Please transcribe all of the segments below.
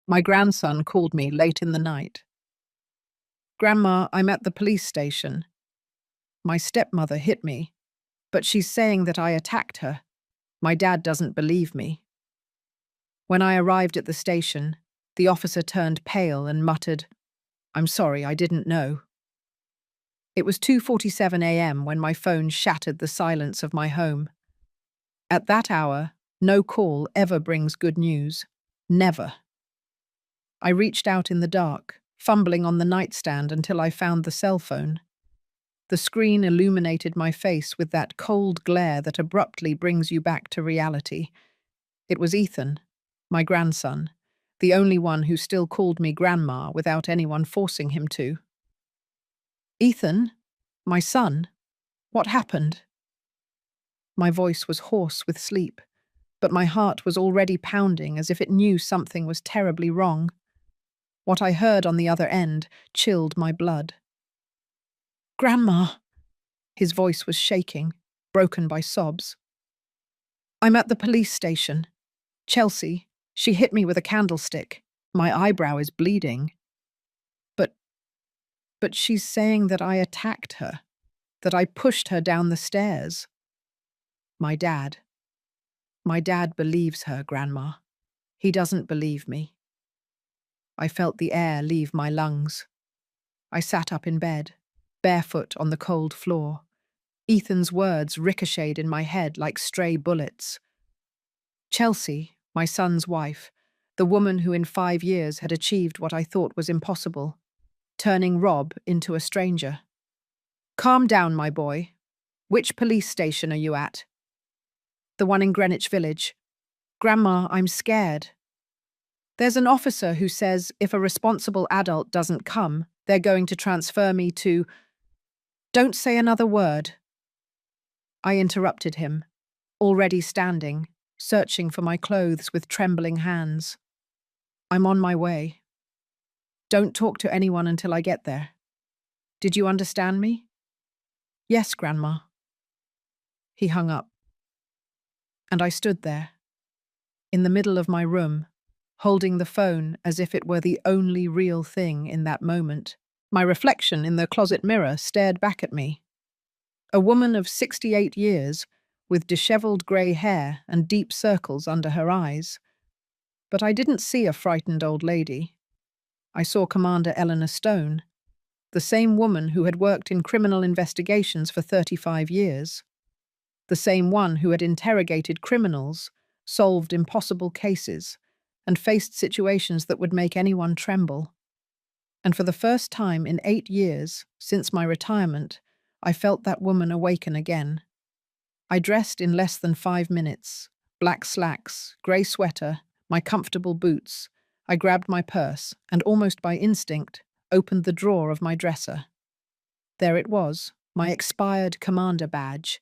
My grandson called me late in the night. "Grandma, I'm at the police station. My stepmother hit me, but she's saying that I attacked her. My dad doesn't believe me." When I arrived at the station, the officer turned pale and muttered, "I'm sorry, I didn't know." It was 2:47 a.m. when my phone shattered the silence of my home. At that hour, no call ever brings good news. Never. I reached out in the dark, fumbling on the nightstand until I found the cell phone. The screen illuminated my face with that cold glare that abruptly brings you back to reality. It was Ethan, my grandson, the only one who still called me Grandma without anyone forcing him to. "Ethan? My son? What happened?" My voice was hoarse with sleep, but my heart was already pounding as if it knew something was terribly wrong. What I heard on the other end chilled my blood. "Grandma!" His voice was shaking, broken by sobs. "I'm at the police station. Chelsea, she hit me with a candlestick. My eyebrow is bleeding. But, but she's saying that I attacked her, that I pushed her down the stairs." My dad believes her, Grandma. He doesn't believe me." I felt the air leave my lungs. I sat up in bed, barefoot on the cold floor. Ethan's words ricocheted in my head like stray bullets. Chelsea, my son's wife, the woman who in 5 years had achieved what I thought was impossible, turning Rob into a stranger. "Calm down, my boy. Which police station are you at?" "The one in Greenwich Village." "Grandma, I'm scared. There's an officer who says if a responsible adult doesn't come, they're going to transfer me to—" "Don't say another word." I interrupted him, already standing, searching for my clothes with trembling hands. "I'm on my way. Don't talk to anyone until I get there. Did you understand me?" "Yes, Grandma." He hung up. And I stood there, in the middle of my room, holding the phone as if it were the only real thing in that moment. My reflection in the closet mirror stared back at me. A woman of 68 years, with dishevelled grey hair and deep circles under her eyes. But I didn't see a frightened old lady. I saw Commander Eleanor Stone, the same woman who had worked in criminal investigations for 35 years. The same one who had interrogated criminals, solved impossible cases, and faced situations that would make anyone tremble. And for the first time in 8 years, since my retirement, I felt that woman awaken again. I dressed in less than 5 minutes, black slacks, grey sweater, my comfortable boots. I grabbed my purse and, almost by instinct, opened the drawer of my dresser. There it was, my expired commander badge.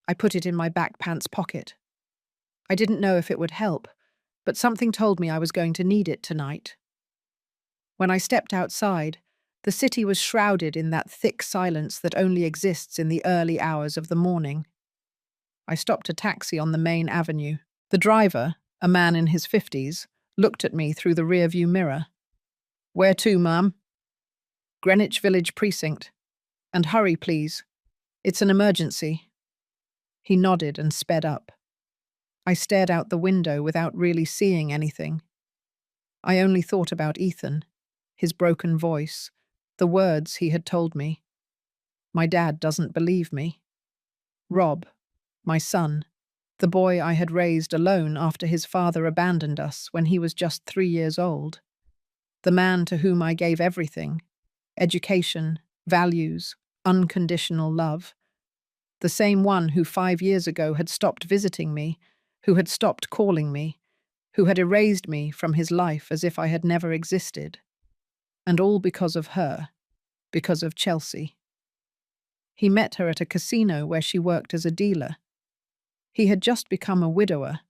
I put it in my back pants pocket. I didn't know if it would help, but something told me I was going to need it tonight. When I stepped outside, the city was shrouded in that thick silence that only exists in the early hours of the morning. I stopped a taxi on the main avenue. The driver, a man in his 50s, looked at me through the rearview mirror. "Where to, ma'am?" "Greenwich Village Precinct. And hurry, please. It's an emergency." He nodded and sped up. I stared out the window without really seeing anything. I only thought about Ethan, his broken voice, the words he had told me. My dad doesn't believe me. Rob, my son, the boy I had raised alone after his father abandoned us when he was just 3 years old. The man to whom I gave everything: education, values, unconditional love. The same one who 5 years ago had stopped visiting me, who had stopped calling me, who had erased me from his life as if I had never existed. And all because of her, because of Chelsea. He met her at a casino where she worked as a dealer. He had just become a widower,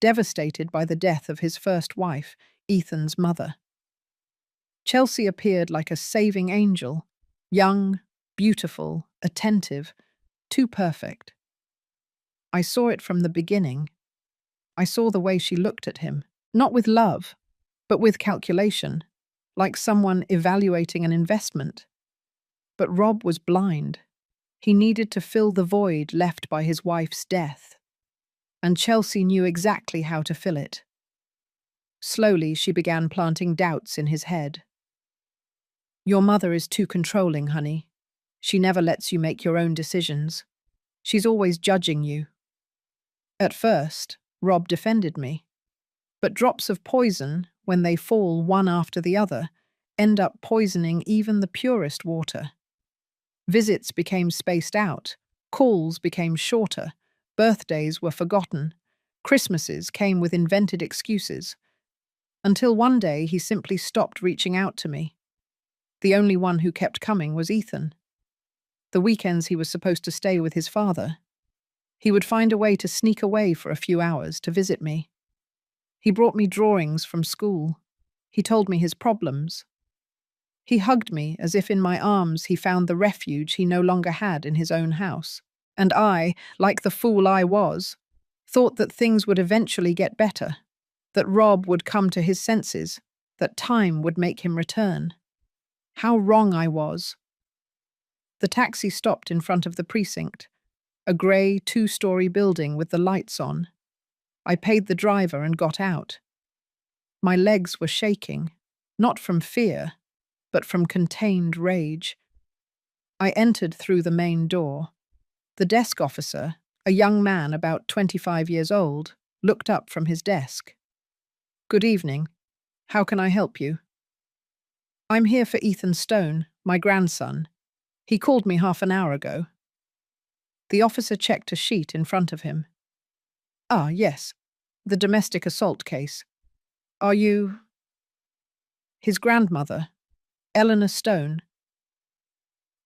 devastated by the death of his first wife, Ethan's mother. Chelsea appeared like a saving angel, young, beautiful, attentive, too perfect. I saw it from the beginning. I saw the way she looked at him, not with love, but with calculation, like someone evaluating an investment. But Rob was blind. He needed to fill the void left by his wife's death, and Chelsea knew exactly how to fill it. Slowly, she began planting doubts in his head. "Your mother is too controlling, honey. She never lets you make your own decisions. She's always judging you." At first, Rob defended me. But drops of poison, when they fall one after the other, end up poisoning even the purest water. Visits became spaced out, calls became shorter, birthdays were forgotten, Christmases came with invented excuses, until one day he simply stopped reaching out to me. The only one who kept coming was Ethan. The weekends he was supposed to stay with his father. He would find a way to sneak away for a few hours to visit me. He brought me drawings from school. He told me his problems. He hugged me as if in my arms he found the refuge he no longer had in his own house. And I, like the fool I was, thought that things would eventually get better, that Rob would come to his senses, that time would make him return. How wrong I was. The taxi stopped in front of the precinct, a grey two-story building with the lights on. I paid the driver and got out. My legs were shaking, not from fear, but from contained rage. I entered through the main door. The desk officer, a young man about 25 years old, looked up from his desk. "Good evening. How can I help you?" "I'm here for Ethan Stone, my grandson. He called me half an hour ago." The officer checked a sheet in front of him. "Ah, yes. The domestic assault case. Are you—" "His grandmother, Eleanor Stone."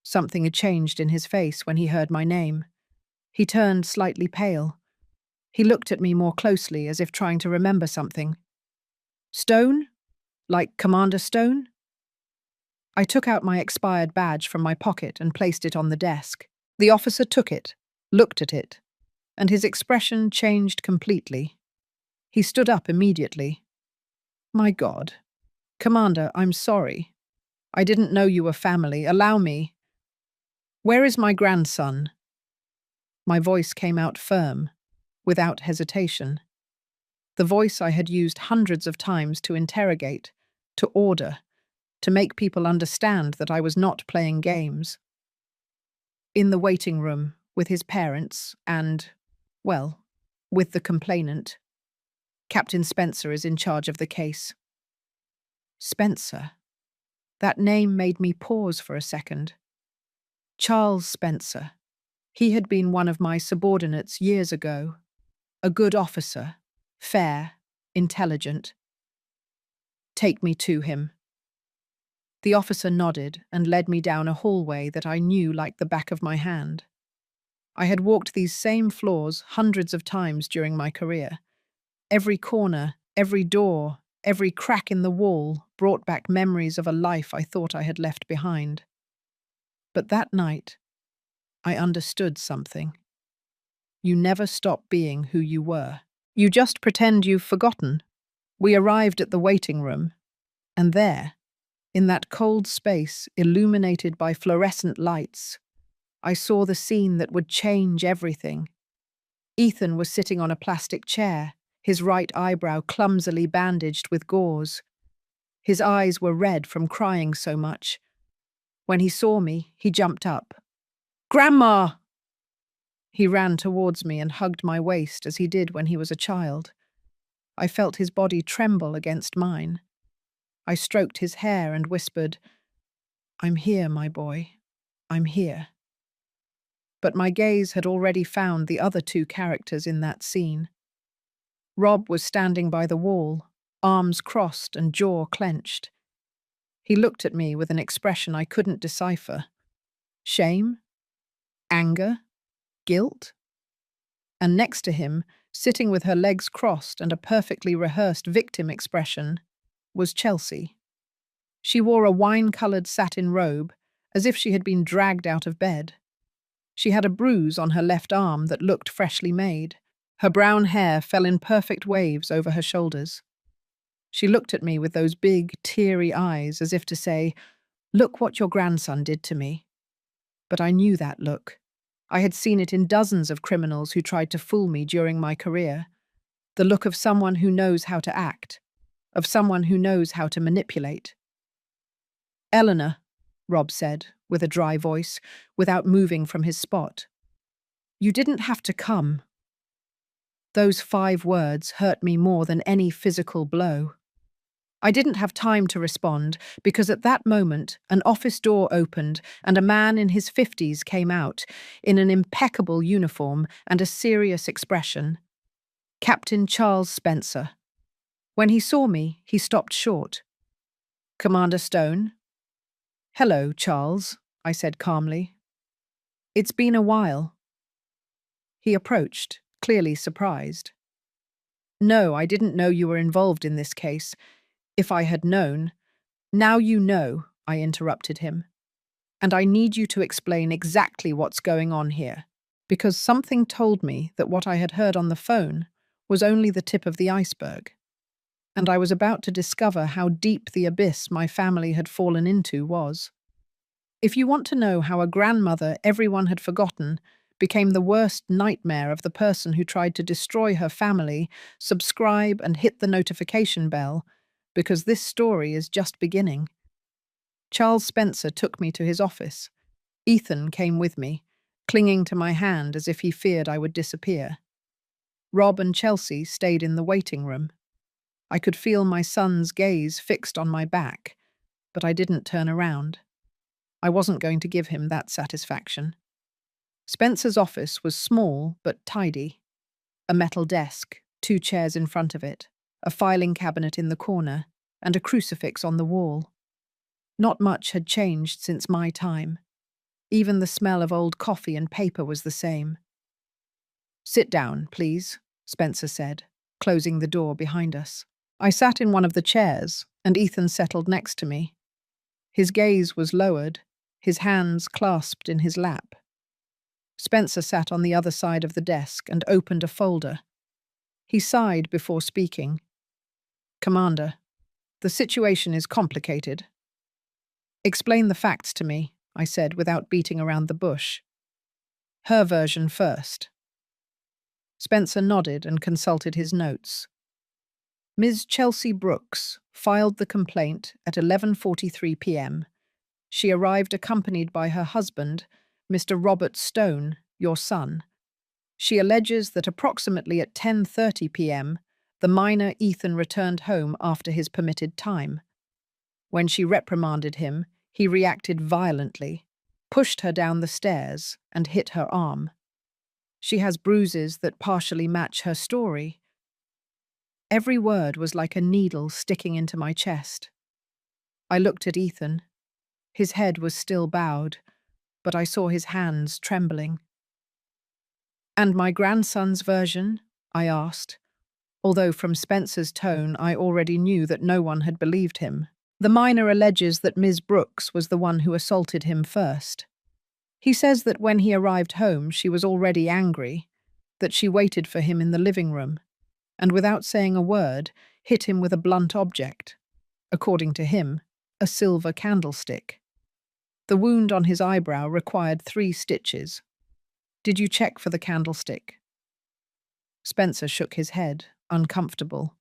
Something had changed in his face when he heard my name. He turned slightly pale. He looked at me more closely as if trying to remember something. "Stone? Like Commander Stone?" I took out my expired badge from my pocket and placed it on the desk. The officer took it, looked at it, and his expression changed completely. He stood up immediately. "My God. Commander, I'm sorry. I didn't know you were family. Allow me. Where is my grandson?" My voice came out firm, without hesitation. The voice I had used hundreds of times to interrogate, to order, to make people understand that I was not playing games. "In the waiting room, with his parents and, well, with the complainant. Captain Spencer is in charge of the case." Spencer. That name made me pause for a second. Charles Spencer. He had been one of my subordinates years ago. A good officer, fair, intelligent. "Take me to him." The officer nodded and led me down a hallway that I knew like the back of my hand. I had walked these same floors hundreds of times during my career. Every corner, every door, every crack in the wall brought back memories of a life I thought I had left behind. But that night, I understood something. You never stop being who you were. You just pretend you've forgotten. We arrived at the waiting room, and there, in that cold space illuminated by fluorescent lights, I saw the scene that would change everything. Ethan was sitting on a plastic chair, his right eyebrow clumsily bandaged with gauze. His eyes were red from crying so much. When he saw me, he jumped up. "Grandma!" He ran towards me and hugged my waist as he did when he was a child. I felt his body tremble against mine. I stroked his hair and whispered, "I'm here, my boy. I'm here." But my gaze had already found the other two characters in that scene. Rob was standing by the wall, arms crossed and jaw clenched. He looked at me with an expression I couldn't decipher. Shame? Anger? Guilt? And next to him, sitting with her legs crossed and a perfectly rehearsed victim expression, was Chelsea. She wore a wine-coloured satin robe, as if she had been dragged out of bed. She had a bruise on her left arm that looked freshly made. Her brown hair fell in perfect waves over her shoulders. She looked at me with those big, teary eyes as if to say, "Look what your grandson did to me." But I knew that look. I had seen it in dozens of criminals who tried to fool me during my career. The look of someone who knows how to act, of someone who knows how to manipulate. "Eleanor," Rob said, with a dry voice, without moving from his spot. "You didn't have to come." Those 5 words hurt me more than any physical blow. I didn't have time to respond because at that moment an office door opened and a man in his 50s came out, in an impeccable uniform and a serious expression. Captain Charles Spencer. When he saw me, he stopped short. "Commander Stone?" "Hello, Charles," I said calmly. "It's been a while." He approached, clearly surprised. "No, I didn't know you were involved in this case. If I had known—" "Now you know," I interrupted him. "And I need you to explain exactly what's going on here, because something told me that what I had heard on the phone was only the tip of the iceberg, and I was about to discover how deep the abyss my family had fallen into was. If you want to know how a grandmother everyone had forgotten became the worst nightmare of the person who tried to destroy her family, subscribe and hit the notification bell, because this story is just beginning." Charles Spencer took me to his office. Ethan came with me, clinging to my hand as if he feared I would disappear. Rob and Chelsea stayed in the waiting room. I could feel my son's gaze fixed on my back, but I didn't turn around. I wasn't going to give him that satisfaction. Spencer's office was small but tidy. A metal desk, 2 chairs in front of it, a filing cabinet in the corner, and a crucifix on the wall. Not much had changed since my time. Even the smell of old coffee and paper was the same. "Sit down, please," Spencer said, closing the door behind us. I sat in one of the chairs, and Ethan settled next to me. His gaze was lowered, his hands clasped in his lap. Spencer sat on the other side of the desk and opened a folder. He sighed before speaking. "Commander, the situation is complicated." "Explain the facts to me," I said without beating around the bush. "Her version first." Spencer nodded and consulted his notes. "Ms. Chelsea Brooks filed the complaint at 11:43 p.m. She arrived accompanied by her husband, Mr. Robert Stone, your son. She alleges that approximately at 10:30 p.m., the minor Ethan returned home after his permitted time. When she reprimanded him, he reacted violently, pushed her down the stairs, and hit her arm. She has bruises that partially match her story." Every word was like a needle sticking into my chest. I looked at Ethan. His head was still bowed, but I saw his hands trembling. "And my grandson's version?" I asked, although from Spencer's tone I already knew that no one had believed him. "The minor alleges that Ms. Brooks was the one who assaulted him first. He says that when he arrived home she was already angry, that she waited for him in the living room, and without saying a word, hit him with a blunt object. According to him, a silver candlestick. The wound on his eyebrow required 3 stitches. Did you check for the candlestick?" Spencer shook his head, uncomfortable.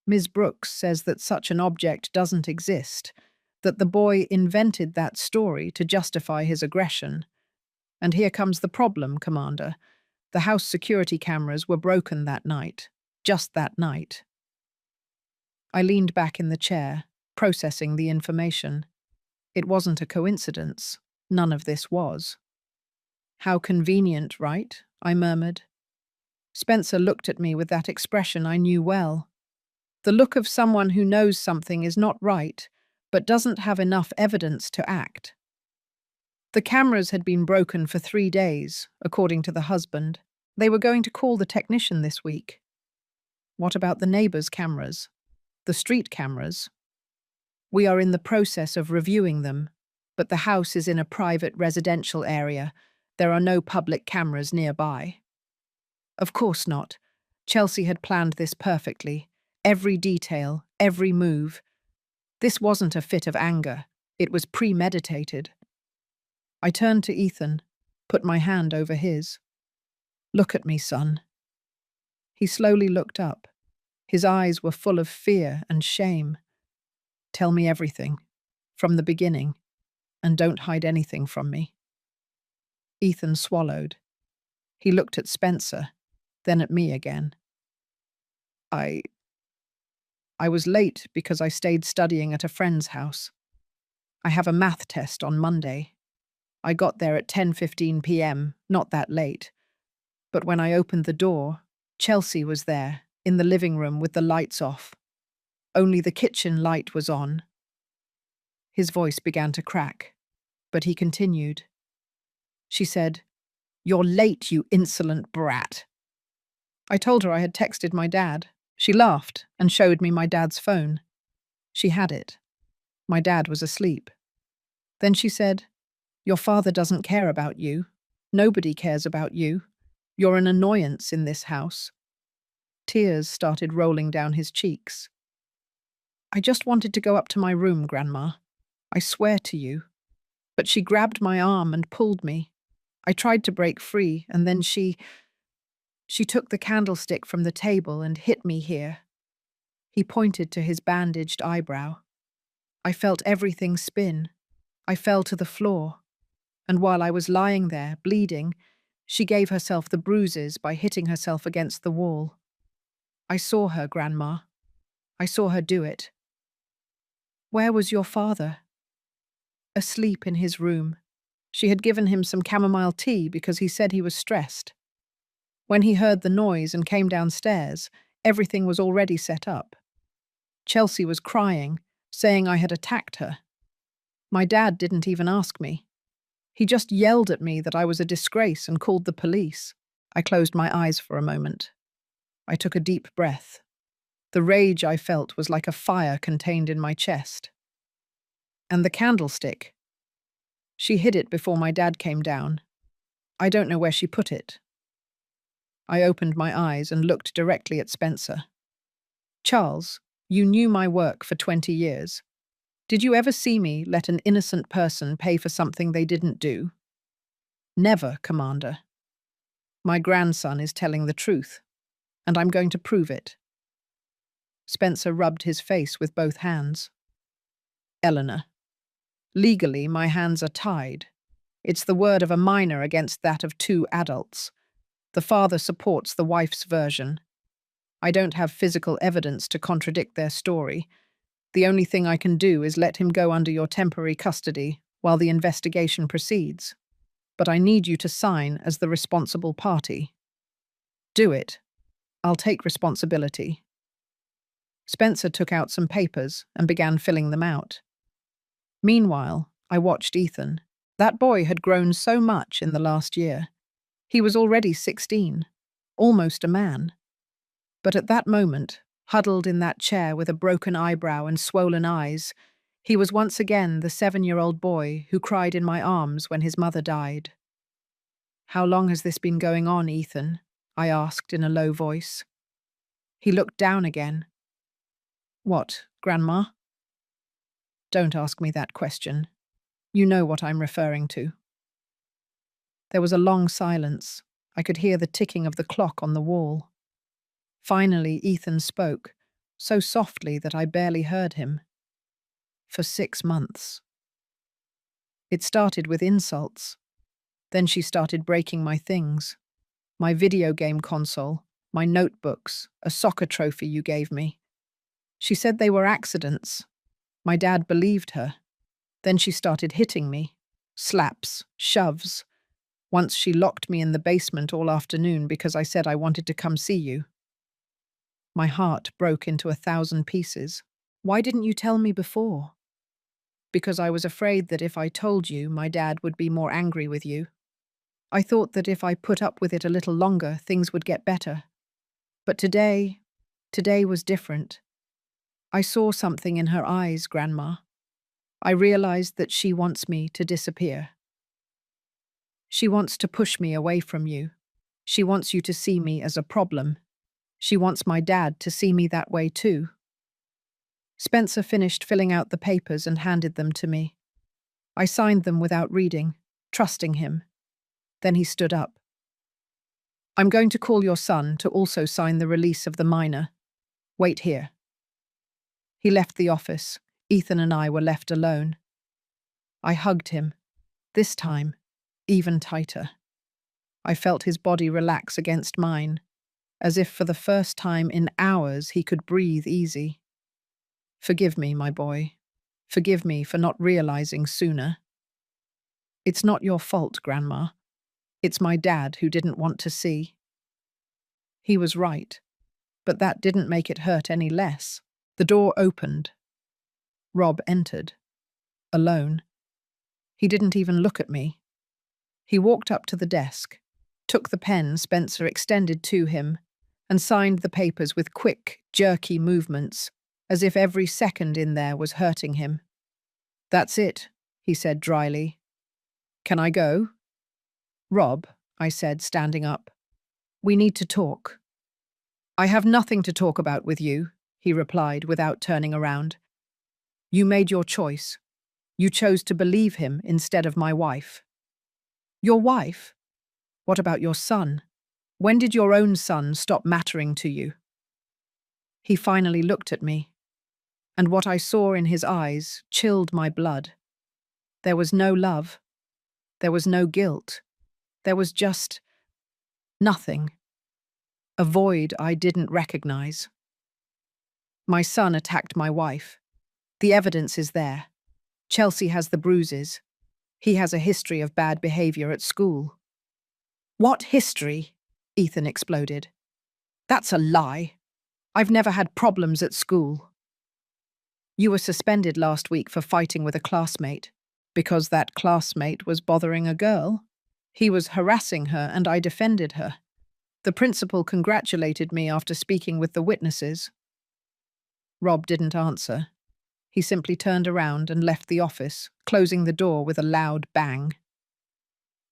"Ms. Brooks says that such an object doesn't exist, that the boy invented that story to justify his aggression. And here comes the problem, Commander. The house security cameras were broken that night, just that night." I leaned back in the chair, processing the information. It wasn't a coincidence. None of this was. "How convenient, right?" I murmured. Spencer looked at me with that expression I knew well. The look of someone who knows something is not right, but doesn't have enough evidence to act. The cameras had been broken for 3 days, according to the husband. They were going to call the technician this week. "What about the neighbors' cameras? The street cameras?" "We are in the process of reviewing them, but the house is in a private residential area. There are no public cameras nearby." Of course not. Chelsea had planned this perfectly. Every detail, every move. This wasn't a fit of anger. It was premeditated. I turned to Ethan, put my hand over his. "Look at me, son." He slowly looked up. His eyes were full of fear and shame. "Tell me everything, from the beginning, and don't hide anything from me." Ethan swallowed. He looked at Spencer, then at me again. I was late because I stayed studying at a friend's house. I have a math test on Monday. I got there at 10:15 p.m., not that late. But when I opened the door, Chelsea was there, in the living room with the lights off. Only the kitchen light was on. His voice began to crack, but he continued. She said, "You're late, you insolent brat." I told her I had texted my dad. She laughed and showed me my dad's phone. She had it. My dad was asleep. Then she said, "Your father doesn't care about you. Nobody cares about you. You're an annoyance in this house." Tears started rolling down his cheeks. "I just wanted to go up to my room, Grandma. I swear to you." But she grabbed my arm and pulled me. I tried to break free, and then she took the candlestick from the table and hit me here. He pointed to his bandaged eyebrow. I felt everything spin. I fell to the floor. And while I was lying there, bleeding, she gave herself the bruises by hitting herself against the wall. I saw her, Grandma. I saw her do it. "Where was your father?" "Asleep in his room. She had given him some chamomile tea because he said he was stressed. When he heard the noise and came downstairs, everything was already set up. Chelsea was crying, saying I had attacked her. My dad didn't even ask me. He just yelled at me that I was a disgrace and called the police." I closed my eyes for a moment. I took a deep breath. The rage I felt was like a fire contained in my chest. "And the candlestick?" "She hid it before my dad came down. I don't know where she put it." I opened my eyes and looked directly at Spencer. "Charles, you knew my work for 20 years. Did you ever see me let an innocent person pay for something they didn't do?" "Never, Commander. My grandson is telling the truth, and I'm going to prove it." Spencer rubbed his face with both hands. "Eleanor, legally my hands are tied. It's the word of a minor against that of two adults. The father supports the wife's version. I don't have physical evidence to contradict their story. The only thing I can do is let him go under your temporary custody while the investigation proceeds. But I need you to sign as the responsible party. Do it. I'll take responsibility." Spencer took out some papers and began filling them out. Meanwhile, I watched Ethan. That boy had grown so much in the last year. He was already 16, almost a man. But at that moment, huddled in that chair with a broken eyebrow and swollen eyes, he was once again the 7-year-old boy who cried in my arms when his mother died. "How long has this been going on, Ethan?" I asked in a low voice. He looked down again. "What, Grandma?" "Don't ask me that question. You know what I'm referring to." There was a long silence. I could hear the ticking of the clock on the wall. Finally, Ethan spoke, so softly that I barely heard him. "For 6 months. It started with insults. Then she started breaking my things. My video game console, my notebooks, a soccer trophy you gave me. She said they were accidents. My dad believed her. Then she started hitting me. Slaps, shoves. Once she locked me in the basement all afternoon because I said I wanted to come see you." My heart broke into 1,000 pieces. "Why didn't you tell me before?" "Because I was afraid that if I told you, my dad would be more angry with you. I thought that if I put up with it a little longer, things would get better. But today was different. I saw something in her eyes, Grandma. I realized that she wants me to disappear. She wants to push me away from you. She wants you to see me as a problem. She wants my dad to see me that way too." Spencer finished filling out the papers and handed them to me. I signed them without reading, trusting him. Then he stood up. I'm going to call your son to also sign the release of the minor. Wait here. He left the office. Ethan and I were left alone. I hugged him, this time, even tighter. I felt his body relax against mine, as if for the first time in hours he could breathe easy. Forgive me, my boy. Forgive me for not realizing sooner. It's not your fault, Grandma. It's my dad who didn't want to see. He was right, but that didn't make it hurt any less. The door opened. Rob entered, alone. He didn't even look at me. He walked up to the desk, took the pen Spencer extended to him, and signed the papers with quick, jerky movements, as if every second in there was hurting him. That's it, he said dryly. Can I go? Rob, I said, standing up. We need to talk. I have nothing to talk about with you, he replied without turning around. You made your choice. You chose to believe him instead of my wife. Your wife? What about your son? When did your own son stop mattering to you? He finally looked at me, and what I saw in his eyes chilled my blood. There was no love. There was no guilt. There was just nothing. A void I didn't recognize. My son attacked my wife. The evidence is there. Chelsea has the bruises. He has a history of bad behavior at school. What history? Ethan exploded. That's a lie. I've never had problems at school. You were suspended last week for fighting with a classmate, because that classmate was bothering a girl. He was harassing her and I defended her. The principal congratulated me after speaking with the witnesses. Rob didn't answer. He simply turned around and left the office, closing the door with a loud bang.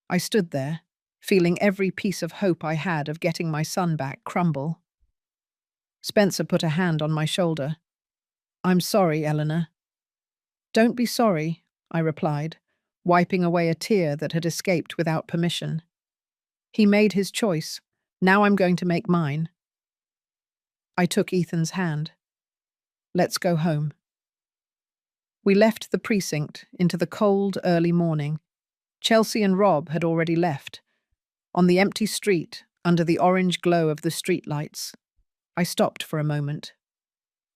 I stood there, feeling every piece of hope I had of getting my son back crumble. Spencer put a hand on my shoulder. I'm sorry, Eleanor. Don't be sorry, I replied, wiping away a tear that had escaped without permission. He made his choice. Now I'm going to make mine. I took Ethan's hand. Let's go home. We left the precinct into the cold, early morning. Chelsea and Rob had already left. On the empty street, under the orange glow of the streetlights, I stopped for a moment.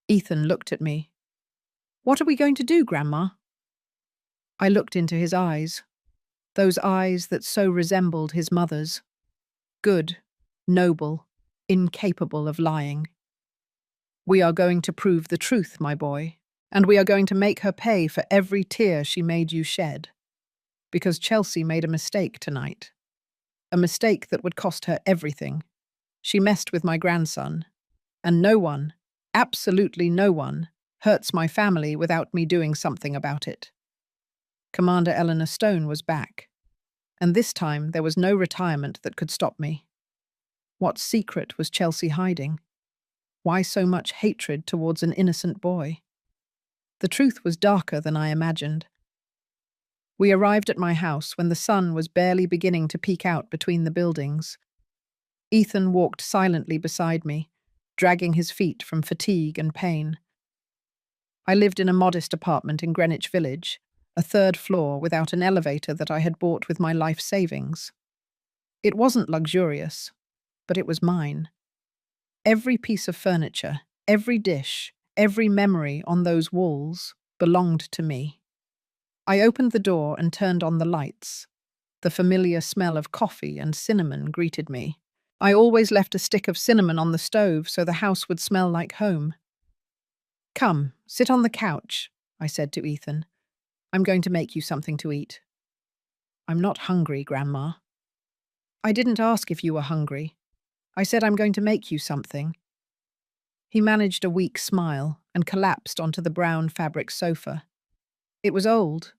Ethan looked at me. What are we going to do, Grandma? I looked into his eyes, those eyes that so resembled his mother's. Good, noble, incapable of lying. We are going to prove the truth, my boy, and we are going to make her pay for every tear she made you shed. Because Chelsea made a mistake tonight. A mistake that would cost her everything. She messed with my grandson. And no one, absolutely no one, hurts my family without me doing something about it. Commander Eleanor Stone was back. And this time there was no retirement that could stop me. What secret was Chelsea hiding? Why so much hatred towards an innocent boy? The truth was darker than I imagined. We arrived at my house when the sun was barely beginning to peek out between the buildings. Ethan walked silently beside me, dragging his feet from fatigue and pain. I lived in a modest apartment in Greenwich Village, a third floor without an elevator that I had bought with my life savings. It wasn't luxurious, but it was mine. Every piece of furniture, every dish, every memory on those walls belonged to me. I opened the door and turned on the lights. The familiar smell of coffee and cinnamon greeted me. I always left a stick of cinnamon on the stove so the house would smell like home. Come, sit on the couch, I said to Ethan. I'm going to make you something to eat. I'm not hungry, Grandma. I didn't ask if you were hungry. I said I'm going to make you something. He managed a weak smile and collapsed onto the brown fabric sofa. It was old,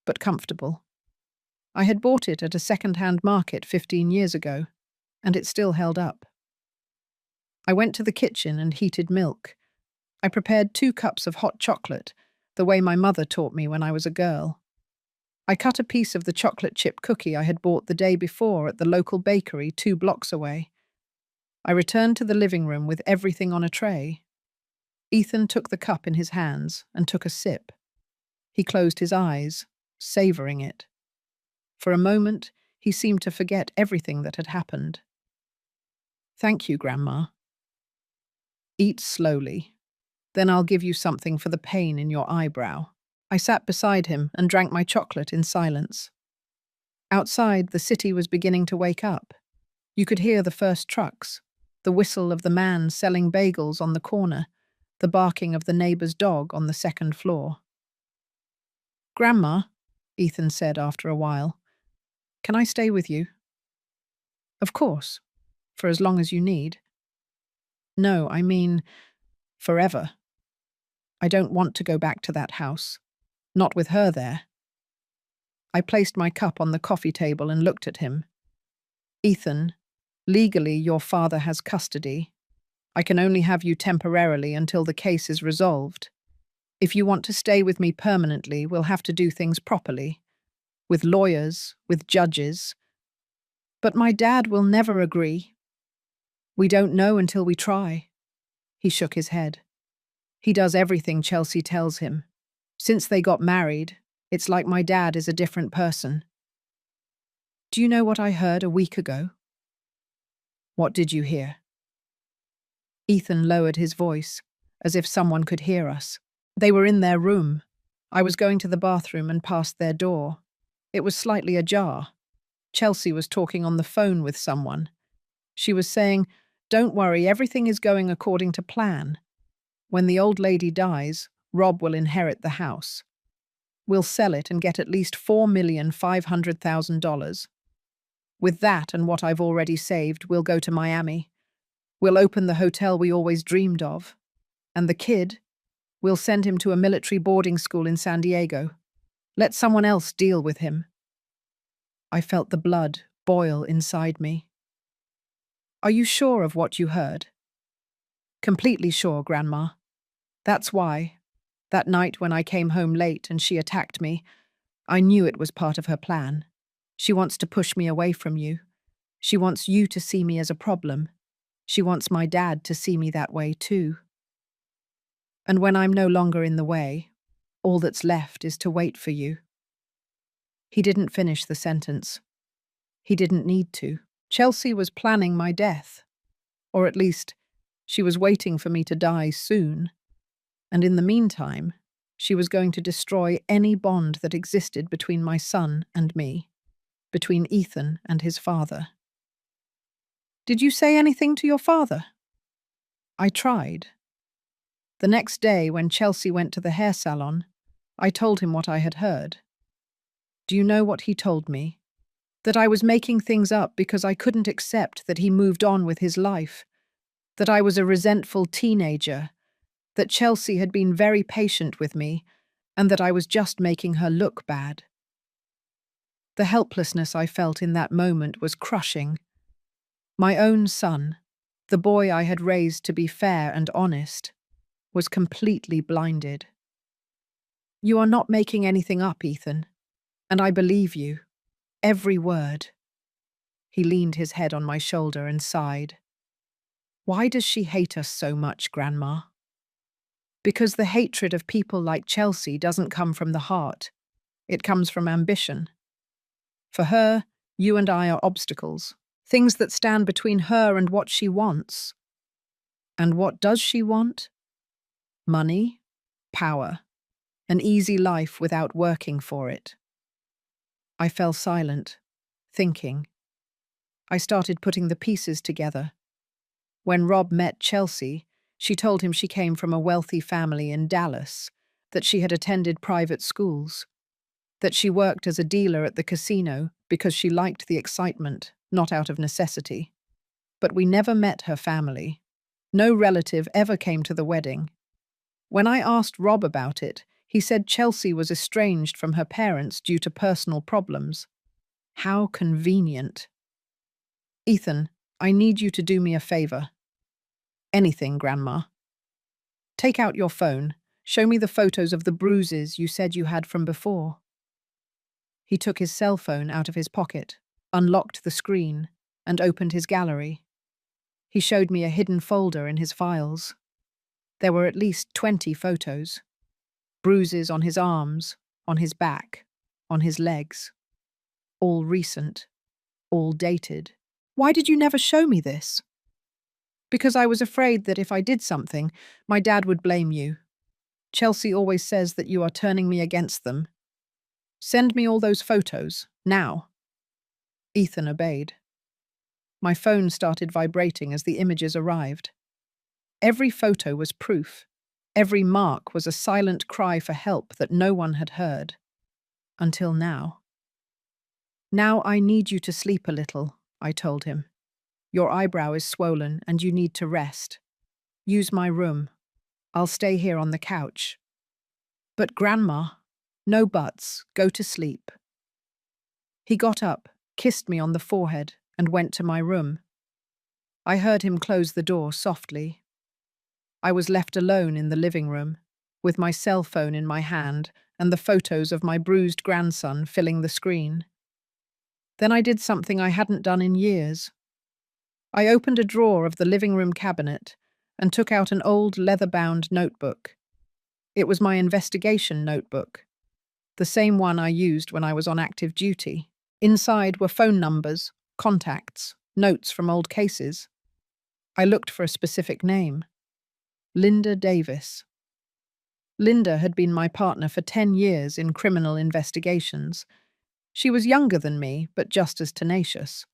but comfortable. I had bought it at a second-hand market 15 years ago, and it still held up. I went to the kitchen and heated milk. I prepared 2 cups of hot chocolate, the way my mother taught me when I was a girl. I cut a piece of the chocolate chip cookie I had bought the day before at the local bakery 2 blocks away. I returned to the living room with everything on a tray. Ethan took the cup in his hands and took a sip. He closed his eyes, savoring it. For a moment, he seemed to forget everything that had happened. "Thank you, Grandma." "Eat slowly. Then I'll give you something for the pain in your eyebrow." I sat beside him and drank my chocolate in silence. Outside, the city was beginning to wake up. You could hear the first trucks, the whistle of the man selling bagels on the corner, the barking of the neighbor's dog on the second floor. "Grandma," Ethan said after a while, "can I stay with you?" "Of course, for as long as you need." "No, I mean, forever. I don't want to go back to that house. Not with her there." I placed my cup on the coffee table and looked at him. "Ethan, legally your father has custody. I can only have you temporarily until the case is resolved. If you want to stay with me permanently, we'll have to do things properly. With lawyers, with judges. But my dad will never agree." "We don't know until we try." He shook his head. "He does everything Chelsea tells him. Since they got married, it's like my dad is a different person." "Do you know what I heard a week ago?" "What did you hear?" Ethan lowered his voice, as if someone could hear us. They were in their room. I was going to the bathroom and passed their door. It was slightly ajar. Chelsea was talking on the phone with someone. She was saying, "Don't worry, everything is going according to plan. When the old lady dies, Rob will inherit the house. We'll sell it and get at least $4,500,000. With that and what I've already saved, we'll go to Miami. We'll open the hotel we always dreamed of. And the kid, we'll send him to a military boarding school in San Diego. Let someone else deal with him." I felt the blood boil inside me. "Are you sure of what you heard?" "Completely sure, Grandma. That's why, that night when I came home late and she attacked me, I knew it was part of her plan. She wants to push me away from you. She wants you to see me as a problem. She wants my dad to see me that way too. And when I'm no longer in the way, all that's left is to wait for you." He didn't finish the sentence. He didn't need to. Chelsea was planning my death. Or at least, she was waiting for me to die soon. And in the meantime, she was going to destroy any bond that existed between my son and me, between Ethan and his father. "Did you say anything to your father?" "I tried. The next day, when Chelsea went to the hair salon, I told him what I had heard. Do you know what he told me? That I was making things up because I couldn't accept that he moved on with his life, that I was a resentful teenager, that Chelsea had been very patient with me, and that I was just making her look bad. The helplessness I felt in that moment was crushing. My own son, the boy I had raised to be fair and honest, was completely blinded. "You are not making anything up, Ethan, and I believe you. Every word." He leaned his head on my shoulder and sighed. "Why does she hate us so much, Grandma?" "Because the hatred of people like Chelsea doesn't come from the heart. It comes from ambition. For her, you and I are obstacles, things that stand between her and what she wants." "And what does she want?" "Money, power, an easy life without working for it." I fell silent, thinking. I started putting the pieces together. When Rob met Chelsea, she told him she came from a wealthy family in Dallas, that she had attended private schools, that she worked as a dealer at the casino because she liked the excitement, not out of necessity. But we never met her family. No relative ever came to the wedding. When I asked Rob about it, he said Chelsea was estranged from her parents due to personal problems. How convenient. "Ethan, I need you to do me a favor." "Anything, Grandma." Take out your phone. Show me the photos of the bruises you said you had from before. He took his cell phone out of his pocket, unlocked the screen, and opened his gallery. He showed me a hidden folder in his files. There were at least 20 photos. Bruises on his arms, on his back, on his legs. All recent, all dated. Why did you never show me this? Because I was afraid that if I did something, my dad would blame you. Chelsea always says that you are turning me against them. Send me all those photos, now. Ethan obeyed. My phone started vibrating as the images arrived. Every photo was proof. Every mark was a silent cry for help that no one had heard. Until now. Now I need you to sleep a little, I told him. Your eyebrow is swollen and you need to rest. Use my room. I'll stay here on the couch. But Grandma, no buts, go to sleep. He got up, kissed me on the forehead, and went to my room. I heard him close the door softly. I was left alone in the living room, with my cell phone in my hand and the photos of my bruised grandson filling the screen. Then I did something I hadn't done in years. I opened a drawer of the living room cabinet and took out an old leather-bound notebook. It was my investigation notebook, the same one I used when I was on active duty. Inside were phone numbers, contacts, notes from old cases. I looked for a specific name. Linda Davis. Linda had been my partner for 10 years in criminal investigations. She was younger than me, but just as tenacious.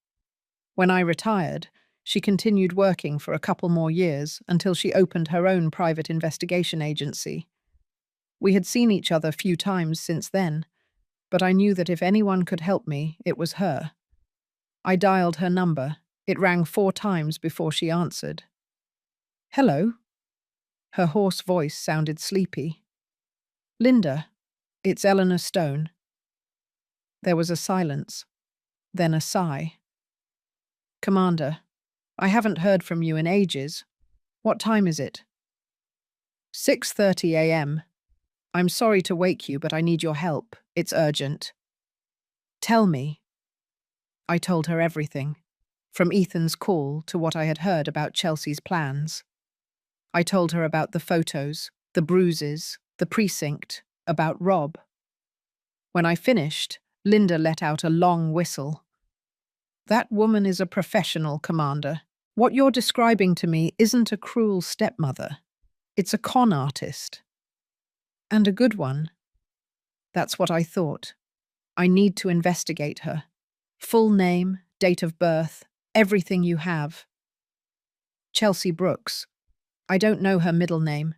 When I retired, she continued working for a couple more years until she opened her own private investigation agency. We had seen each other few times since then, but I knew that if anyone could help me, it was her. I dialed her number. It rang 4 times before she answered. Hello? Her hoarse voice sounded sleepy. Linda, it's Eleanor Stone. There was a silence, then a sigh. Commander, I haven't heard from you in ages. What time is it? 6:30 a.m. I'm sorry to wake you, but I need your help. It's urgent. Tell me. I told her everything, from Ethan's call to what I had heard about Chelsea's plans. I told her about the photos, the bruises, the precinct, about Rob. When I finished, Linda let out a long whistle. That woman is a professional, Commander. What you're describing to me isn't a cruel stepmother. It's a con artist. And a good one. That's what I thought. I need to investigate her. Full name, date of birth, everything you have. Chelsea Brooks. I don't know her middle name.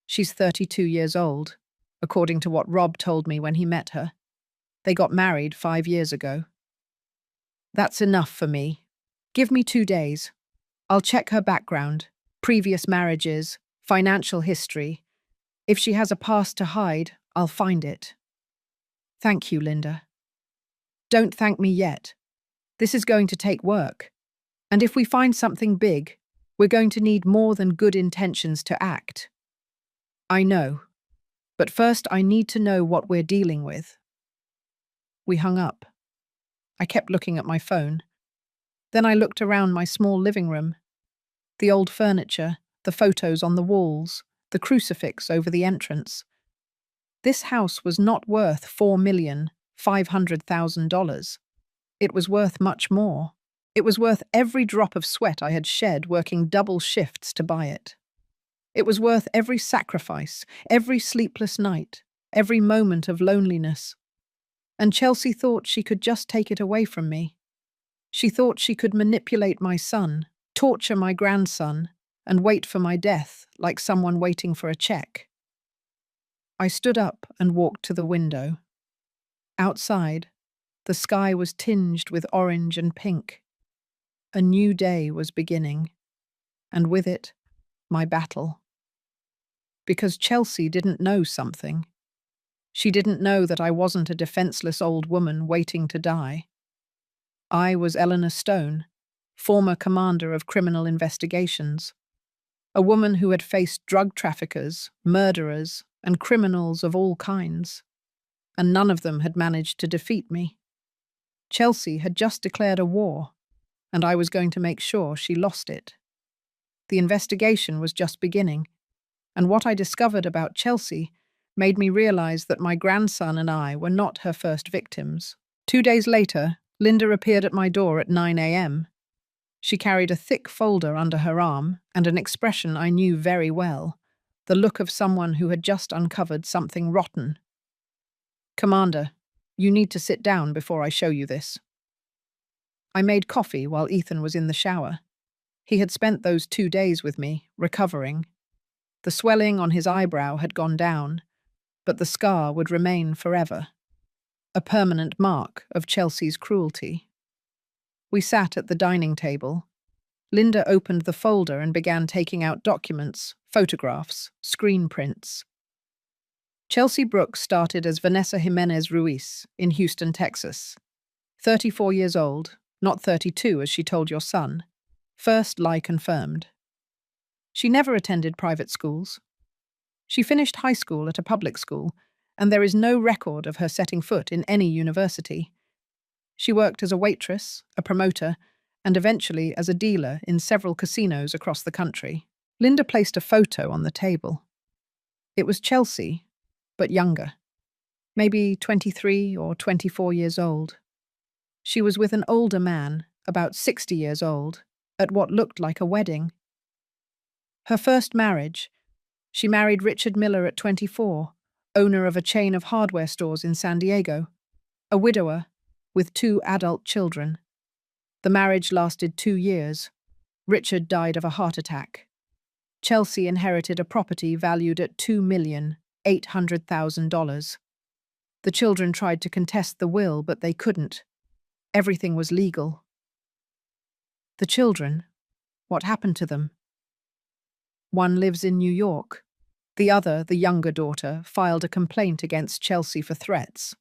She's 32 years old, according to what Rob told me when he met her. They got married 5 years ago. That's enough for me. Give me 2 days. I'll check her background, previous marriages, financial history. If she has a past to hide, I'll find it. Thank you, Linda. Don't thank me yet. This is going to take work. And if we find something big, we're going to need more than good intentions to act. I know. But first I need to know what we're dealing with. We hung up. I kept looking at my phone. Then I looked around my small living room. The old furniture, the photos on the walls, the crucifix over the entrance. This house was not worth $4,500,000. It was worth much more. It was worth every drop of sweat I had shed working double shifts to buy it. It was worth every sacrifice, every sleepless night, every moment of loneliness. And Chelsea thought she could just take it away from me. She thought she could manipulate my son, torture my grandson, and wait for my death like someone waiting for a check. I stood up and walked to the window. Outside, the sky was tinged with orange and pink. A new day was beginning, and with it, my battle. Because Chelsea didn't know something. She didn't know that I wasn't a defenseless old woman waiting to die. I was Eleanor Stone, former commander of criminal investigations. A woman who had faced drug traffickers, murderers, and criminals of all kinds. And none of them had managed to defeat me. Chelsea had just declared a war, and I was going to make sure she lost it. The investigation was just beginning, and what I discovered about Chelsea made me realize that my grandson and I were not her first victims. 2 days later, Linda appeared at my door at 9 a.m. She carried a thick folder under her arm and an expression I knew very well, the look of someone who had just uncovered something rotten. "Commander, you need to sit down before I show you this." I made coffee while Ethan was in the shower. He had spent those 2 days with me, recovering. The swelling on his eyebrow had gone down, but the scar would remain forever. A permanent mark of Chelsea's cruelty. We sat at the dining table. Linda opened the folder and began taking out documents, photographs, screen prints. Chelsea Brooks started as Vanessa Jimenez Ruiz in Houston, Texas. 34 years old, not 32 as she told your son. First lie confirmed. She never attended private schools. She finished high school at a public school, and there is no record of her setting foot in any university. She worked as a waitress, a promoter, and eventually as a dealer in several casinos across the country. Linda placed a photo on the table. It was Chelsea, but younger. Maybe 23 or 24 years old. She was with an older man, about 60 years old, at what looked like a wedding. Her first marriage, she married Richard Miller at 24, owner of a chain of hardware stores in San Diego, a widower with 2 adult children. The marriage lasted 2 years. Richard died of a heart attack. Chelsea inherited a property valued at $2,800,000. The children tried to contest the will, but they couldn't. Everything was legal. The children, what happened to them? One lives in New York. The other, the younger daughter, filed a complaint against Chelsea for threats,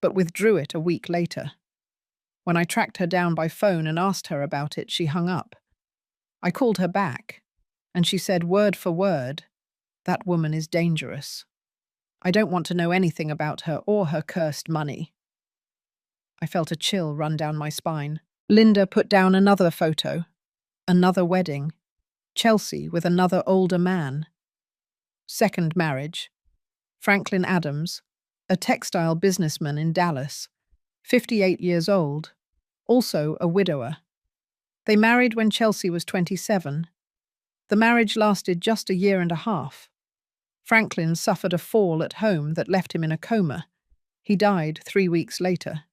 but withdrew it a week later. When I tracked her down by phone and asked her about it, she hung up. I called her back, and she said word for word, "That woman is dangerous. I don't want to know anything about her or her cursed money." I felt a chill run down my spine. Linda put down another photo. Another wedding. Chelsea with another older man. Second marriage. Franklin Adams, a textile businessman in Dallas, 58 years old, also a widower. They married when Chelsea was 27. The marriage lasted just a year and a half. Franklin suffered a fall at home that left him in a coma. He died 3 weeks later.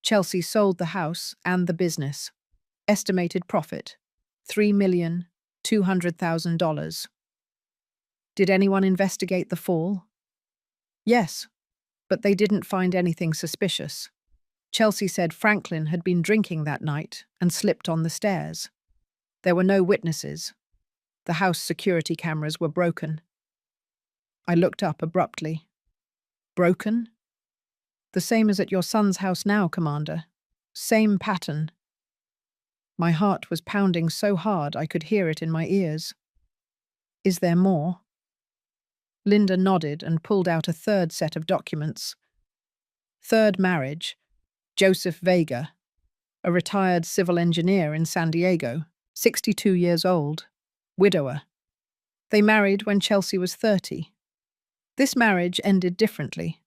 Chelsea sold the house and the business. Estimated profit, $3,200,000. Did anyone investigate the fall? Yes, but they didn't find anything suspicious. Chelsea said Franklin had been drinking that night and slipped on the stairs. There were no witnesses. The house security cameras were broken. I looked up abruptly. Broken? The same as at your son's house now, Commander. Same pattern. My heart was pounding so hard I could hear it in my ears. Is there more? Linda nodded and pulled out a third set of documents. Third marriage, Joseph Vega, a retired civil engineer in San Diego, 62 years old, widower. They married when Chelsea was 30. This marriage ended differently.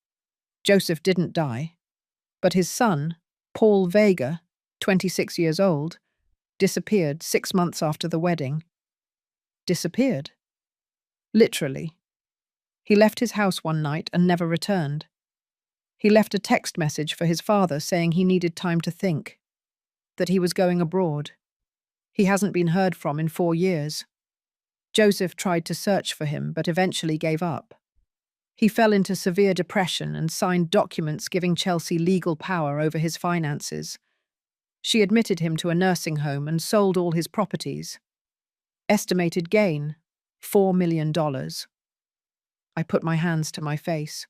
Joseph didn't die, but his son, Paul Vega, 26 years old, disappeared 6 months after the wedding. Disappeared. Literally. He left his house one night and never returned. He left a text message for his father saying he needed time to think, that he was going abroad. He hasn't been heard from in 4 years. Joseph tried to search for him, but eventually gave up. He fell into severe depression and signed documents giving Chelsea legal power over his finances. She admitted him to a nursing home and sold all his properties. Estimated gain, $4 million. I put my hands to my face.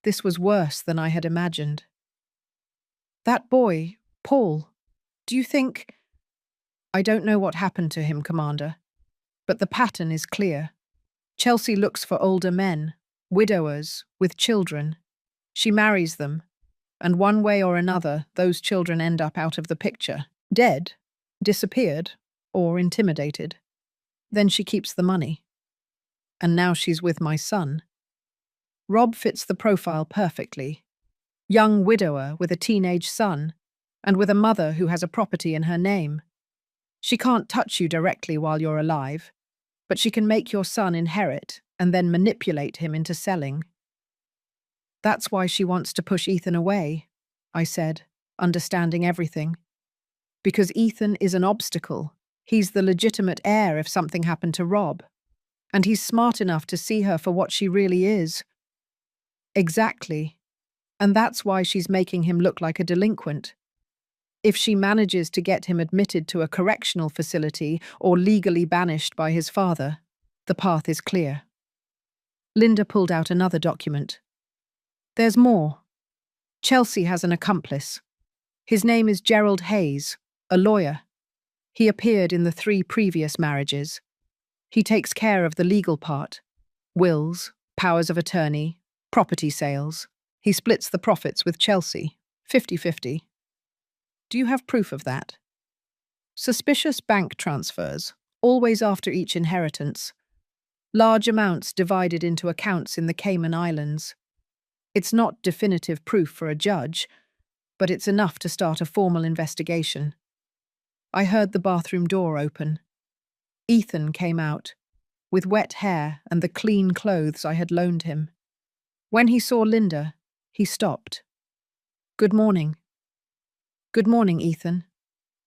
This was worse than I had imagined. That boy, Paul, do you think... I don't know what happened to him, Commander, But the pattern is clear. Chelsea looks for older men, widowers, with children. She marries them, and one way or another, those children end up out of the picture, dead, disappeared, or intimidated. Then she keeps the money. And now she's with my son. Rob fits the profile perfectly. Young widower with a teenage son, and with a mother who has a property in her name. She can't touch you directly while you're alive, but she can make your son inherit and then manipulate him into selling. That's why she wants to push Ethan away, I said, understanding everything. Because Ethan is an obstacle. He's the legitimate heir if something happened to Rob. And he's smart enough to see her for what she really is. Exactly. And that's why she's making him look like a delinquent. If she manages to get him admitted to a correctional facility or legally banished by his father, the path is clear. Linda pulled out another document. There's more. Chelsea has an accomplice. His name is Gerald Hayes, a lawyer. He appeared in the 3 previous marriages. He takes care of the legal part. Wills, powers of attorney, property sales. He splits the profits with Chelsea, 50-50. Do you have proof of that? Suspicious bank transfers, always after each inheritance. Large amounts divided into accounts in the Cayman Islands. It's not definitive proof for a judge, but it's enough to start a formal investigation. I heard the bathroom door open. Ethan came out, with wet hair and the clean clothes I had loaned him. When he saw Linda, he stopped. Good morning. Good morning, Ethan.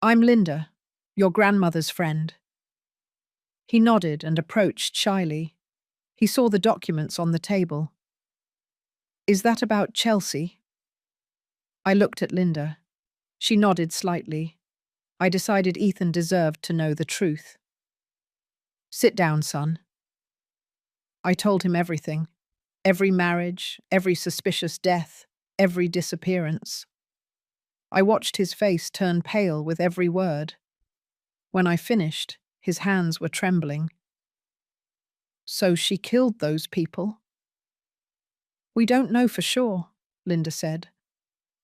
I'm Linda, your grandmother's friend. He nodded and approached shyly. He saw the documents on the table. Is that about Chelsea? I looked at Linda. She nodded slightly. I decided Ethan deserved to know the truth. Sit down, son. I told him everything. Every marriage, every suspicious death, every disappearance. I watched his face turn pale with every word. When I finished, his hands were trembling. So she killed those people? We don't know for sure, Linda said.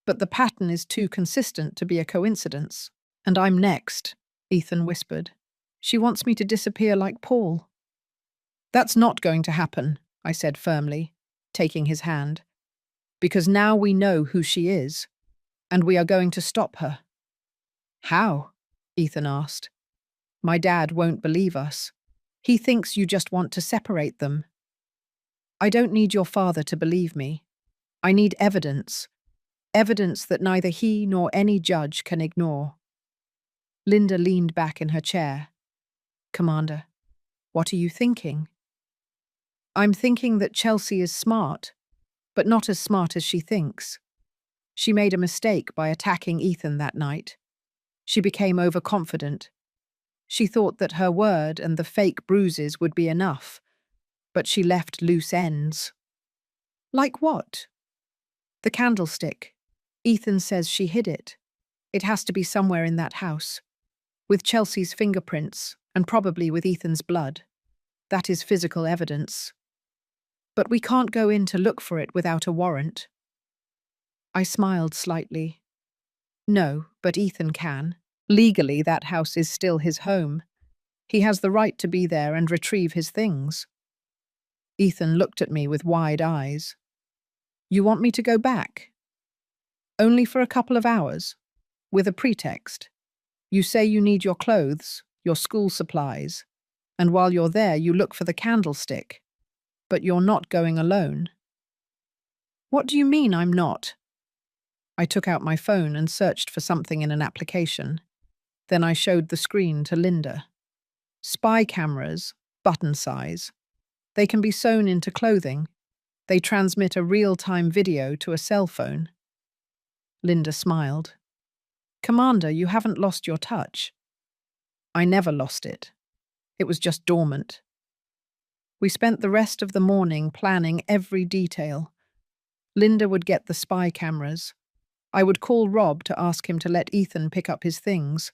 But the pattern is too consistent to be a coincidence. And I'm next, Ethan whispered. She wants me to disappear like Paul. That's not going to happen, I said firmly, taking his hand. Because now we know who she is, and we are going to stop her. How? Ethan asked. My dad won't believe us. He thinks you just want to separate them. I don't need your father to believe me. I need evidence. Evidence that neither he nor any judge can ignore. Linda leaned back in her chair. Commander, what are you thinking? I'm thinking that Chelsea is smart, but not as smart as she thinks. She made a mistake by attacking Ethan that night. She became overconfident. She thought that her word and the fake bruises would be enough, but she left loose ends. Like what? The candlestick. Ethan says she hid it. It has to be somewhere in that house, with Chelsea's fingerprints and probably with Ethan's blood. That is physical evidence. But we can't go in to look for it without a warrant. I smiled slightly. No, but Ethan can. Legally, that house is still his home. He has the right to be there and retrieve his things. Ethan looked at me with wide eyes. You want me to go back? Only for a couple of hours, with a pretext. You say you need your clothes, your school supplies, and while you're there you look for the candlestick. But you're not going alone. What do you mean I'm not? I took out my phone and searched for something in an application. Then I showed the screen to Linda. Spy cameras, button size. They can be sewn into clothing. They transmit a real-time video to a cell phone. Linda smiled. Commander, you haven't lost your touch. I never lost it. It was just dormant. We spent the rest of the morning planning every detail. Linda would get the spy cameras. I would call Rob to ask him to let Ethan pick up his things.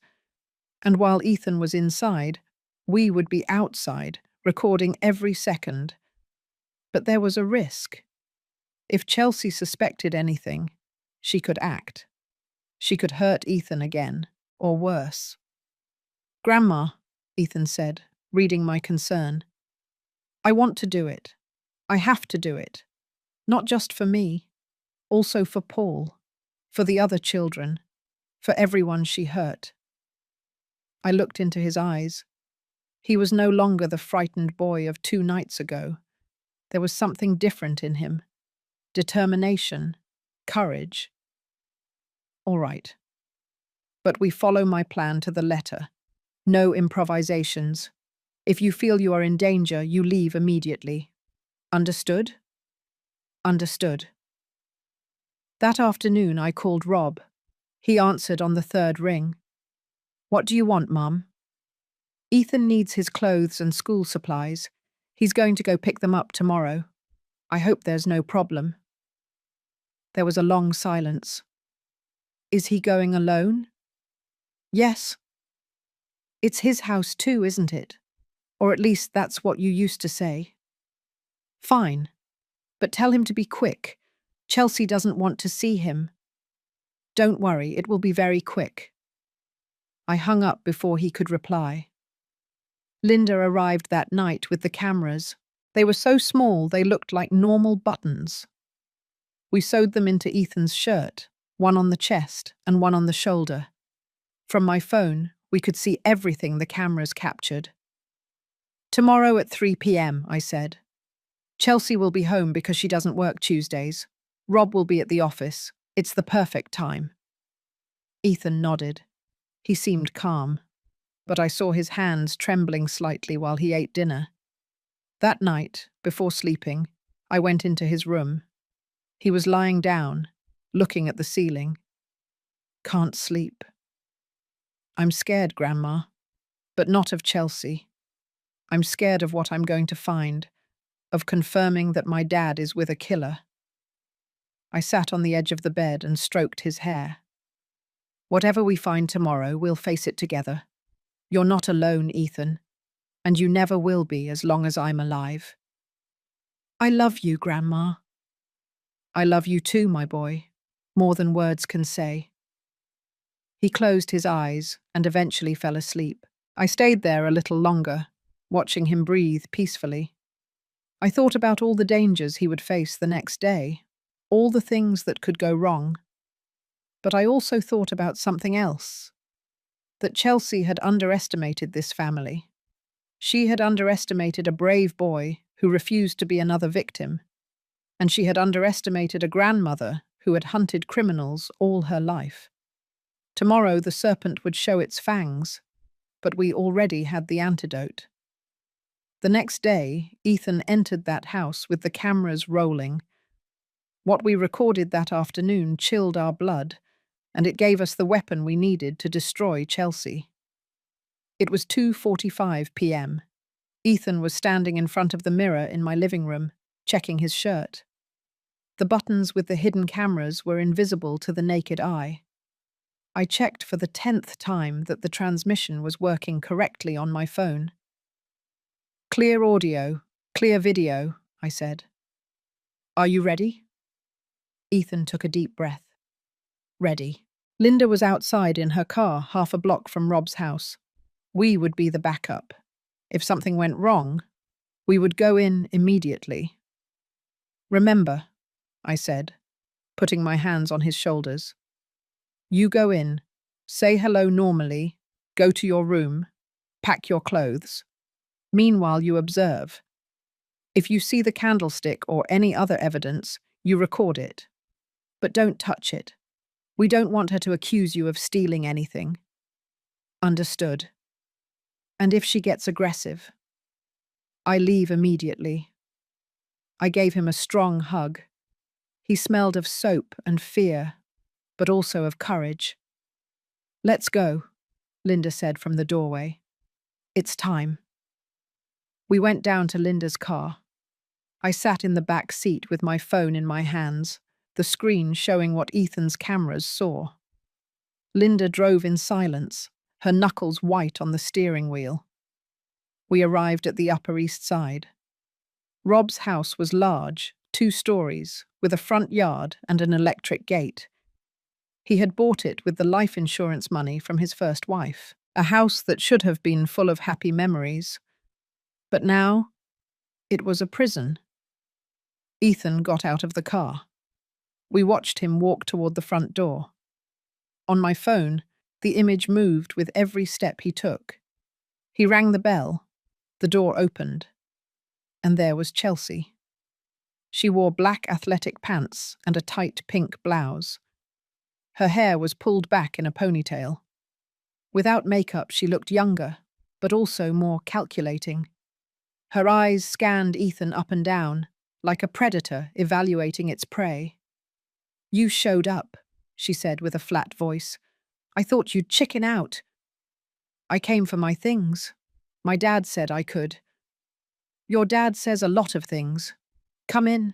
And while Ethan was inside, We would be outside, recording every second. But there was a risk. If Chelsea suspected anything, she could act. She could hurt Ethan again, or worse. "Grandma," Ethan said, reading my concern, "I want to do it. I have to do it. Not just for me, also for Paul, for the other children, for everyone she hurt." I looked into his eyes. He was no longer the frightened boy of 2 nights ago. There was something different in him. Determination, courage. "All right. But we follow my plan to the letter. No improvisations. If you feel you are in danger, you leave immediately. Understood?" "Understood." That afternoon I called Rob. He answered on the 3rd ring. "What do you want, Mum?" "Ethan needs his clothes and school supplies. He's going to go pick them up tomorrow. I hope there's no problem." There was a long silence. "Is he going alone?" "Yes." "It's his house too, isn't it? Or at least that's what you used to say." "Fine. But tell him to be quick. Chelsea doesn't want to see him." "Don't worry, it will be very quick." I hung up before he could reply. Linda arrived that night with the cameras. They were so small they looked like normal buttons. We sewed them into Ethan's shirt, one on the chest and one on the shoulder. From my phone, we could see everything the cameras captured. "Tomorrow at 3 p.m, I said. "Chelsea will be home because she doesn't work Tuesdays. Rob will be at the office. It's the perfect time." Ethan nodded. He seemed calm, but I saw his hands trembling slightly while he ate dinner. That night, before sleeping, I went into his room. He was lying down, looking at the ceiling. "Can't sleep." "I'm scared, Grandma, but not of Chelsea. I'm scared of what I'm going to find, of confirming that my dad is with a killer." I sat on the edge of the bed and stroked his hair. "Whatever we find tomorrow, we'll face it together. You're not alone, Ethan, and you never will be as long as I'm alive." "I love you, Grandma." "I love you too, my boy, more than words can say." He closed his eyes and eventually fell asleep. I stayed there a little longer, watching him breathe peacefully. I thought about all the dangers he would face the next day, all the things that could go wrong. But I also thought about something else, that Chelsea had underestimated this family. She had underestimated a brave boy who refused to be another victim, and she had underestimated a grandmother who had hunted criminals all her life. Tomorrow the serpent would show its fangs, but we already had the antidote. The next day, Ethan entered that house with the cameras rolling. What we recorded that afternoon chilled our blood, and it gave us the weapon we needed to destroy Chelsea. It was 2:45 p.m. Ethan was standing in front of the mirror in my living room, checking his shirt. The buttons with the hidden cameras were invisible to the naked eye. I checked for the 10th time that the transmission was working correctly on my phone. "Clear audio, clear video," I said. "Are you ready?" Ethan took a deep breath. "Ready." Linda was outside in her car, half a block from Rob's house. We would be the backup. If something went wrong, we would go in immediately. "Remember," I said, putting my hands on his shoulders. "You go in, say hello normally, go to your room, pack your clothes. Meanwhile, you observe. If you see the candlestick or any other evidence, you record it. But don't touch it. We don't want her to accuse you of stealing anything." "Understood." "And if she gets aggressive?" "I leave immediately." I gave him a strong hug. He smelled of soap and fear, but also of courage. "Let's go," Linda said from the doorway. "It's time." We went down to Linda's car. I sat in the back seat with my phone in my hands, the screen showing what Ethan's cameras saw. Linda drove in silence, her knuckles white on the steering wheel. We arrived at the Upper East Side. Rob's house was large, 2 stories, with a front yard and an electric gate. He had bought it with the life insurance money from his first wife, a house that should have been full of happy memories. But now, it was a prison. Ethan got out of the car. We watched him walk toward the front door. On my phone, the image moved with every step he took. He rang the bell. The door opened. And there was Chelsea. She wore black athletic pants and a tight pink blouse. Her hair was pulled back in a ponytail. Without makeup, she looked younger, but also more calculating. Her eyes scanned Ethan up and down, like a predator evaluating its prey. "You showed up," she said with a flat voice. "I thought you'd chicken out." "I came for my things. My dad said I could." "Your dad says a lot of things. Come in.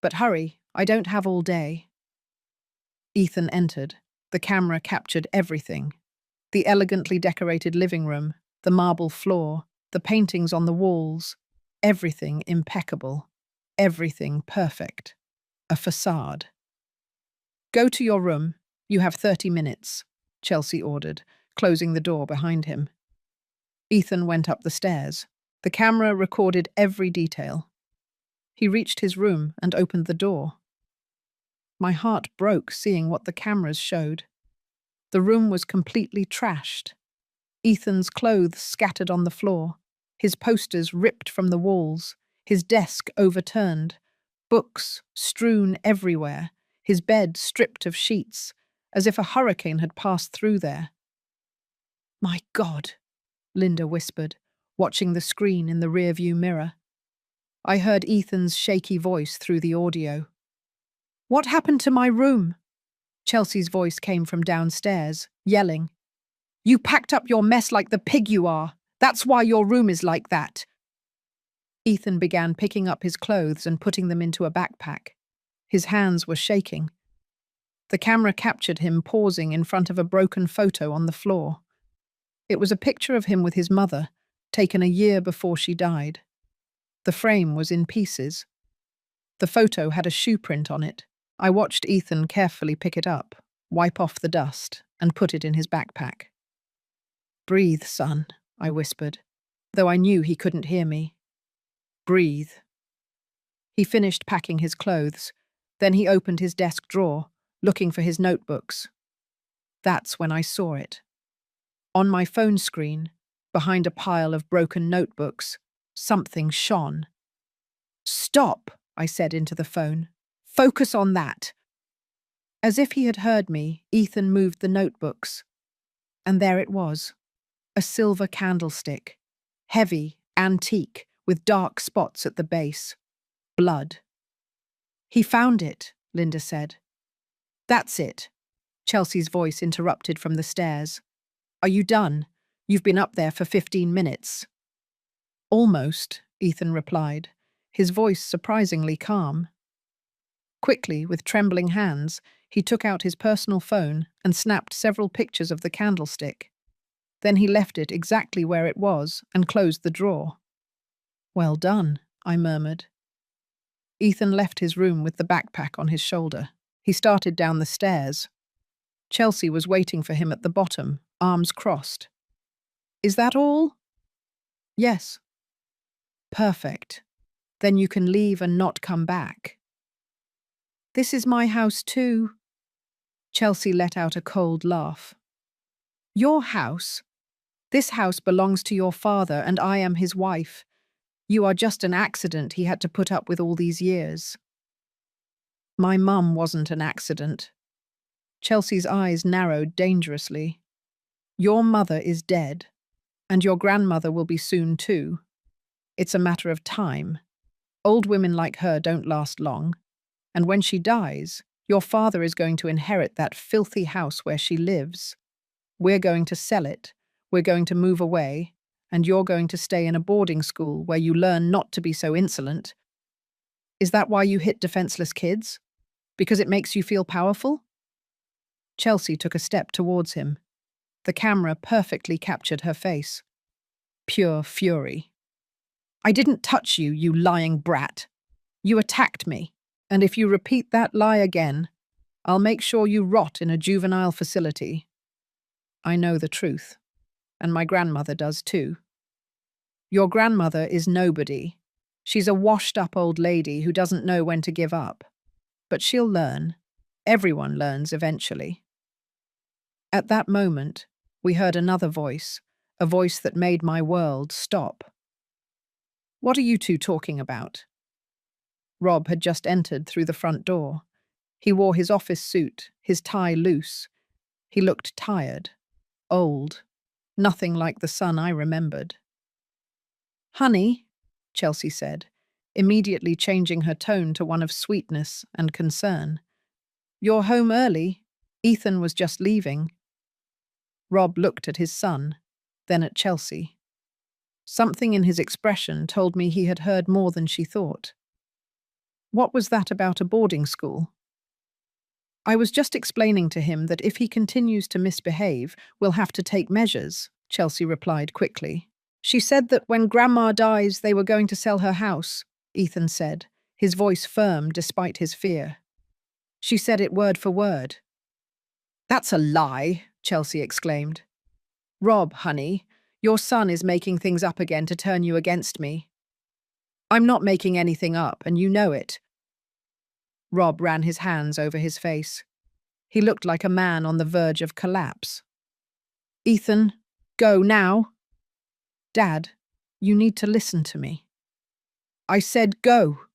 But hurry, I don't have all day." Ethan entered. The camera captured everything. The elegantly decorated living room, the marble floor, the paintings on the walls, everything impeccable, everything perfect. A facade. "Go to your room. You have 30 minutes, Chelsea ordered, closing the door behind him. Ethan went up the stairs. The camera recorded every detail. He reached his room and opened the door. My heart broke seeing what the cameras showed. The room was completely trashed. Ethan's clothes scattered on the floor, his posters ripped from the walls, his desk overturned, books strewn everywhere, his bed stripped of sheets, as if a hurricane had passed through there. "My God," Linda whispered, watching the screen in the rearview mirror. I heard Ethan's shaky voice through the audio. "What happened to my room?" Chelsea's voice came from downstairs, yelling. "You packed up your mess like the pig you are. That's why your room is like that." Ethan began picking up his clothes and putting them into a backpack. His hands were shaking. The camera captured him pausing in front of a broken photo on the floor. It was a picture of him with his mother, taken a year before she died. The frame was in pieces. The photo had a shoe print on it. I watched Ethan carefully pick it up, wipe off the dust, and put it in his backpack. "Breathe, son," I whispered, though I knew he couldn't hear me. "Breathe." He finished packing his clothes. Then he opened his desk drawer, looking for his notebooks. That's when I saw it. On my phone screen, behind a pile of broken notebooks, something shone. "Stop," I said into the phone. "Focus on that." As if he had heard me, Ethan moved the notebooks. And there it was, a silver candlestick, heavy, antique, with dark spots at the base. Blood. "He found it," Linda said. "That's it." Chelsea's voice interrupted from the stairs. "Are you done? You've been up there for 15 minutes. "Almost," Ethan replied, his voice surprisingly calm. Quickly, with trembling hands, he took out his personal phone and snapped several pictures of the candlestick. Then he left it exactly where it was and closed the drawer. "Well done," I murmured. Ethan left his room with the backpack on his shoulder. He started down the stairs. Chelsea was waiting for him at the bottom, arms crossed. "Is that all?" "Yes." "Perfect. Then you can leave and not come back." "This is my house too." Chelsea let out a cold laugh. "Your house? This house belongs to your father and I am his wife. You are just an accident he had to put up with all these years." "My mum wasn't an accident." Chelsea's eyes narrowed dangerously. "Your mother is dead, and your grandmother will be soon too. It's a matter of time. Old women like her don't last long, and when she dies, your father is going to inherit that filthy house where she lives. We're going to sell it, we're going to move away, and you're going to stay in a boarding school where you learn not to be so insolent. Is that why you hit defenseless kids? Because it makes you feel powerful?" Chelsea took a step towards him. The camera perfectly captured her face. pure fury. "I didn't touch you, you lying brat. You attacked me, and if you repeat that lie again, I'll make sure you rot in a juvenile facility." I know the truth, and my grandmother does too. Your grandmother is nobody. She's a washed-up old lady who doesn't know when to give up. But she'll learn. Everyone learns eventually. At that moment, we heard another voice, a voice that made my world stop. "What are you two talking about?" Rob had just entered through the front door. He wore his office suit, his tie loose. He looked tired, old, nothing like the son I remembered. "Honey," Chelsea said, immediately changing her tone to one of sweetness and concern. "You're home early. Ethan was just leaving." Rob looked at his son, then at Chelsea. Something in his expression told me he had heard more than she thought. "What was that about a boarding school?" "I was just explaining to him that if he continues to misbehave, we'll have to take measures," Chelsea replied quickly. "She said that when Grandma dies, they were going to sell her house," Ethan said, his voice firm despite his fear. "She said it word for word." "That's a lie," Chelsea exclaimed. "Rob, honey, your son is making things up again to turn you against me." "I'm not making anything up, and you know it." Rob ran his hands over his face. He looked like a man on the verge of collapse. "Ethan, go now." "Dad, you need to listen to me." "I said go."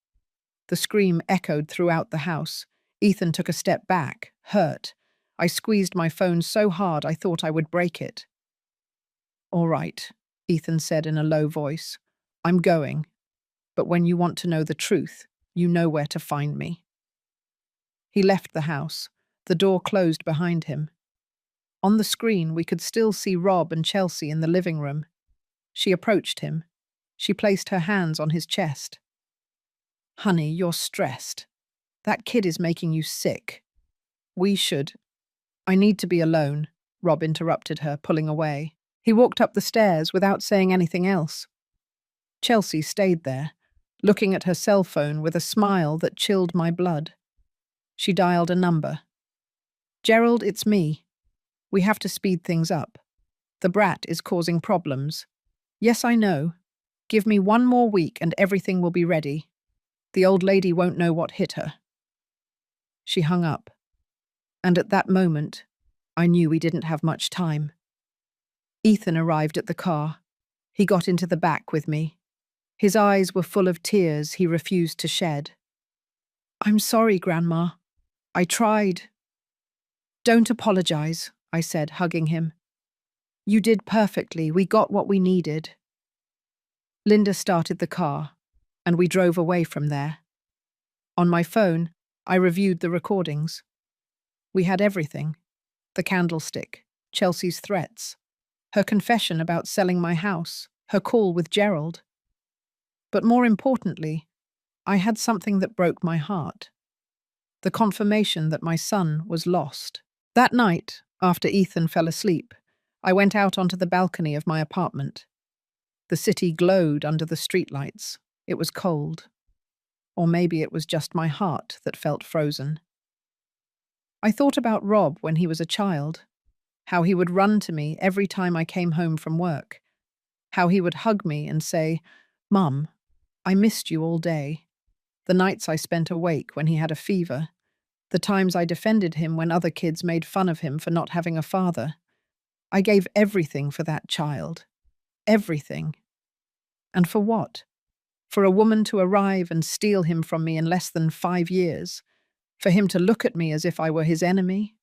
The scream echoed throughout the house. Ethan took a step back, hurt. I squeezed my phone so hard I thought I would break it. "All right," Ethan said in a low voice. "I'm going. But when you want to know the truth, you know where to find me." He left the house. The door closed behind him. On the screen, we could still see Rob and Chelsea in the living room. She approached him. She placed her hands on his chest. "Honey, you're stressed. That kid is making you sick. We should—" "I need to be alone," Rob interrupted her, pulling away. He walked up the stairs without saying anything else. Chelsea stayed there, looking at her cell phone with a smile that chilled my blood. She dialed a number. "Gerald, it's me. We have to speed things up. The brat is causing problems. Yes, I know. Give me 1 more week and everything will be ready. The old lady won't know what hit her." She hung up. And at that moment, I knew we didn't have much time. Ethan arrived at the car. He got into the back with me. His eyes were full of tears he refused to shed. "I'm sorry, Grandma. I tried." "Don't apologize," I said, hugging him. "You did perfectly. We got what we needed." Linda started the car, and we drove away from there. On my phone, I reviewed the recordings. We had everything. The candlestick, Chelsea's threats, her confession about selling my house, her call with Gerald. But more importantly, I had something that broke my heart. The confirmation that my son was lost. That night, after Ethan fell asleep, I went out onto the balcony of my apartment. The city glowed under the streetlights. It was cold. Or maybe it was just my heart that felt frozen. I thought about Rob when he was a child, how he would run to me every time I came home from work, how he would hug me and say, "Mum, I missed you all day." The nights I spent awake when he had a fever, the times I defended him when other kids made fun of him for not having a father. I gave everything for that child. Everything. And for what? For a woman to arrive and steal him from me in less than 5 years? For him to look at me as if I were his enemy?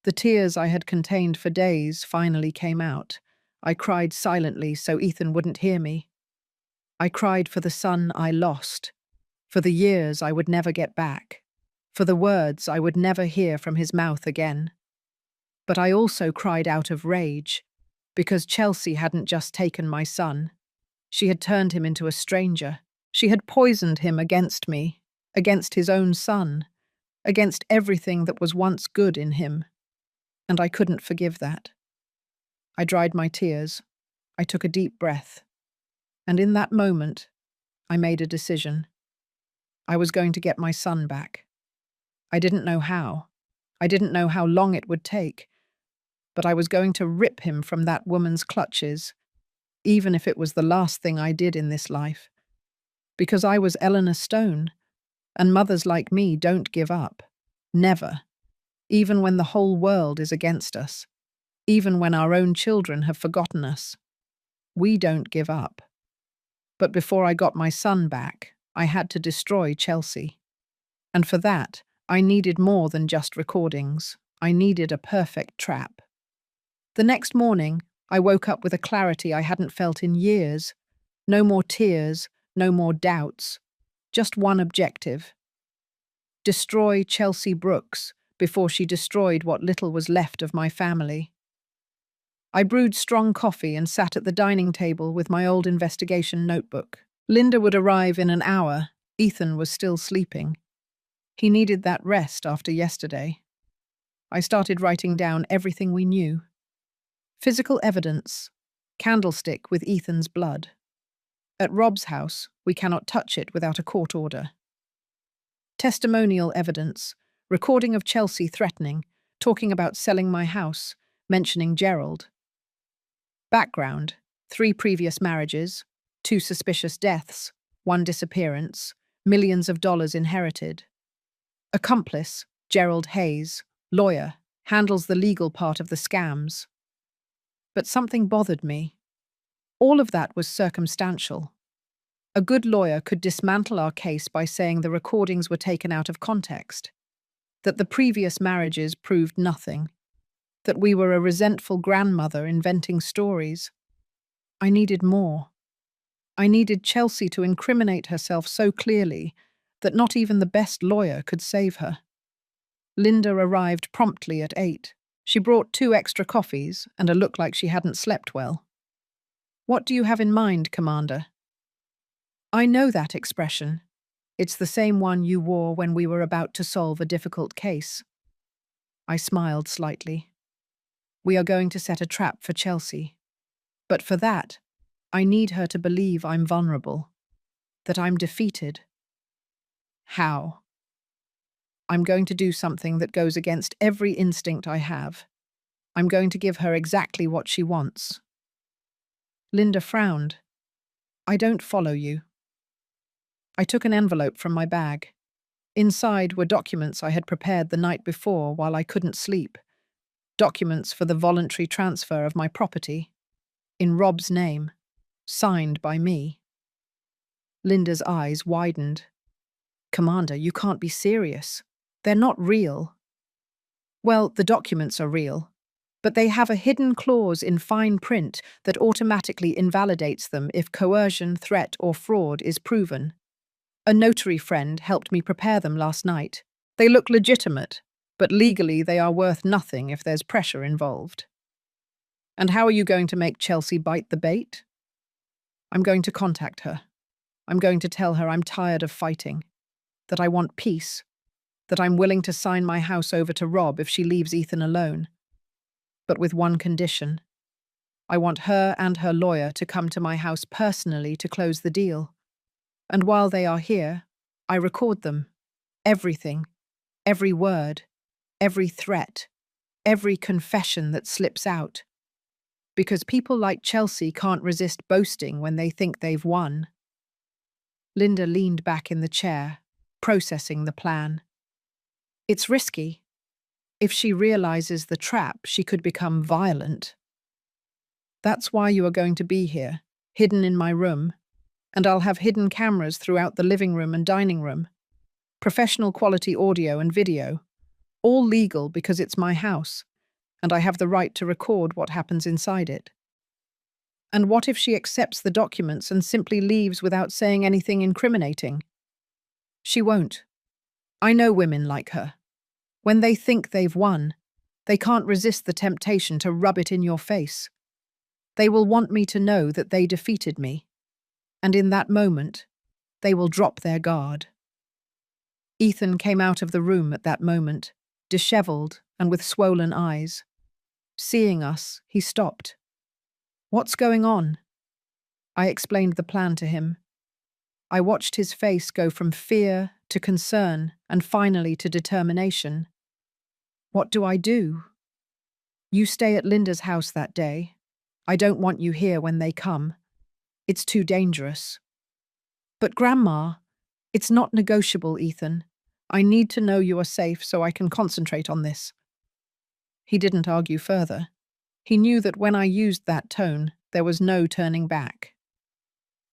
The tears I had contained for days finally came out. I cried silently so Ethan wouldn't hear me. I cried for the son I lost, for the years I would never get back, for the words I would never hear from his mouth again. But I also cried out of rage, because Chelsea hadn't just taken my son. She had turned him into a stranger. She had poisoned him against me, against his own son, against everything that was once good in him. And I couldn't forgive that. I dried my tears. I took a deep breath, and in that moment, I made a decision. I was going to get my son back. I didn't know how. I didn't know how long it would take, but I was going to rip him from that woman's clutches, even if it was the last thing I did in this life. Because I was Eleanor Stone, and mothers like me don't give up. Never. Even when the whole world is against us. Even when our own children have forgotten us. We don't give up. But before I got my son back, I had to destroy Chelsea. And for that, I needed more than just recordings. I needed a perfect trap. The next morning, I woke up with a clarity I hadn't felt in years. No more tears, no more doubts. Just one objective. Destroy Chelsea Brooks before she destroyed what little was left of my family. I brewed strong coffee and sat at the dining table with my old investigation notebook. Linda would arrive in an hour. Ethan was still sleeping. He needed that rest after yesterday. I started writing down everything we knew. Physical evidence. Candlestick with Ethan's blood. At Rob's house, we cannot touch it without a court order. Testimonial evidence. Recording of Chelsea threatening, talking about selling my house, mentioning Gerald. Background. 3 previous marriages, 2 suspicious deaths, 1 disappearance, millions of dollars inherited. Accomplice. Gerald Hayes, lawyer, handles the legal part of the scams. But something bothered me. All of that was circumstantial. A good lawyer could dismantle our case by saying the recordings were taken out of context, that the previous marriages proved nothing, that we were a resentful grandmother inventing stories. I needed more. I needed Chelsea to incriminate herself so clearly that not even the best lawyer could save her. Linda arrived promptly at 8. She brought 2 extra coffees and a look like she hadn't slept well. "What do you have in mind, Commander?" "I know that expression. It's the same one you wore when we were about to solve a difficult case." I smiled slightly. "We are going to set a trap for Chelsea. But for that, I need her to believe I'm vulnerable, that I'm defeated." "How?" "I'm going to do something that goes against every instinct I have. I'm going to give her exactly what she wants." Linda frowned. "I don't follow you." I took an envelope from my bag. Inside were documents I had prepared the night before while I couldn't sleep. Documents for the voluntary transfer of my property. In Rob's name. Signed by me. Linda's eyes widened. "Commander, you can't be serious. They're not real." "Well, the documents are real, but they have a hidden clause in fine print that automatically invalidates them if coercion, threat, or fraud is proven. A notary friend helped me prepare them last night. They look legitimate, but legally they are worth nothing if there's pressure involved." "And how are you going to make Chelsea bite the bait?" "I'm going to contact her. I'm going to tell her I'm tired of fighting, that I want peace, that I'm willing to sign my house over to Rob if she leaves Ethan alone. But with one condition. I want her and her lawyer to come to my house personally to close the deal. And while they are here, I record them. Everything. Every word. Every threat. Every confession that slips out. Because people like Chelsea can't resist boasting when they think they've won." Linda leaned back in the chair, processing the plan. "It's risky. If she realizes the trap, she could become violent. That's why you are going to be here, hidden in my room, and I'll have hidden cameras throughout the living room and dining room. Professional quality audio and video. All legal because it's my house, and I have the right to record what happens inside it. And what if she accepts the documents and simply leaves without saying anything incriminating? She won't. I know women like her. When they think they've won, they can't resist the temptation to rub it in your face. They will want me to know that they defeated me, and in that moment, they will drop their guard." Ethan came out of the room at that moment, dishevelled and with swollen eyes. Seeing us, he stopped. What's going on? I explained the plan to him. I watched his face go from fear to concern and finally to determination. What do I do? You stay at Linda's house that day. I don't want you here when they come. It's too dangerous. But Grandma, it's not negotiable, Ethan. I need to know you are safe so I can concentrate on this. He didn't argue further. He knew that when I used that tone, there was no turning back.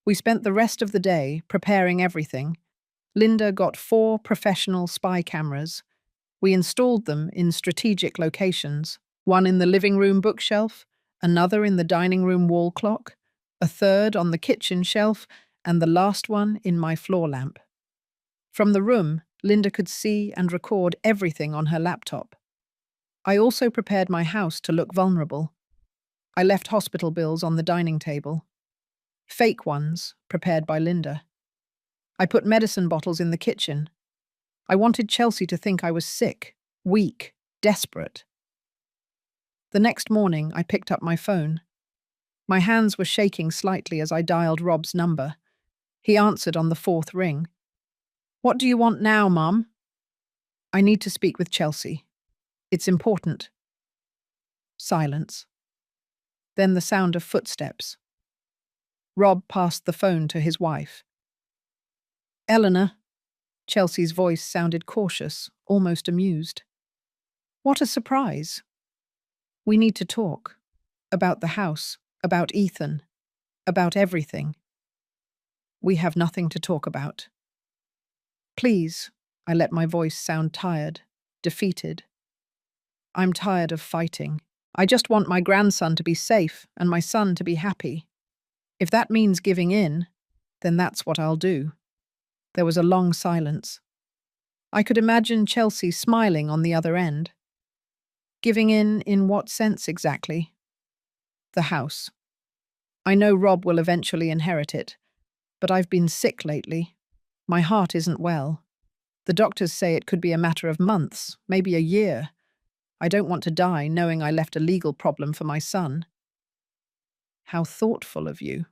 We spent the rest of the day preparing everything. Linda got 4 professional spy cameras. We installed them in strategic locations, one in the living room bookshelf, another in the dining room wall clock, a third on the kitchen shelf, and the last one in my floor lamp. From the room, Linda could see and record everything on her laptop. I also prepared my house to look vulnerable. I left hospital bills on the dining table. Fake ones, prepared by Linda. I put medicine bottles in the kitchen. I wanted Chelsea to think I was sick, weak, desperate. The next morning, I picked up my phone. My hands were shaking slightly as I dialed Rob's number. He answered on the 4th ring. "What do you want now, Mum?" "I need to speak with Chelsea. It's important." Silence. Then the sound of footsteps. Rob passed the phone to his wife. "Eleanor." Chelsea's voice sounded cautious, almost amused. "What a surprise. We need to talk. About the house, about Ethan, about everything." "We have nothing to talk about." "Please," I let my voice sound tired, defeated. "I'm tired of fighting. I just want my grandson to be safe and my son to be happy. If that means giving in, then that's what I'll do." There was a long silence. I could imagine Chelsea smiling on the other end. "Giving in what sense exactly?" "The house. I know Rob will eventually inherit it, but I've been sick lately. My heart isn't well. The doctors say it could be a matter of months, maybe a year. I don't want to die knowing I left a legal problem for my son." "How thoughtful of you."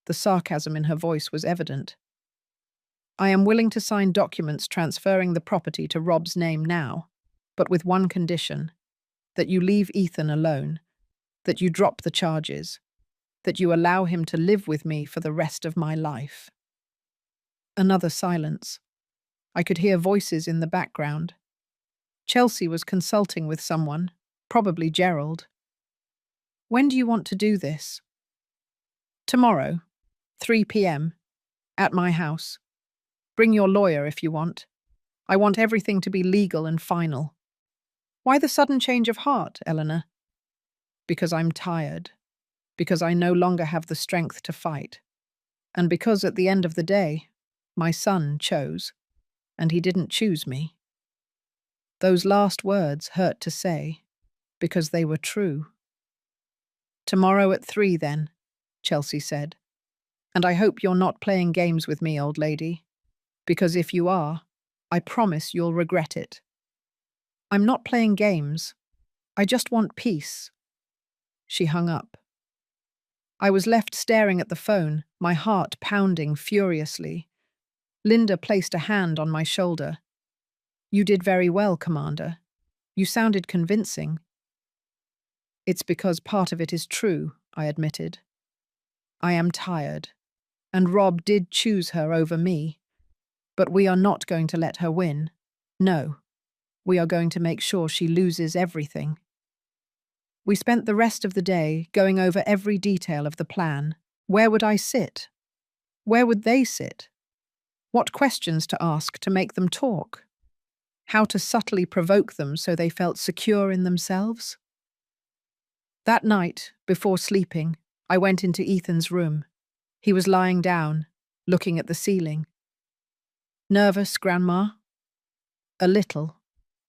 The sarcasm in her voice was evident. "I am willing to sign documents transferring the property to Rob's name now, but with one condition: that you leave Ethan alone, that you drop the charges, that you allow him to live with me for the rest of my life." Another silence. I could hear voices in the background. Chelsea was consulting with someone, probably Gerald. "When do you want to do this?" "Tomorrow, 3 p.m, at my house. Bring your lawyer if you want. I want everything to be legal and final." "Why the sudden change of heart, Eleanor?" "Because I'm tired. Because I no longer have the strength to fight. And because at the end of the day, my son chose, and he didn't choose me." Those last words hurt to say, because they were true. "Tomorrow at 3 then," Chelsea said. "And I hope you're not playing games with me, old lady. Because if you are, I promise you'll regret it." "I'm not playing games. I just want peace." She hung up. I was left staring at the phone, my heart pounding furiously. Linda placed a hand on my shoulder. "You did very well, Commander. You sounded convincing." "It's because part of it is true," I admitted. "I am tired, and Rob did choose her over me. But we are not going to let her win. No, we are going to make sure she loses everything." We spent the rest of the day going over every detail of the plan. Where would I sit? Where would they sit? What questions to ask to make them talk? How to subtly provoke them so they felt secure in themselves? That night, before sleeping, I went into Ethan's room. He was lying down, looking at the ceiling. "Nervous, Grandma?" "A little,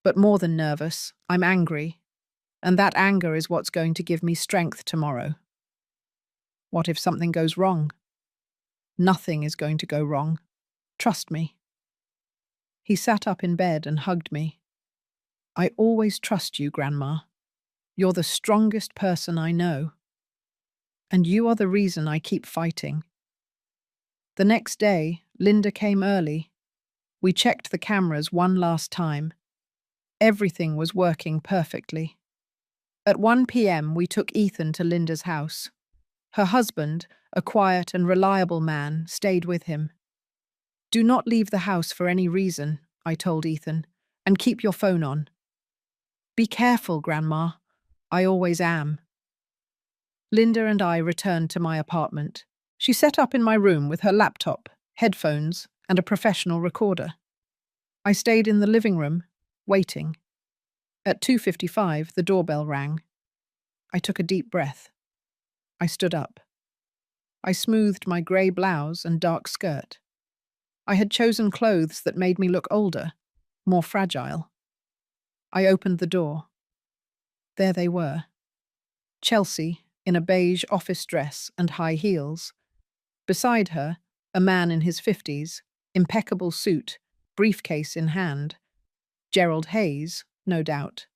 but more than nervous, I'm angry. And that anger is what's going to give me strength tomorrow." "What if something goes wrong?" "Nothing is going to go wrong. Trust me." He sat up in bed and hugged me. "I always trust you, Grandma. You're the strongest person I know." And you are the reason I keep fighting. The next day, Linda came early. We checked the cameras one last time. Everything was working perfectly. At 1 p.m., we took Ethan to Linda's house. Her husband, a quiet and reliable man, stayed with him. Do not leave the house for any reason, I told Ethan, and keep your phone on. Be careful, Grandma. I always am. Linda and I returned to my apartment. She set up in my room with her laptop, headphones, and a professional recorder. I stayed in the living room, waiting. At 2:55, the doorbell rang. I took a deep breath. I stood up. I smoothed my grey blouse and dark skirt. I had chosen clothes that made me look older, more fragile. I opened the door. There they were. Chelsea, in a beige office dress and high heels. Beside her, a man in his 50s, impeccable suit, briefcase in hand. Gerald Hayes, no doubt.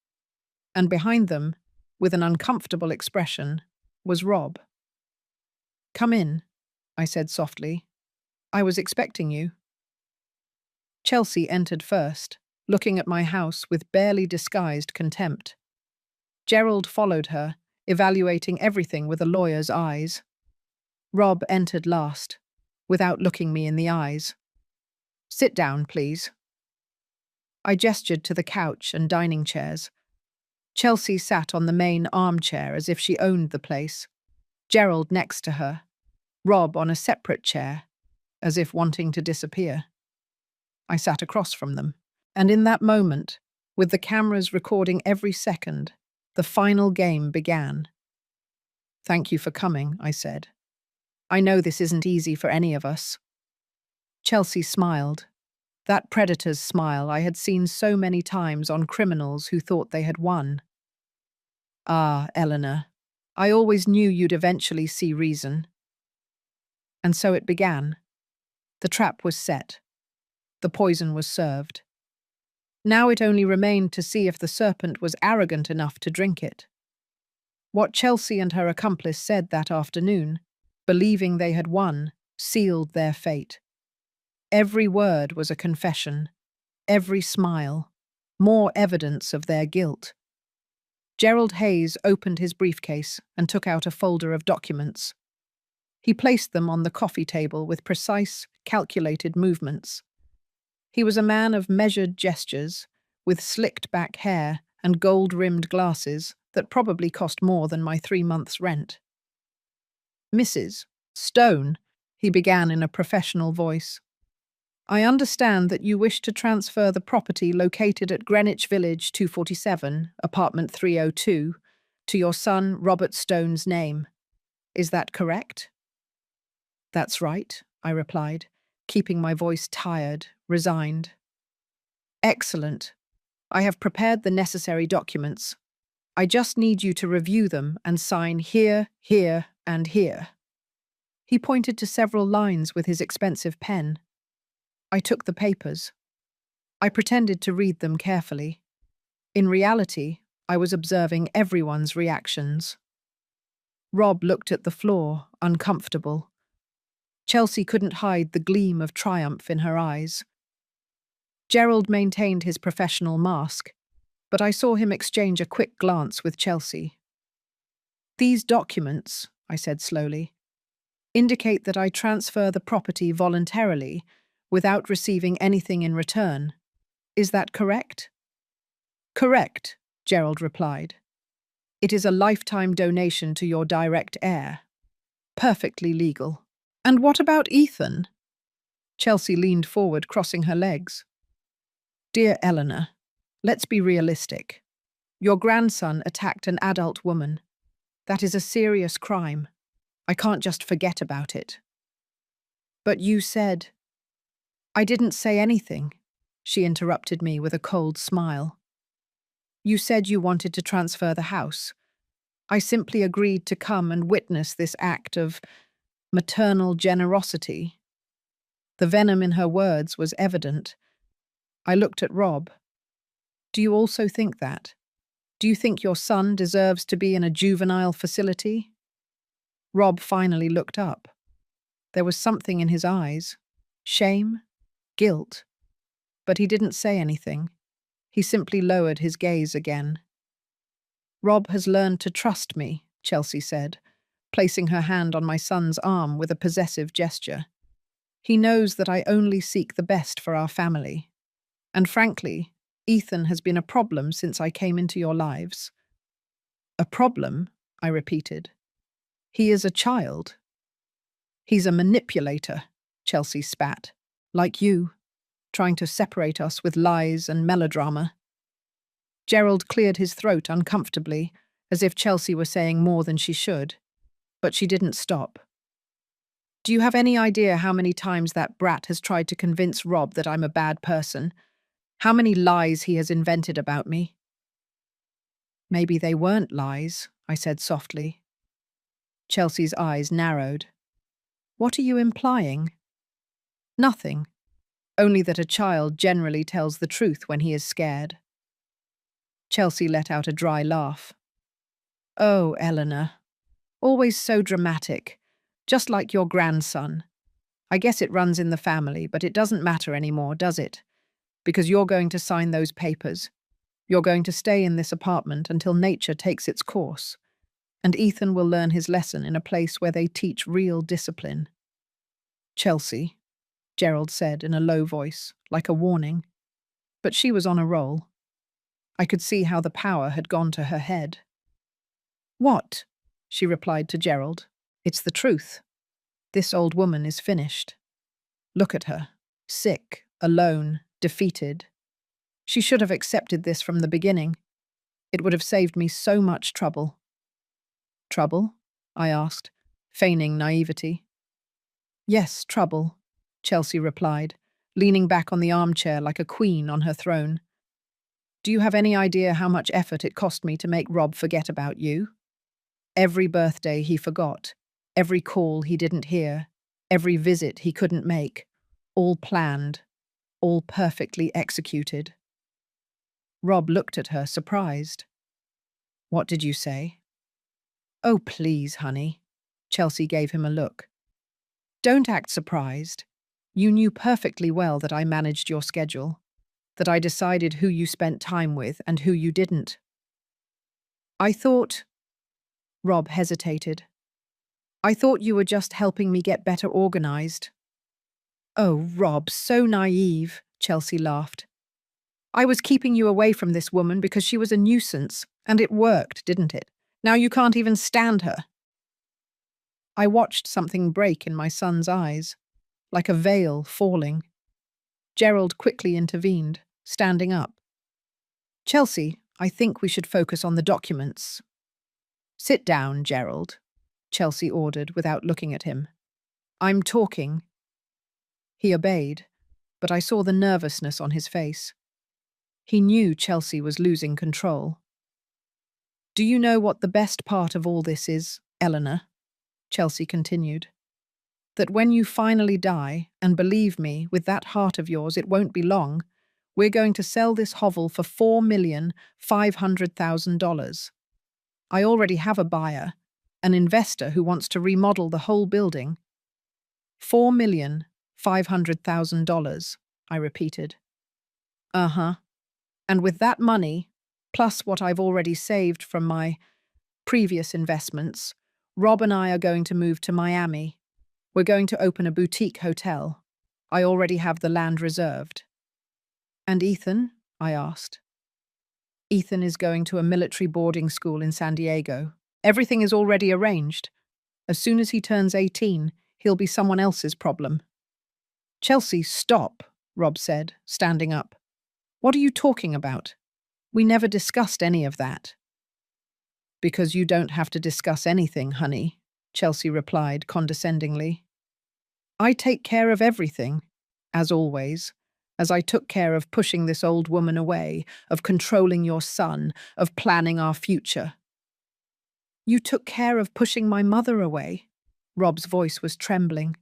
And behind them, with an uncomfortable expression, was Rob. Come in, I said softly. I was expecting you. Chelsea entered first, looking at my house with barely disguised contempt. Gerald followed her, evaluating everything with a lawyer's eyes. Rob entered last, without looking me in the eyes. Sit down, please. I gestured to the couch and dining chairs. Chelsea sat on the main armchair as if she owned the place. Gerald next to her. Rob on a separate chair, as if wanting to disappear. I sat across from them, and in that moment, with the cameras recording every second, the final game began. Thank you for coming, I said. I know this isn't easy for any of us. Chelsea smiled. That predator's smile I had seen so many times on criminals who thought they had won. Ah, Eleanor, I always knew you'd eventually see reason. And so it began. The trap was set. The poison was served. Now it only remained to see if the serpent was arrogant enough to drink it. What Chelsea and her accomplice said that afternoon, believing they had won, sealed their fate. Every word was a confession, every smile, more evidence of their guilt. Gerald Hayes opened his briefcase and took out a folder of documents. He placed them on the coffee table with precise, calculated movements. He was a man of measured gestures, with slicked-back hair and gold-rimmed glasses that probably cost more than my 3 months' rent. Mrs. Stone, he began in a professional voice. I understand that you wish to transfer the property located at Greenwich Village 247, apartment 302, to your son Robert Stone's name. Is that correct? That's right, I replied, keeping my voice tired, resigned. Excellent. I have prepared the necessary documents. I just need you to review them and sign here, here, and here. He pointed to several lines with his expensive pen. I took the papers. I pretended to read them carefully. In reality, I was observing everyone's reactions. Rob looked at the floor, uncomfortable. Chelsea couldn't hide the gleam of triumph in her eyes. Gerald maintained his professional mask, but I saw him exchange a quick glance with Chelsea. These documents, I said slowly, indicate that I transfer the property voluntarily without receiving anything in return. Is that correct? Correct, Gerald replied. It is a lifetime donation to your direct heir. Perfectly legal. And what about Ethan? Chelsea leaned forward, crossing her legs. Dear Eleanor, let's be realistic. Your grandson attacked an adult woman. That is a serious crime. I can't just forget about it. But you said... I didn't say anything, she interrupted me with a cold smile. You said you wanted to transfer the house. I simply agreed to come and witness this act of maternal generosity. The venom in her words was evident. I looked at Rob. Do you also think that? Do you think your son deserves to be in a juvenile facility? Rob finally looked up. There was something in his eyes. Shame? Guilt? But he didn't say anything. He simply lowered his gaze again. Rob has learned to trust me, Chelsea said, placing her hand on my son's arm with a possessive gesture. He knows that I only seek the best for our family. And frankly, Ethan has been a problem since I came into your lives. A problem? I repeated. He is a child. He's a manipulator, Chelsea spat. Like you, trying to separate us with lies and melodrama. Gerald cleared his throat uncomfortably, as if Chelsea were saying more than she should. But she didn't stop. Do you have any idea how many times that brat has tried to convince Rob that I'm a bad person? How many lies he has invented about me? Maybe they weren't lies, I said softly. Chelsea's eyes narrowed. What are you implying? Nothing. Only that a child generally tells the truth when he is scared. Chelsea let out a dry laugh. Oh, Eleanor. Always so dramatic. Just like your grandson. I guess it runs in the family, but it doesn't matter anymore, does it? Because you're going to sign those papers. You're going to stay in this apartment until nature takes its course. And Ethan will learn his lesson in a place where they teach real discipline. Chelsea, Gerald said in a low voice, like a warning. But she was on a roll. I could see how the power had gone to her head. What? She replied to Gerald. It's the truth. This old woman is finished. Look at her. Sick, alone, defeated. She should have accepted this from the beginning. It would have saved me so much trouble. Trouble? I asked, feigning naivety. Yes, trouble, Chelsea replied, leaning back on the armchair like a queen on her throne. Do you have any idea how much effort it cost me to make Rob forget about you? Every birthday he forgot, every call he didn't hear, every visit he couldn't make, all planned, all perfectly executed. Rob looked at her, surprised. What did you say? Oh, please, honey. Chelsea gave him a look. Don't act surprised. You knew perfectly well that I managed your schedule, that I decided who you spent time with and who you didn't. I thought... Rob hesitated. I thought you were just helping me get better organized. Oh, Rob, so naive, Chelsea laughed. I was keeping you away from this woman because she was a nuisance, and it worked, didn't it? Now you can't even stand her. I watched something break in my son's eyes, like a veil falling. Gerald quickly intervened, standing up. Chelsea, I think we should focus on the documents. Sit down, Gerald, Chelsea ordered without looking at him. I'm talking. He obeyed, but I saw the nervousness on his face. He knew Chelsea was losing control. Do you know what the best part of all this is, Eleanor? Chelsea continued. That when you finally die, and believe me, with that heart of yours, it won't be long, we're going to sell this hovel for $4,500,000. I already have a buyer, an investor who wants to remodel the whole building. $4,500,000, I repeated. Uh-huh. And with that money, plus what I've already saved from my previous investments, Rob and I are going to move to Miami. We're going to open a boutique hotel. I already have the land reserved. And Ethan? I asked. Ethan is going to a military boarding school in San Diego. Everything is already arranged. As soon as he turns 18, he'll be someone else's problem. Chelsea, stop, Rob said, standing up. What are you talking about? We never discussed any of that. Because you don't have to discuss anything, honey, Chelsea replied condescendingly. I take care of everything, as always, as I took care of pushing this old woman away, of controlling your son, of planning our future. You took care of pushing my mother away. Rob's voice was trembling.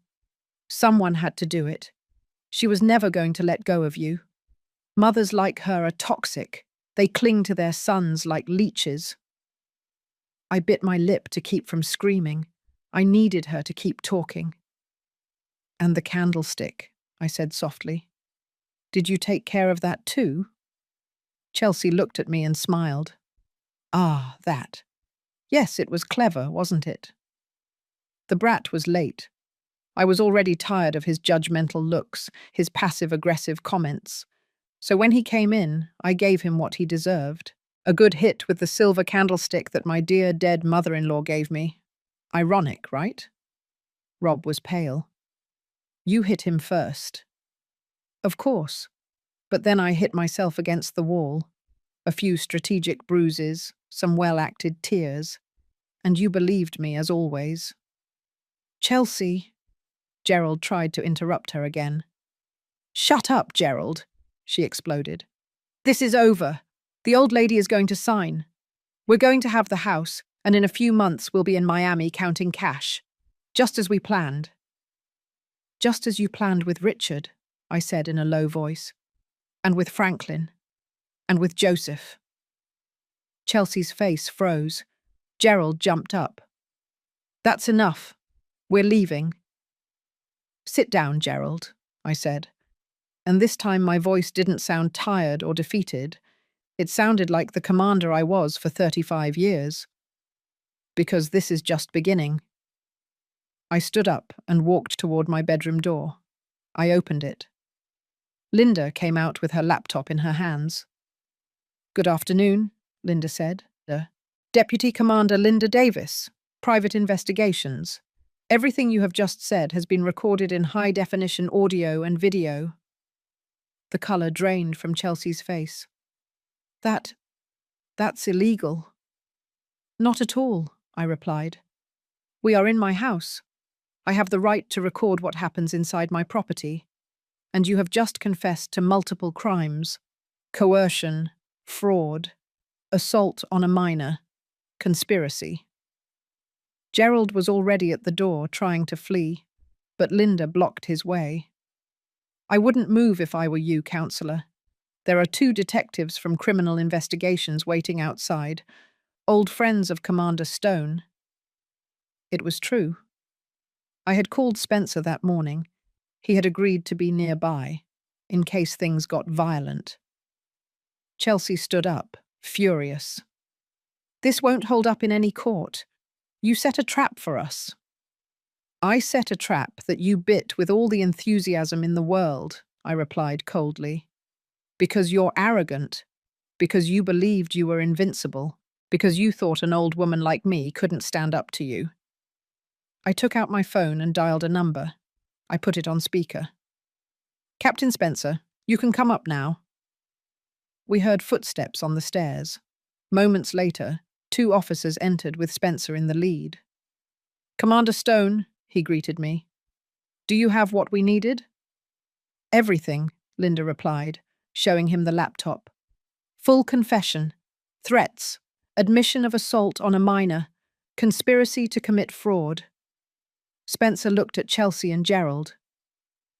Someone had to do it. She was never going to let go of you. Mothers like her are toxic. They cling to their sons like leeches. I bit my lip to keep from screaming. I needed her to keep talking. And the candlestick, I said softly. Did you take care of that too? Chelsea looked at me and smiled. Ah, that. Yes, it was clever, wasn't it? The brat was late. I was already tired of his judgmental looks, his passive-aggressive comments. So when he came in, I gave him what he deserved. A good hit with the silver candlestick that my dear dead mother-in-law gave me. Ironic, right? Rob was pale. You hit him first. Of course. But then I hit myself against the wall. A few strategic bruises, some well-acted tears. And you believed me, as always. Chelsea. Gerald tried to interrupt her again. Shut up, Gerald, she exploded. This is over. The old lady is going to sign. We're going to have the house, and in a few months we'll be in Miami counting cash. Just as we planned. Just as you planned with Richard, I said in a low voice. And with Franklin. And with Joseph. Chelsea's face froze. Gerald jumped up. That's enough. We're leaving. Sit down, Gerald, I said. And this time my voice didn't sound tired or defeated. It sounded like the commander I was for 35 years. Because this is just beginning. I stood up and walked toward my bedroom door. I opened it. Linda came out with her laptop in her hands. Good afternoon, Linda said. Deputy Commander Linda Davis, Private Investigations. Everything you have just said has been recorded in high-definition audio and video. The colour drained from Chelsea's face. That's illegal. Not at all, I replied. We are in my house. I have the right to record what happens inside my property. And you have just confessed to multiple crimes. Coercion, fraud, assault on a minor, conspiracy. Gerald was already at the door trying to flee, but Linda blocked his way. I wouldn't move if I were you, Counselor. There are 2 detectives from criminal investigations waiting outside, old friends of Commander Stone. It was true. I had called Spencer that morning. He had agreed to be nearby, in case things got violent. Chelsea stood up, furious. This won't hold up in any court. You set a trap for us. I set a trap that you bit with all the enthusiasm in the world, I replied coldly. Because you're arrogant. Because you believed you were invincible. Because you thought an old woman like me couldn't stand up to you. I took out my phone and dialed a number. I put it on speaker. Captain Spencer, you can come up now. We heard footsteps on the stairs. Moments later, 2 officers entered with Spencer in the lead. Commander Stone, he greeted me. Do you have what we needed? Everything, Linda replied, showing him the laptop. Full confession, threats, admission of assault on a minor, conspiracy to commit fraud. Spencer looked at Chelsea and Gerald.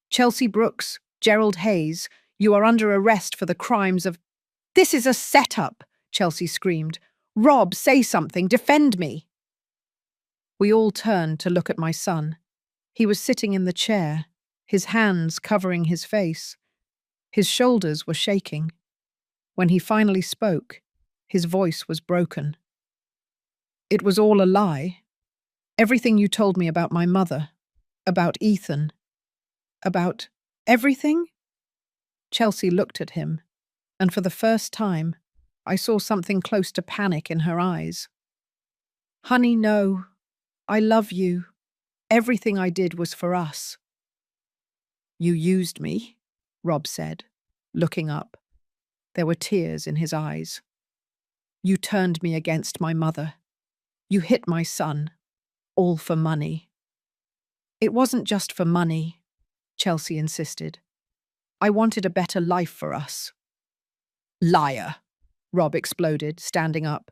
Chelsea Brooks, Gerald Hayes, you are under arrest for the crimes of— This is a setup, Chelsea screamed. Rob, say something, defend me. We all turned to look at my son. He was sitting in the chair, his hands covering his face. His shoulders were shaking. When he finally spoke, his voice was broken. It was all a lie. Everything you told me about my mother, about Ethan, about everything? Chelsea looked at him, and for the first time, I saw something close to panic in her eyes. Honey, no. I love you. Everything I did was for us. You used me, Rob said, looking up. There were tears in his eyes. You turned me against my mother. You hit my son. All for money. It wasn't just for money, Chelsea insisted. I wanted a better life for us. Liar, Rob exploded, standing up.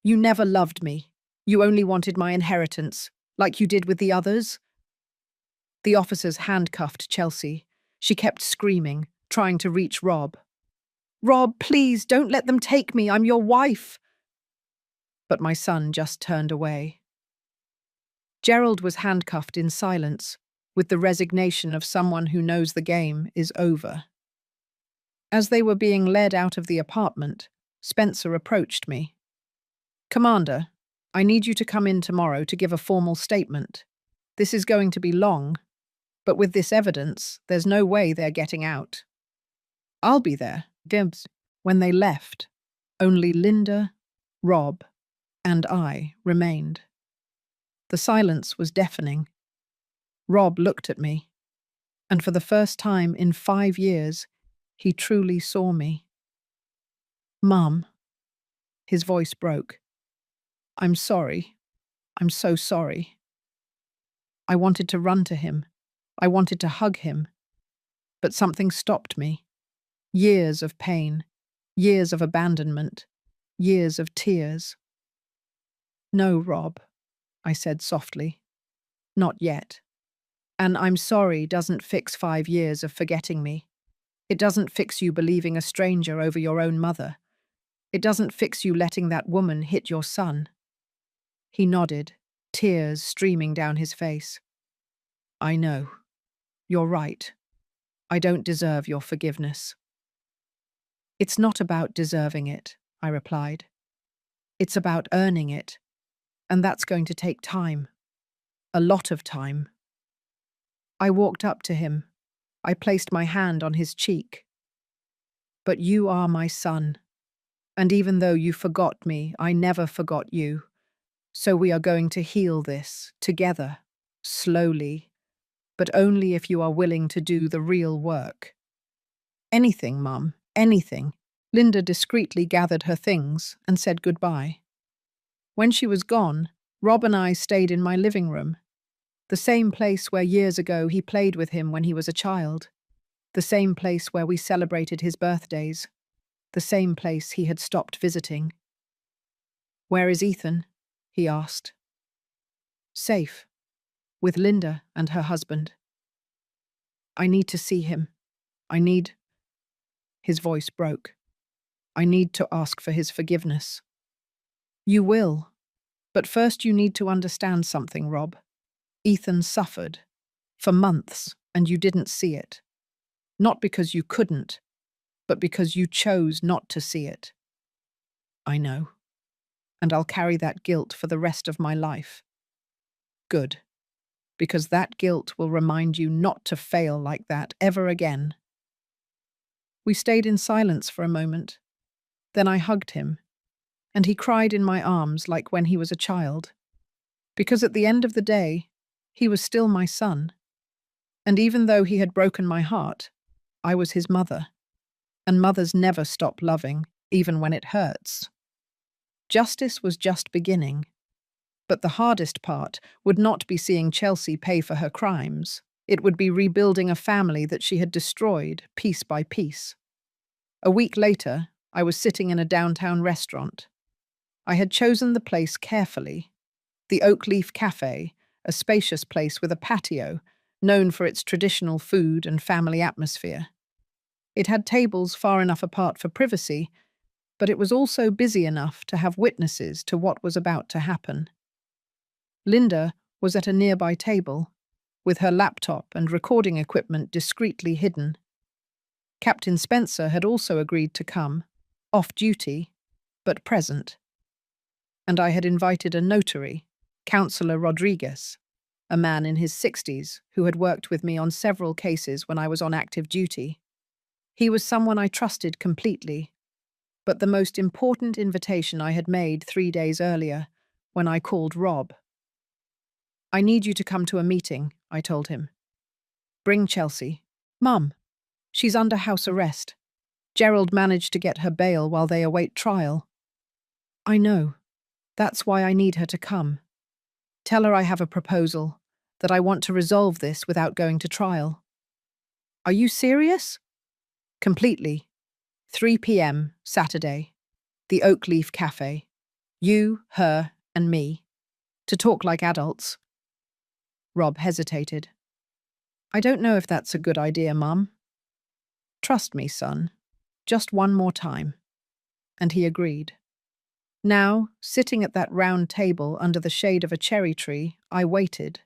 You never loved me. You only wanted my inheritance, like you did with the others. The officers handcuffed Chelsea. She kept screaming, trying to reach Rob. Rob, please, don't let them take me. I'm your wife. But my son just turned away. Gerald was handcuffed in silence, with the resignation of someone who knows the game is over. As they were being led out of the apartment, Spencer approached me. "Commander, I need you to come in tomorrow to give a formal statement. This is going to be long, but with this evidence, there's no way they're getting out." "I'll be there." Dibs. When they left, only Linda, Rob, and I remained. The silence was deafening. Rob looked at me, and for the first time in 5 years, he truly saw me. "Mum," his voice broke. "I'm sorry. I'm so sorry." I wanted to run to him. I wanted to hug him. But something stopped me. Years of pain, years of abandonment, years of tears. "No, Rob," I said softly. "Not yet. And I'm sorry doesn't fix 5 years of forgetting me. It doesn't fix you believing a stranger over your own mother. It doesn't fix you letting that woman hit your son." He nodded, tears streaming down his face. "I know. You're right. I don't deserve your forgiveness." "It's not about deserving it," I replied. "It's about earning it. And that's going to take time. A lot of time." I walked up to him. I placed my hand on his cheek. "But you are my son. And even though you forgot me, I never forgot you. So we are going to heal this, together, slowly, but only if you are willing to do the real work." "Anything, Mum, anything." Linda discreetly gathered her things and said goodbye. When she was gone, Rob and I stayed in my living room, the same place where years ago he played with him when he was a child, the same place where we celebrated his birthdays, the same place he had stopped visiting. "Where is Ethan?" he asked. "Safe, with Linda and her husband." "I need to see him. I need—" His voice broke. "I need to ask for his forgiveness." "You will. But first you need to understand something, Rob. Ethan suffered. For months, and you didn't see it. Not because you couldn't, but because you chose not to see it." "I know. And I'll carry that guilt for the rest of my life." "Good. Because that guilt will remind you not to fail like that ever again." We stayed in silence for a moment. Then I hugged him, and he cried in my arms like when he was a child. Because at the end of the day, he was still my son. And even though he had broken my heart, I was his mother. And mothers never stop loving, even when it hurts. Justice was just beginning. But the hardest part would not be seeing Chelsea pay for her crimes. It would be rebuilding a family that she had destroyed, piece by piece. A week later, I was sitting in a downtown restaurant. I had chosen the place carefully. The Oak Leaf Cafe, a spacious place with a patio, known for its traditional food and family atmosphere. It had tables far enough apart for privacy, but it was also busy enough to have witnesses to what was about to happen. Linda was at a nearby table, with her laptop and recording equipment discreetly hidden. Captain Spencer had also agreed to come, off duty, but present. And I had invited a notary, Councillor Rodriguez, a man in his 60s who had worked with me on several cases when I was on active duty. He was someone I trusted completely, but the most important invitation I had made 3 days earlier, when I called Rob. "I need you to come to a meeting," I told him. "Bring Chelsea." "Mum, she's under house arrest. Gerald managed to get her bail while they await trial." "I know. That's why I need her to come. Tell her I have a proposal, that I want to resolve this without going to trial." "Are you serious?" "Completely. 3 p.m., Saturday. The Oak Leaf Cafe. You, her, and me. To talk like adults." Rob hesitated. "I don't know if that's a good idea, Mum." "Trust me, son. Just one more time." And he agreed. Now, sitting at that round table under the shade of a cherry tree, I waited.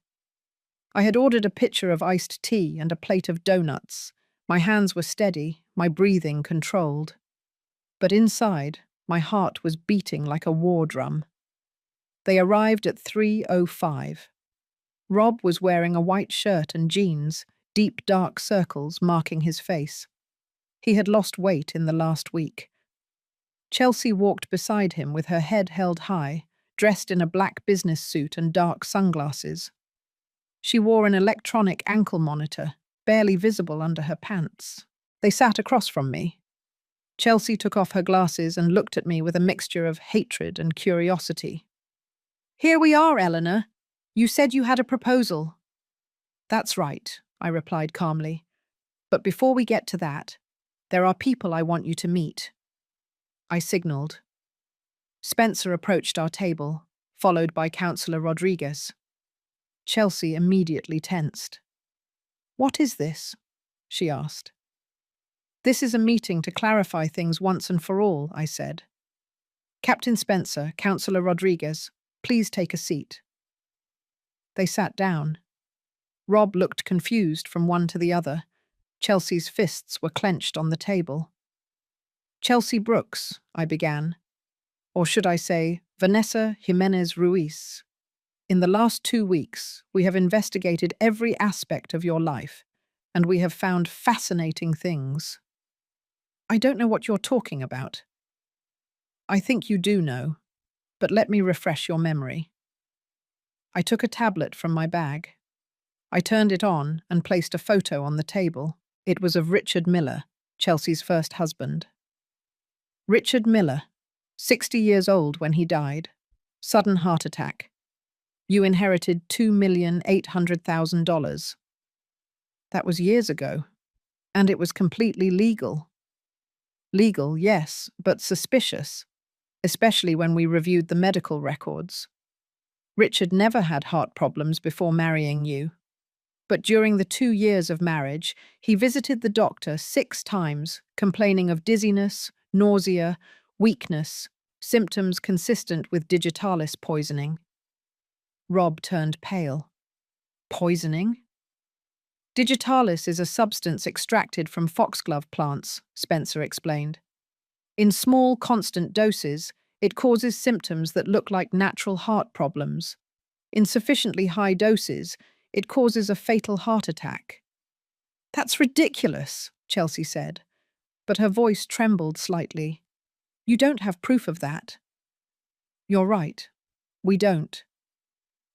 I had ordered a pitcher of iced tea and a plate of donuts. My hands were steady, my breathing controlled. But inside, my heart was beating like a war drum. They arrived at 3:05. Rob was wearing a white shirt and jeans, deep dark circles marking his face. He had lost weight in the last week. Chelsea walked beside him with her head held high, dressed in a black business suit and dark sunglasses. She wore an electronic ankle monitor, barely visible under her pants. They sat across from me. Chelsea took off her glasses and looked at me with a mixture of hatred and curiosity. "Here we are, Eleanor. You said you had a proposal." "That's right," I replied calmly. "But before we get to that, there are people I want you to meet." I signaled. Spencer approached our table, followed by Councillor Rodriguez. Chelsea immediately tensed. "What is this?" she asked. "This is a meeting to clarify things once and for all," I said. "Captain Spencer, Councillor Rodriguez, please take a seat." They sat down. Rob looked confused from one to the other. Chelsea's fists were clenched on the table. "Chelsea Brooks," I began. Or should I say, Vanessa Jimenez Ruiz. "In the last 2 weeks, we have investigated every aspect of your life, and we have found fascinating things." "I don't know what you're talking about." "I think you do know, but let me refresh your memory." I took a tablet from my bag. I turned it on and placed a photo on the table. It was of Richard Miller, Chelsea's first husband. Richard Miller, 60 years old when he died. Sudden heart attack. You inherited $2,800,000. That was years ago. And it was completely legal. Legal, yes, but suspicious, especially when we reviewed the medical records. Richard never had heart problems before marrying you. But during the 2 years of marriage, he visited the doctor 6 times, complaining of dizziness, nausea, weakness, symptoms consistent with digitalis poisoning. Rob turned pale. "Poisoning?" "Digitalis is a substance extracted from foxglove plants," Spencer explained. "In small, constant doses, it causes symptoms that look like natural heart problems. In sufficiently high doses, it causes a fatal heart attack." "That's ridiculous," Chelsea said, but her voice trembled slightly. "You don't have proof of that." "You're right. We don't.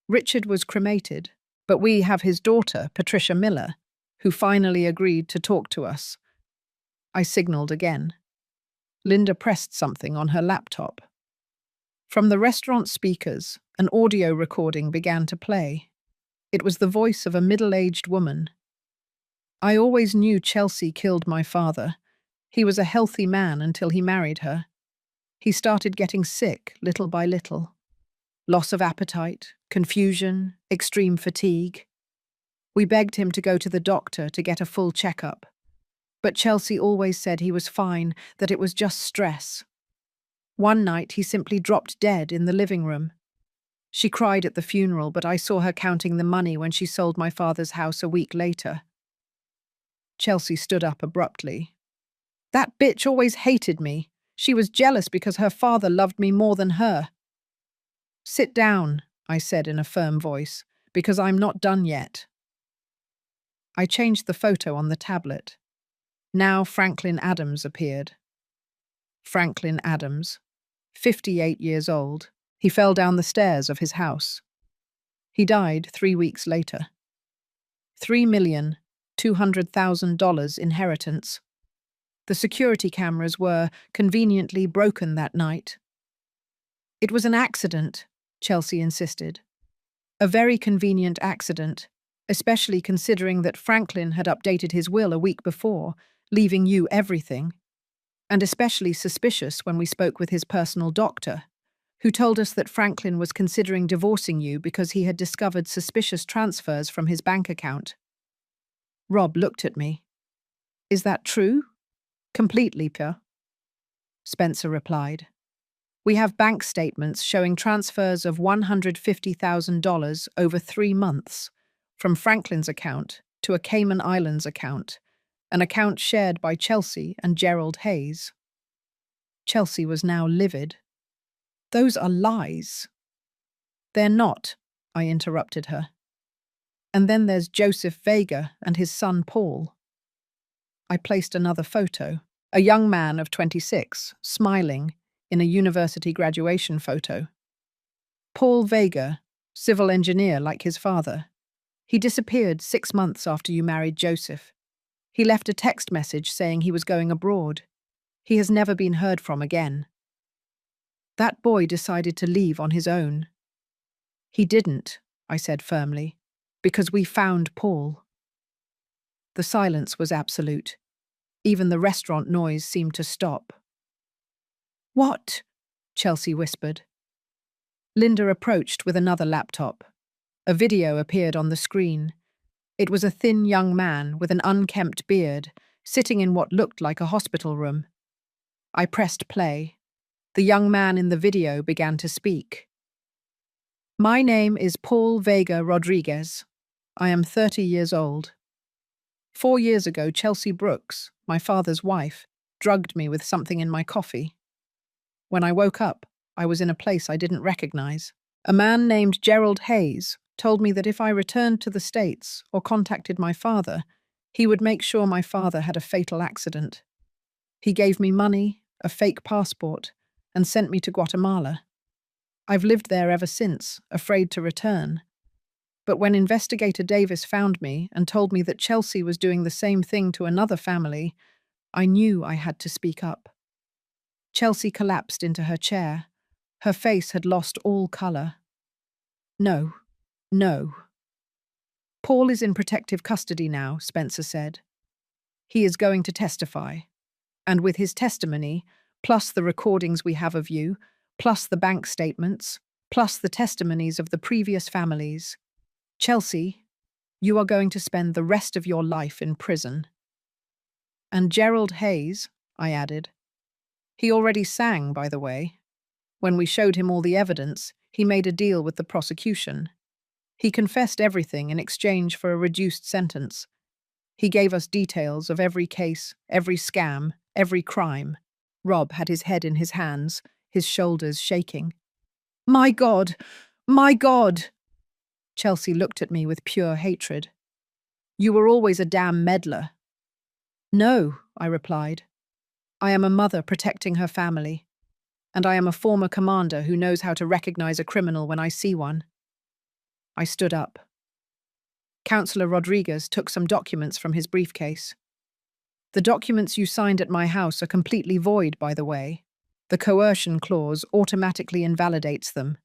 Richard was cremated, but we have his daughter, Patricia Miller, who finally agreed to talk to us." I signaled again. Linda pressed something on her laptop. From the restaurant speakers, an audio recording began to play. It was the voice of a middle-aged woman. "I always knew Chelsea killed my father. He was a healthy man until he married her. He started getting sick little by little. Loss of appetite, confusion, extreme fatigue. We begged him to go to the doctor to get a full checkup. But Chelsea always said he was fine, that it was just stress. One night he simply dropped dead in the living room. She cried at the funeral, but I saw her counting the money when she sold my father's house a week later." Chelsea stood up abruptly. "That bitch always hated me. She was jealous because her father loved me more than her." "Sit down," I said in a firm voice, "because I'm not done yet." I changed the photo on the tablet. Now Franklin Adams appeared. Franklin Adams, 58 years old. He fell down the stairs of his house. He died 3 weeks later. $3,200,000 inheritance. The security cameras were conveniently broken that night. "It was an accident," Chelsea insisted. "A very convenient accident, especially considering that Franklin had updated his will a week before, leaving you everything. And especially suspicious when we spoke with his personal doctor, who told us that Franklin was considering divorcing you because he had discovered suspicious transfers from his bank account." Rob looked at me. "Is that true?" "Completely, Pierre," Spencer replied. We have bank statements showing transfers of $150,000 over 3 months from Franklin's account to a Cayman Islands account, an account shared by Chelsea and Gerald Hayes. Chelsea was now livid. Those are lies. They're not, I interrupted her. And then there's Joseph Vega and his son Paul. I placed another photo, a young man of 26, smiling, in a university graduation photo. Paul Vega, civil engineer like his father. He disappeared 6 months after you married Joseph. He left a text message saying he was going abroad. He has never been heard from again. That boy decided to leave on his own. He didn't, I said firmly, because we found Paul. The silence was absolute. Even the restaurant noise seemed to stop. What? Chelsea whispered. Linda approached with another laptop. A video appeared on the screen. It was a thin young man with an unkempt beard, sitting in what looked like a hospital room. I pressed play. The young man in the video began to speak. My name is Paul Vega Rodriguez. I am 30 years old. 4 years ago, Chelsea Brooks, my father's wife, drugged me with something in my coffee. When I woke up, I was in a place I didn't recognize. A man named Gerald Hayes told me that if I returned to the States or contacted my father, he would make sure my father had a fatal accident. He gave me money, a fake passport, and sent me to Guatemala. I've lived there ever since, afraid to return. But when Investigator Davis found me and told me that Chelsea was doing the same thing to another family, I knew I had to speak up. Chelsea collapsed into her chair. Her face had lost all colour. No. Paul is in protective custody now, Spencer said. He is going to testify. And with his testimony, plus the recordings we have of you, plus the bank statements, plus the testimonies of the previous families, Chelsea, you are going to spend the rest of your life in prison. And Gerald Hayes, I added. He already sang, by the way. When we showed him all the evidence, he made a deal with the prosecution. He confessed everything in exchange for a reduced sentence. He gave us details of every case, every scam, every crime. Rob had his head in his hands, his shoulders shaking. My God! My God! Chelsea looked at me with pure hatred. You were always a damn meddler. No, I replied. I am a mother protecting her family, and I am a former commander who knows how to recognize a criminal when I see one. I stood up. Councillor Rodriguez took some documents from his briefcase. The documents you signed at my house are completely void, by the way. The coercion clause automatically invalidates them.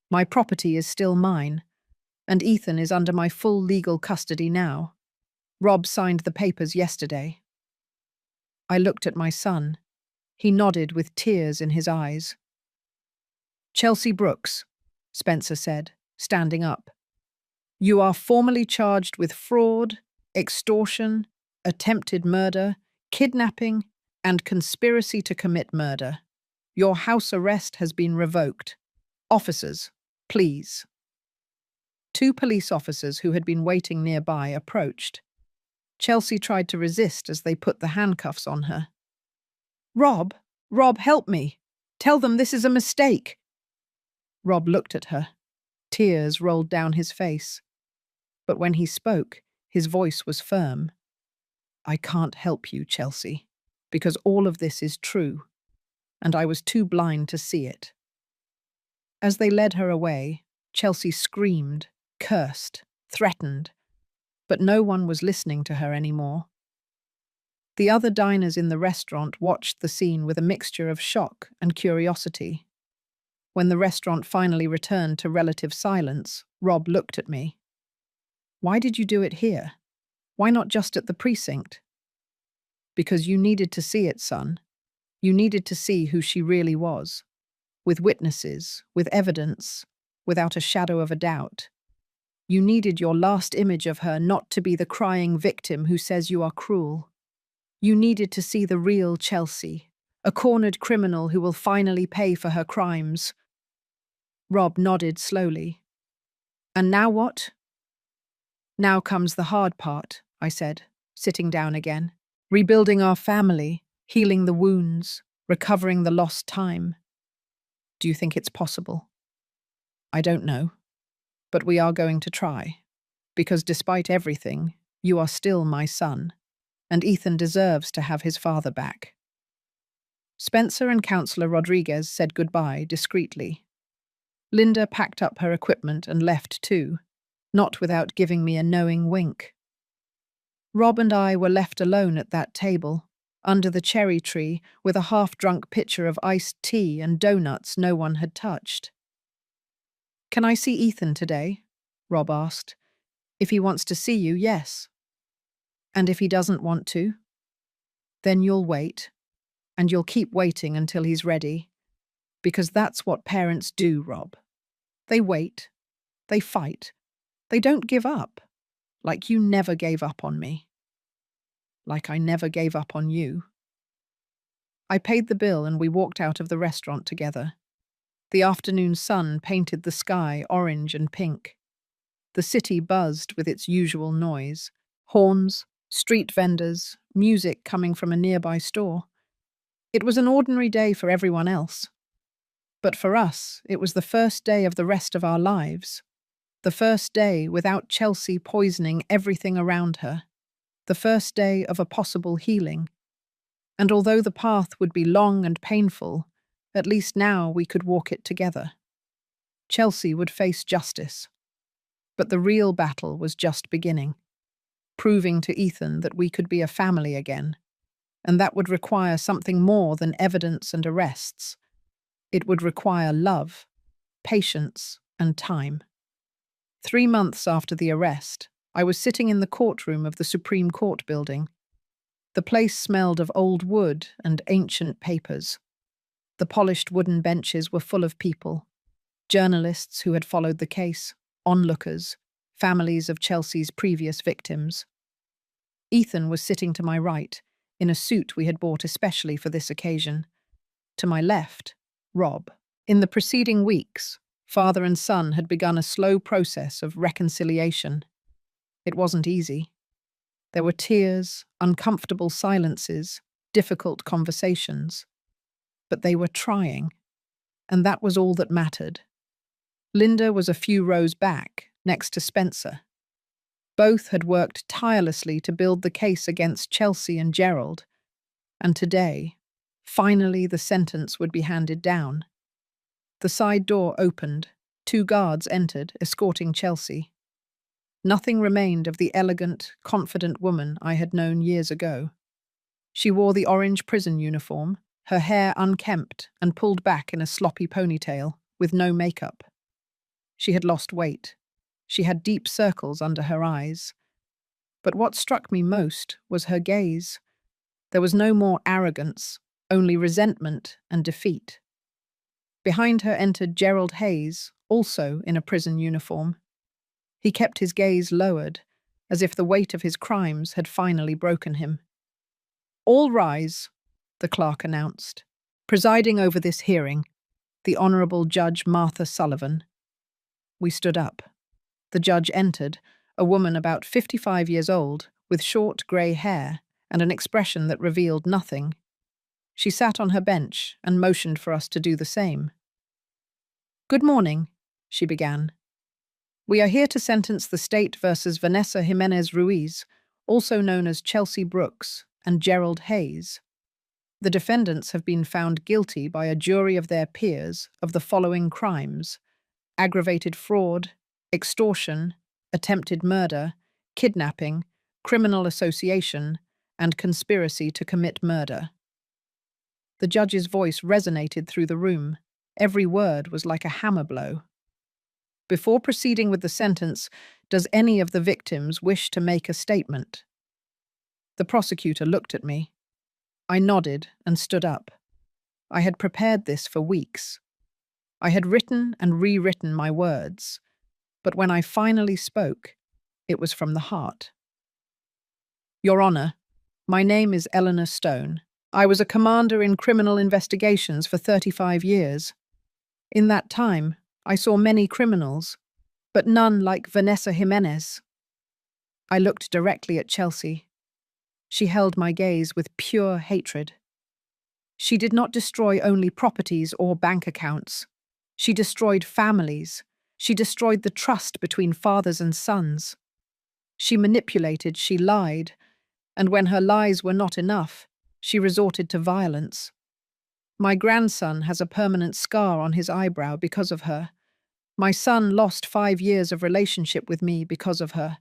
My property is still mine, and Ethan is under my full legal custody now. Rob signed the papers yesterday. I looked at my son. He nodded with tears in his eyes. Chelsea Brooks, Spencer said, standing up. You are formally charged with fraud, extortion, attempted murder, kidnapping, and conspiracy to commit murder. Your house arrest has been revoked. Officers, please. 2 police officers who had been waiting nearby approached. Chelsea tried to resist as they put the handcuffs on her. Rob, help me. Tell them this is a mistake. Rob looked at her. Tears rolled down his face. But when he spoke, his voice was firm. I can't help you, Chelsea, because all of this is true, and I was too blind to see it. As they led her away, Chelsea screamed, cursed, threatened, but no one was listening to her anymore. The other diners in the restaurant watched the scene with a mixture of shock and curiosity. When the restaurant finally returned to relative silence, Rob looked at me. Why did you do it here? Why not just at the precinct? Because you needed to see it, son. You needed to see who she really was. With witnesses, with evidence, without a shadow of a doubt. You needed your last image of her not to be the crying victim who says you are cruel. You needed to see the real Chelsea, A cornered criminal who will finally pay for her crimes. Rob nodded slowly. And now what? Now comes the hard part, I said, sitting down again. Rebuilding our family, healing the wounds, recovering the lost time. Do you think it's possible? I don't know, but we are going to try. Because despite everything, you are still my son, and Ethan deserves to have his father back. Spencer and Councillor Rodriguez said goodbye discreetly. Linda packed up her equipment and left too, not without giving me a knowing wink. Rob and I were left alone at that table, under the cherry tree, with a half-drunk pitcher of iced tea and donuts no one had touched. "Can I see Ethan today?" Rob asked. "If he wants to see you, yes. And if he doesn't want to? Then you'll wait, and you'll keep waiting until he's ready. Because that's what parents do, Rob. They wait, they fight, they don't give up. Like you never gave up on me. Like I never gave up on you." I paid the bill and we walked out of the restaurant together. The afternoon sun painted the sky orange and pink. The city buzzed with its usual noise. Horns, street vendors, music coming from a nearby store. It was an ordinary day for everyone else. But for us, it was the first day of the rest of our lives. The first day without Chelsea poisoning everything around her. The first day of a possible healing. And although the path would be long and painful, at least now we could walk it together. Chelsea would face justice. But the real battle was just beginning. Proving to Ethan that we could be a family again. And that would require something more than evidence and arrests. It would require love, patience, and time. 3 months after the arrest, I was sitting in the courtroom of the Supreme Court building. The place smelled of old wood and ancient papers. The polished wooden benches were full of people. Journalists who had followed the case, onlookers, families of Chelsea's previous victims. Ethan was sitting to my right, in a suit we had bought especially for this occasion. To my left, Rob. In the preceding weeks, father and son had begun a slow process of reconciliation. It wasn't easy. There were tears, uncomfortable silences, difficult conversations. But they were trying, and that was all that mattered. Linda was a few rows back, next to Spencer. Both had worked tirelessly to build the case against Chelsea and Gerald, and today, finally the sentence would be handed down. The side door opened. 2 guards entered, escorting Chelsea. Nothing remained of the elegant, confident woman I had known years ago. She wore the orange prison uniform, her hair unkempt and pulled back in a sloppy ponytail, with no makeup. She had lost weight. She had deep circles under her eyes. But what struck me most was her gaze. There was no more arrogance, only resentment and defeat. Behind her entered Gerald Hayes, also in a prison uniform. He kept his gaze lowered, as if the weight of his crimes had finally broken him. "All rise," the clerk announced. Presiding over this hearing, the Honourable Judge Martha Sullivan. We stood up. The judge entered, a woman about 55 years old, with short grey hair and an expression that revealed nothing. She sat on her bench and motioned for us to do the same. "Good morning," she began. "We are here to sentence the state versus Vanessa Jimenez Ruiz, also known as Chelsea Brooks, and Gerald Hayes. The defendants have been found guilty by a jury of their peers of the following crimes: aggravated fraud, extortion, attempted murder, kidnapping, criminal association, and conspiracy to commit murder." The judge's voice resonated through the room. Every word was like a hammer blow. "Before proceeding with the sentence, does any of the victims wish to make a statement?" The prosecutor looked at me. I nodded and stood up. I had prepared this for weeks. I had written and rewritten my words, but when I finally spoke, it was from the heart. "Your Honour, my name is Eleanor Stone. I was a commander in criminal investigations for 35 years. In that time, I saw many criminals, but none like Vanessa Jimenez. I looked directly at Chelsea. She held my gaze with pure hatred. She did not destroy only properties or bank accounts. She destroyed families. She destroyed the trust between fathers and sons. She manipulated, she lied, and when her lies were not enough, she resorted to violence. My grandson has a permanent scar on his eyebrow because of her. My son lost 5 years of relationship with me because of her,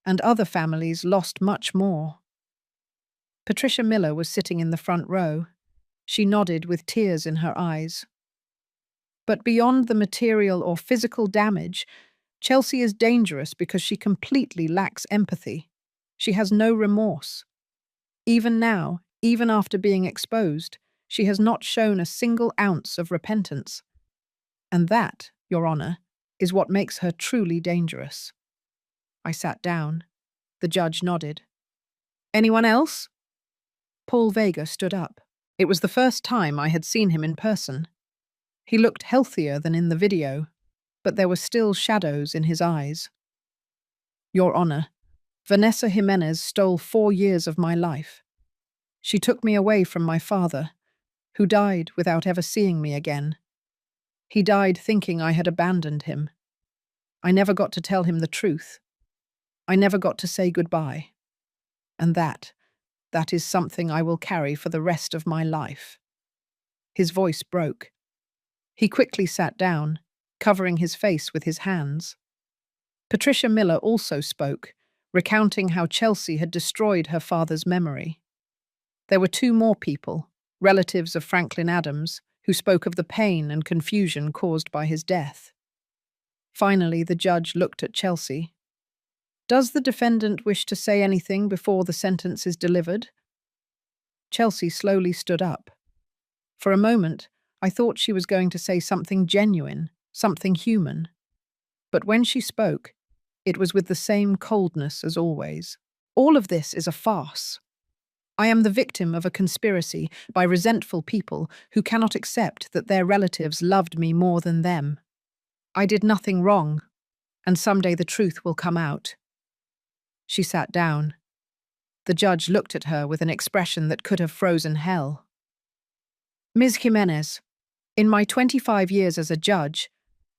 and other families lost much more. Patricia Miller was sitting in the front row. She nodded with tears in her eyes. But beyond the material or physical damage, Chelsea is dangerous because she completely lacks empathy. She has no remorse. Even now, even after being exposed, she has not shown a single ounce of repentance. And that, Your Honour, is what makes her truly dangerous. I sat down. The judge nodded. Anyone else? Paul Vega stood up. It was the first time I had seen him in person. He looked healthier than in the video, but there were still shadows in his eyes. Your Honour, Vanessa Jimenez stole 4 years of my life. She took me away from my father, who died without ever seeing me again. He died thinking I had abandoned him. I never got to tell him the truth. I never got to say goodbye. And that is something I will carry for the rest of my life. His voice broke. He quickly sat down, covering his face with his hands. Patricia Miller also spoke, recounting how Chelsea had destroyed her father's memory. There were 2 more people, relatives of Franklin Adams, who spoke of the pain and confusion caused by his death. Finally, the judge looked at Chelsea. Does the defendant wish to say anything before the sentence is delivered? Chelsea slowly stood up. For a moment, I thought she was going to say something genuine, something human. But when she spoke, it was with the same coldness as always. All of this is a farce. I am the victim of a conspiracy by resentful people who cannot accept that their relatives loved me more than them. I did nothing wrong, and someday the truth will come out. She sat down. The judge looked at her with an expression that could have frozen hell. Ms. Jimenez, in my 25 years as a judge,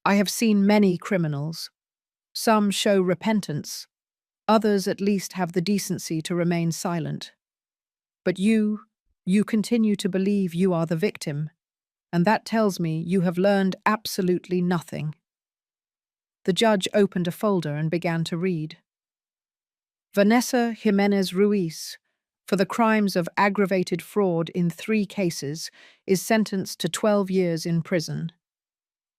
I have seen many criminals. Some show repentance. Others at least have the decency to remain silent. But you continue to believe you are the victim, and that tells me you have learned absolutely nothing. The judge opened a folder and began to read. Vanessa Jimenez Ruiz, for the crimes of aggravated fraud in 3 cases, is sentenced to 12 years in prison.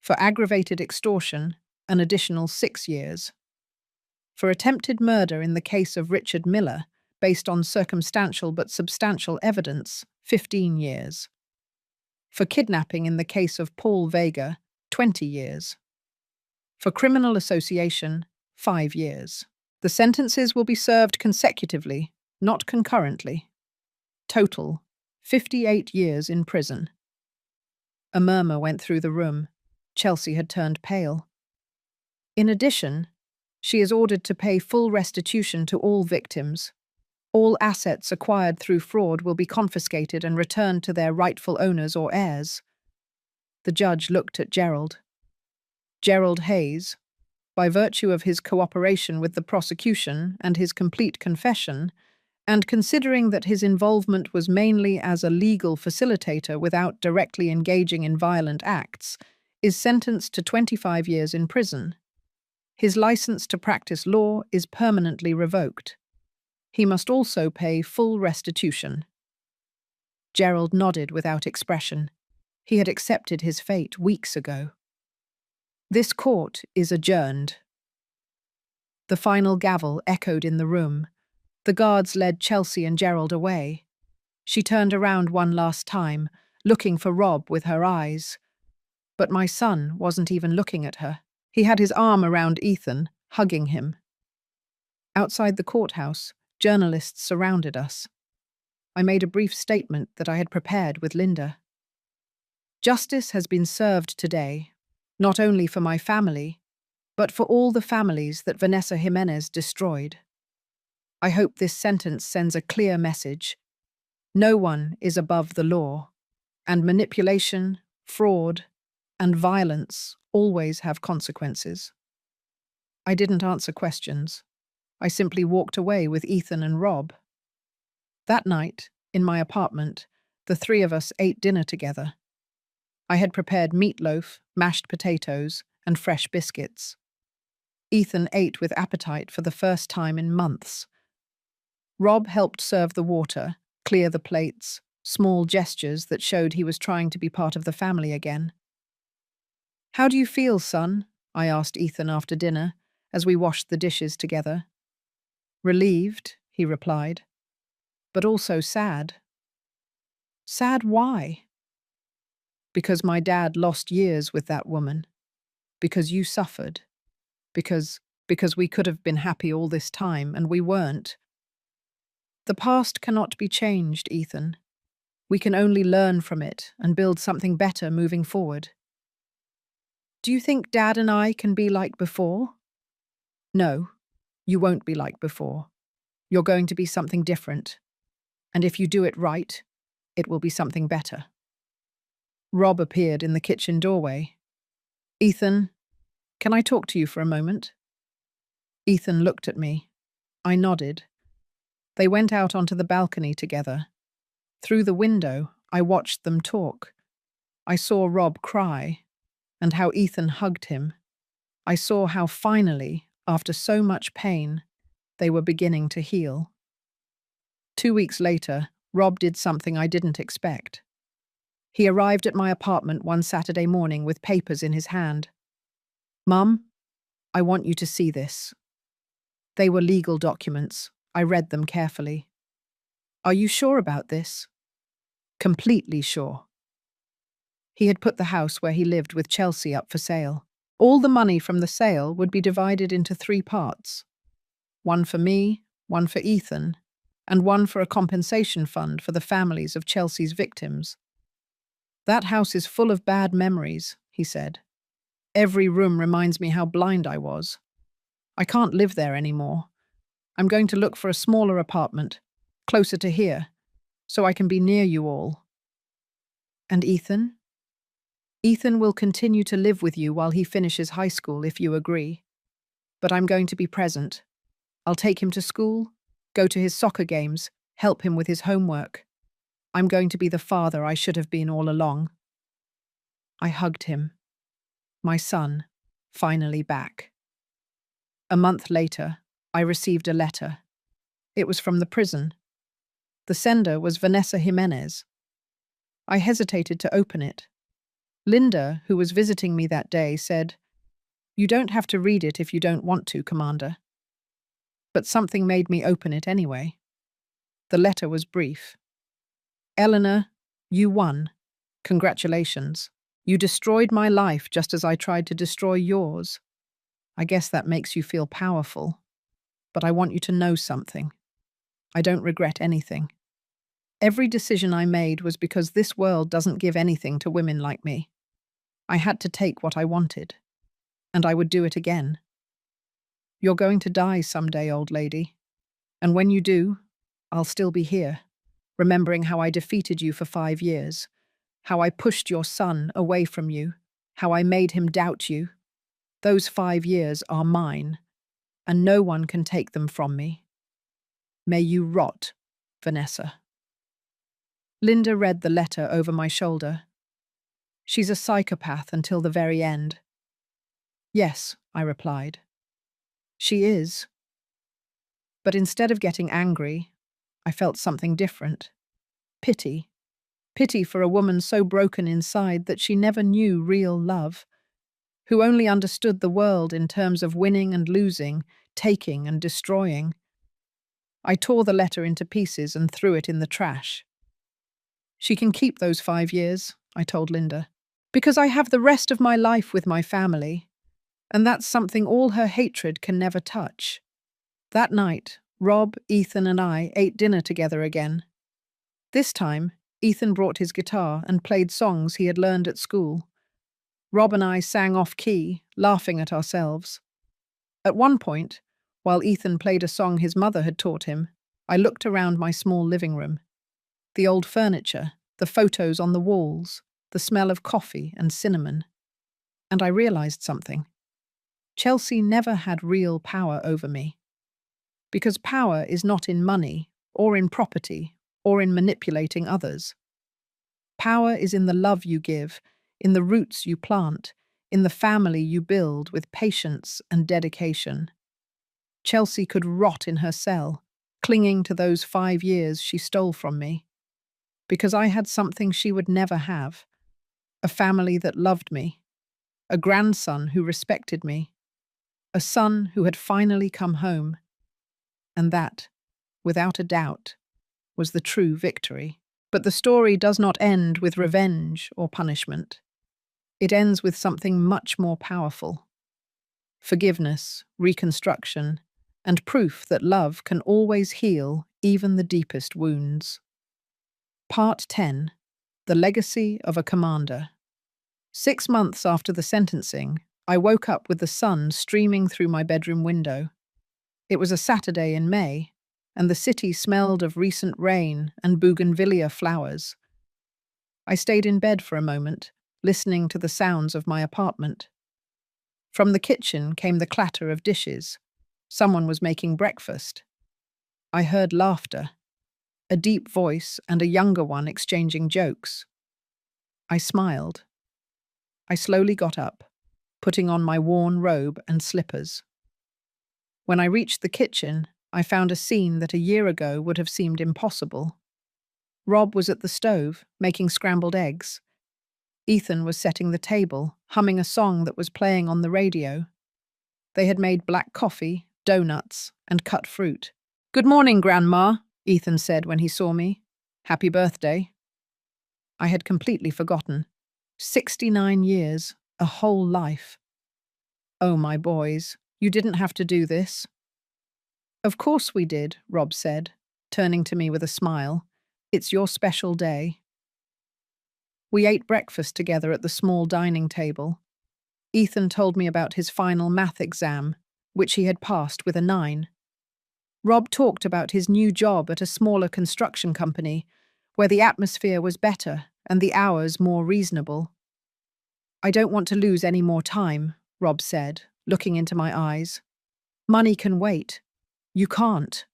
For aggravated extortion, an additional 6 years. For attempted murder in the case of Richard Miller, based on circumstantial but substantial evidence, 15 years. For kidnapping in the case of Paul Vega, 20 years. For criminal association, 5 years. The sentences will be served consecutively, not concurrently. Total, 58 years in prison. A murmur went through the room. Chelsea had turned pale. In addition, she is ordered to pay full restitution to all victims. All assets acquired through fraud will be confiscated and returned to their rightful owners or heirs. The judge looked at Gerald. Gerald Hayes, by virtue of his cooperation with the prosecution and his complete confession, and considering that his involvement was mainly as a legal facilitator without directly engaging in violent acts, is sentenced to 25 years in prison. His license to practice law is permanently revoked. He must also pay full restitution. Gerald nodded without expression. He had accepted his fate weeks ago. This court is adjourned. The final gavel echoed in the room. The guards led Chelsea and Gerald away. She turned around one last time, looking for Rob with her eyes. But my son wasn't even looking at her. He had his arm around Ethan, hugging him. Outside the courthouse, journalists surrounded us. I made a brief statement that I had prepared with Linda. Justice has been served today, not only for my family, but for all the families that Vanessa Jimenez destroyed. I hope this sentence sends a clear message. No one is above the law, and manipulation, fraud, and violence always have consequences. I didn't answer questions. I simply walked away with Ethan and Rob. That night, in my apartment, the three of us ate dinner together. I had prepared meatloaf, mashed potatoes, and fresh biscuits. Ethan ate with appetite for the first time in months. Rob helped serve the water, clear the plates, small gestures that showed he was trying to be part of the family again. "How do you feel, son?" I asked Ethan after dinner, as we washed the dishes together. "Relieved," he replied, "but also sad." "Sad why?" "Because my dad lost years with that woman. Because you suffered. Because we could have been happy all this time, and we weren't. The past cannot be changed, Ethan. We can only learn from it and build something better moving forward." "Do you think Dad and I can be like before?" "No, you won't be like before. You're going to be something different. And if you do it right, it will be something better." Rob appeared in the kitchen doorway. "Ethan, can I talk to you for a moment?" Ethan looked at me. I nodded. They went out onto the balcony together. Through the window, I watched them talk. I saw Rob cry, and how Ethan hugged him. I saw how finally, after so much pain, they were beginning to heal. 2 weeks later, Rob did something I didn't expect. He arrived at my apartment one Saturday morning with papers in his hand. "Mum, I want you to see this." They were legal documents. I read them carefully. "Are you sure about this?" "Completely sure." He had put the house where he lived with Chelsea up for sale. All the money from the sale would be divided into 3 parts. One for me, one for Ethan, and one for a compensation fund for the families of Chelsea's victims. "That house is full of bad memories," he said. "Every room reminds me how blind I was. I can't live there anymore. I'm going to look for a smaller apartment, closer to here, so I can be near you all." "And Ethan?" "Ethan will continue to live with you while he finishes high school if you agree. But I'm going to be present. I'll take him to school, go to his soccer games, help him with his homework. I'm going to be the father I should have been all along." I hugged him. My son, finally back. A month later, I received a letter. It was from the prison. The sender was Vanessa Jimenez. I hesitated to open it. Linda, who was visiting me that day, said, "You don't have to read it if you don't want to, Commander." But something made me open it anyway. The letter was brief. "Eleanor, you won. Congratulations. You destroyed my life just as I tried to destroy yours. I guess that makes you feel powerful. But I want you to know something. I don't regret anything. Every decision I made was because this world doesn't give anything to women like me. I had to take what I wanted. And I would do it again. You're going to die someday, old lady. And when you do, I'll still be here, remembering how I defeated you for 5 years, how I pushed your son away from you, how I made him doubt you. Those 5 years are mine, and no one can take them from me. May you rot, Vanessa." Linda read the letter over my shoulder. "She's a psychopath until the very end." "Yes," I replied. "She is." But instead of getting angry, I felt something different. Pity. Pity for a woman so broken inside that she never knew real love, who only understood the world in terms of winning and losing, taking and destroying. I tore the letter into pieces and threw it in the trash. "She can keep those 5 years," I told Linda, "because I have the rest of my life with my family, and that's something all her hatred can never touch." That night, Rob, Ethan, and I ate dinner together again. This time, Ethan brought his guitar and played songs he had learned at school. Rob and I sang off-key, laughing at ourselves. At one point, while Ethan played a song his mother had taught him, I looked around my small living room. The old furniture, the photos on the walls, the smell of coffee and cinnamon. And I realized something. Chelsea never had real power over me. Because power is not in money, or in property, or in manipulating others. Power is in the love you give, in the roots you plant, in the family you build with patience and dedication. Chelsea could rot in her cell, clinging to those 5 years she stole from me. Because I had something she would never have. A family that loved me. A grandson who respected me. A son who had finally come home. And that, without a doubt, was the true victory. But the story does not end with revenge or punishment. It ends with something much more powerful. Forgiveness, reconstruction, and proof that love can always heal even the deepest wounds. Part 10. The Legacy of a Commander. 6 months after the sentencing, I woke up with the sun streaming through my bedroom window. It was a Saturday in May, and the city smelled of recent rain and bougainvillea flowers. I stayed in bed for a moment, listening to the sounds of my apartment. From the kitchen came the clatter of dishes. Someone was making breakfast. I heard laughter, a deep voice and a younger one exchanging jokes. I smiled. I slowly got up, putting on my worn robe and slippers. When I reached the kitchen, I found a scene that a year ago would have seemed impossible. Rob was at the stove, making scrambled eggs. Ethan was setting the table, humming a song that was playing on the radio. They had made black coffee, donuts, and cut fruit. "Good morning, Grandma," Ethan said when he saw me. "Happy birthday." I had completely forgotten. 69 years, a whole life. "Oh, my boys, you didn't have to do this." "Of course we did," Rob said, turning to me with a smile. "It's your special day." We ate breakfast together at the small dining table. Ethan told me about his final math exam, which he had passed with a 9. Rob talked about his new job at a smaller construction company, where the atmosphere was better and the hours more reasonable. "I don't want to lose any more time," Rob said, looking into my eyes. "Money can wait. You can't."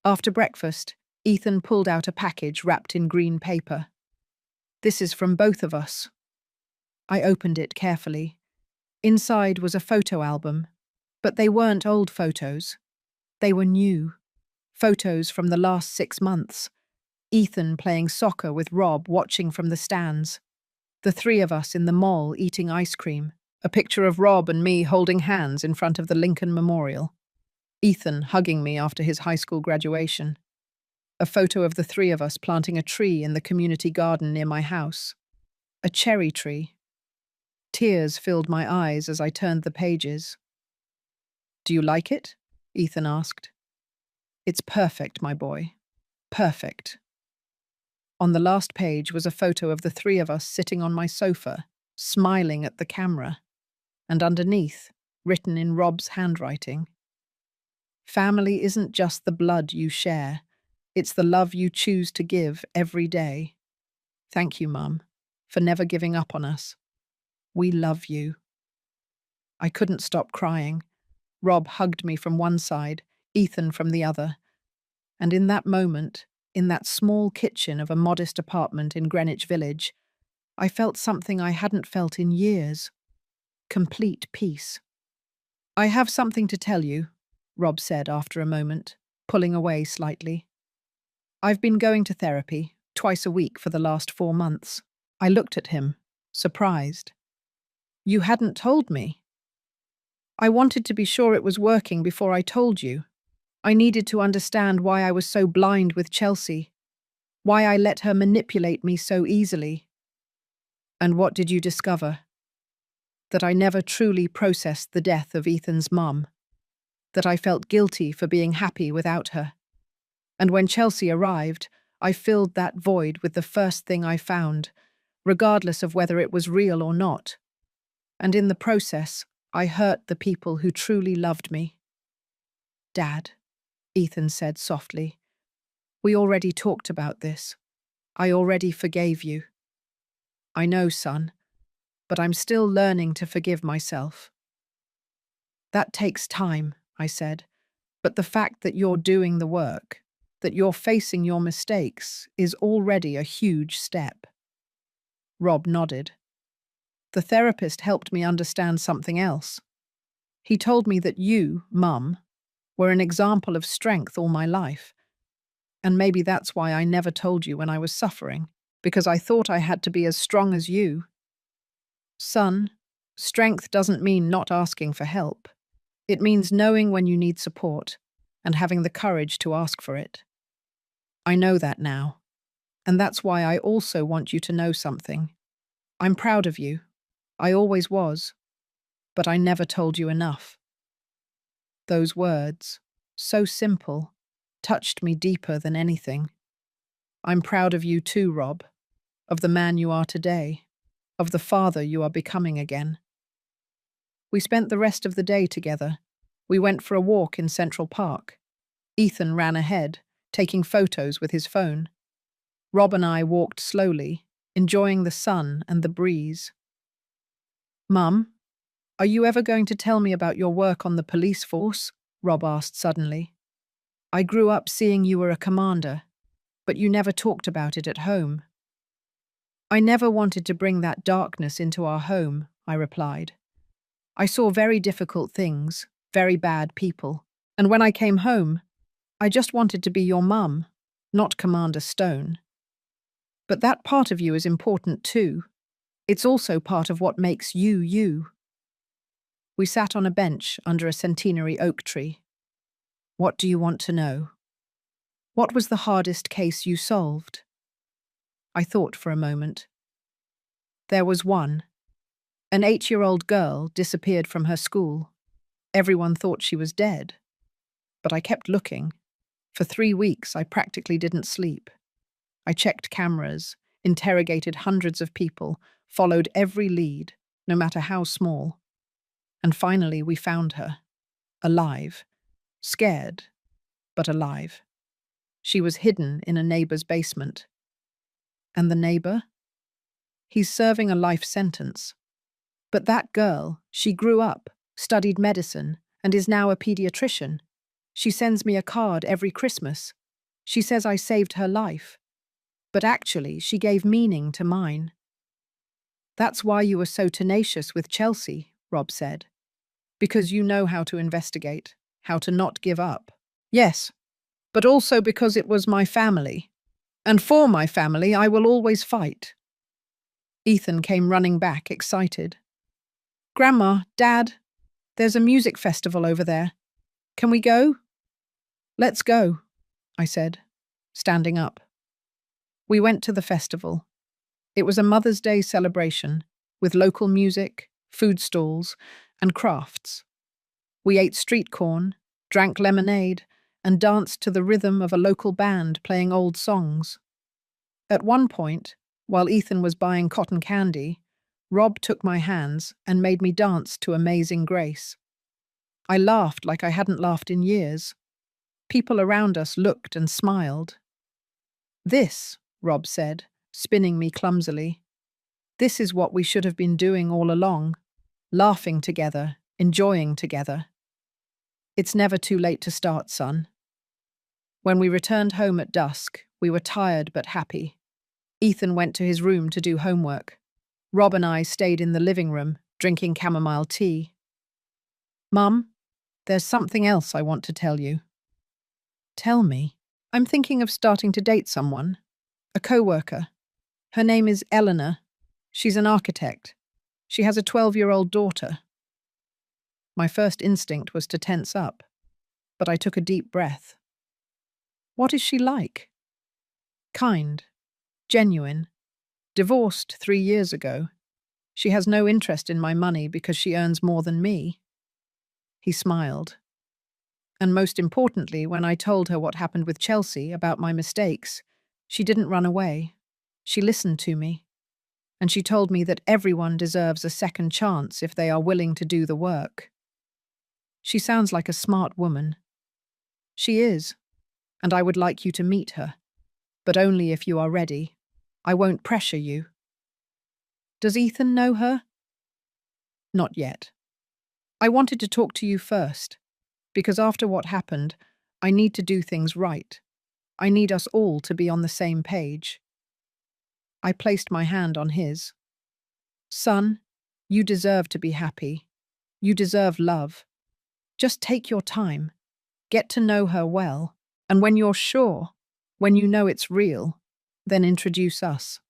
After breakfast, Ethan pulled out a package wrapped in green paper. "This is from both of us." I opened it carefully. Inside was a photo album, but they weren't old photos. They were new. Photos from the last 6 months. Ethan playing soccer with Rob watching from the stands. The 3 of us in the mall eating ice cream. A picture of Rob and me holding hands in front of the Lincoln Memorial. Ethan hugging me after his high school graduation. A photo of the 3 of us planting a tree in the community garden near my house. A cherry tree. Tears filled my eyes as I turned the pages. "Do you like it?" Ethan asked. "It's perfect, my boy. Perfect." On the last page was a photo of the 3 of us sitting on my sofa, smiling at the camera, and underneath, written in Rob's handwriting, "Family isn't just the blood you share, it's the love you choose to give every day. Thank you, Mum, for never giving up on us. We love you." I couldn't stop crying. Rob hugged me from one side, Ethan from the other. And in that moment, in that small kitchen of a modest apartment in Greenwich Village, I felt something I hadn't felt in years. Complete peace. "I have something to tell you," Rob said after a moment, pulling away slightly. "I've been going to therapy, twice a week for the last 4 months. I looked at him, surprised. "You hadn't told me." "I wanted to be sure it was working before I told you. I needed to understand why I was so blind with Chelsea, why I let her manipulate me so easily." "And what did you discover?" "That I never truly processed the death of Ethan's mum. That I felt guilty for being happy without her. And when Chelsea arrived, I filled that void with the first thing I found, regardless of whether it was real or not. And in the process, I hurt the people who truly loved me. Dad, Ethan said softly, we already talked about this. I already forgave you. I know, son, but I'm still learning to forgive myself. That takes time, I said, but the fact that you're doing the work, that you're facing your mistakes, is already a huge step. Rob nodded. The therapist helped me understand something else. He told me that you, Mum, were an example of strength all my life. And maybe that's why I never told you when I was suffering, because I thought I had to be as strong as you. Son, strength doesn't mean not asking for help. It means knowing when you need support and having the courage to ask for it. I know that now, and that's why I also want you to know something. I'm proud of you. I always was, but I never told you enough. Those words, so simple, touched me deeper than anything. I'm proud of you too, Rob, of the man you are today, of the father you are becoming again. We spent the rest of the day together. We went for a walk in Central Park. Ethan ran ahead, taking photos with his phone. Rob and I walked slowly, enjoying the sun and the breeze. Mum, are you ever going to tell me about your work on the police force? Rob asked suddenly. I grew up seeing you were a commander, but you never talked about it at home. I never wanted to bring that darkness into our home, I replied. I saw very difficult things, very bad people, and when I came home, I just wanted to be your mum, not Commander Stone. But that part of you is important too. It's also part of what makes you, you. We sat on a bench under a centenary oak tree. What do you want to know? What was the hardest case you solved? I thought for a moment. There was one. An 8-year-old girl disappeared from her school. Everyone thought she was dead. But I kept looking. For 3 weeks, I practically didn't sleep. I checked cameras, interrogated hundreds of people, followed every lead, no matter how small. And finally, we found her. Alive. Scared, but alive. She was hidden in a neighbor's basement. And the neighbor? He's serving a life sentence. But that girl, she grew up, studied medicine, and is now a pediatrician. She sends me a card every Christmas. She says I saved her life. But actually, she gave meaning to mine. That's why you were so tenacious with Chelsea, Rob said. Because you know how to investigate, how to not give up. Yes, but also because it was my family. And for my family, I will always fight. Ethan came running back, excited. Grandma, Dad, there's a music festival over there. Can we go? Let's go, I said, standing up. We went to the festival. It was a Mother's Day celebration with local music, food stalls, and crafts. We ate street corn, drank lemonade, and danced to the rhythm of a local band playing old songs. At one point, while Ethan was buying cotton candy, Rob took my hands and made me dance to Amazing Grace. I laughed like I hadn't laughed in years. People around us looked and smiled. This, Rob said, spinning me clumsily, this is what we should have been doing all along, laughing together, enjoying together. It's never too late to start, son. When we returned home at dusk, we were tired but happy. Ethan went to his room to do homework. Rob and I stayed in the living room, drinking chamomile tea. Mum, there's something else I want to tell you. Tell me. I'm thinking of starting to date someone. A co-worker. Her name is Eleanor. She's an architect. She has a 12-year-old daughter. My first instinct was to tense up, but I took a deep breath. What is she like? Kind. Genuine. Divorced 3 years ago. She has no interest in my money because she earns more than me. He smiled. And most importantly, when I told her what happened with Chelsea about my mistakes, She didn't run away. She listened to me, and she told me that everyone deserves a second chance if they are willing to do the work. She sounds like a smart woman. She is, and I would like you to meet her, but only if you are ready. I won't pressure you. Does Ethan know her? Not yet. I wanted to talk to you first, because after what happened, I need to do things right. I need us all to be on the same page. I placed my hand on his. Son, you deserve to be happy. You deserve love. Just take your time. Get to know her well, and when you're sure, when you know it's real, then introduce us.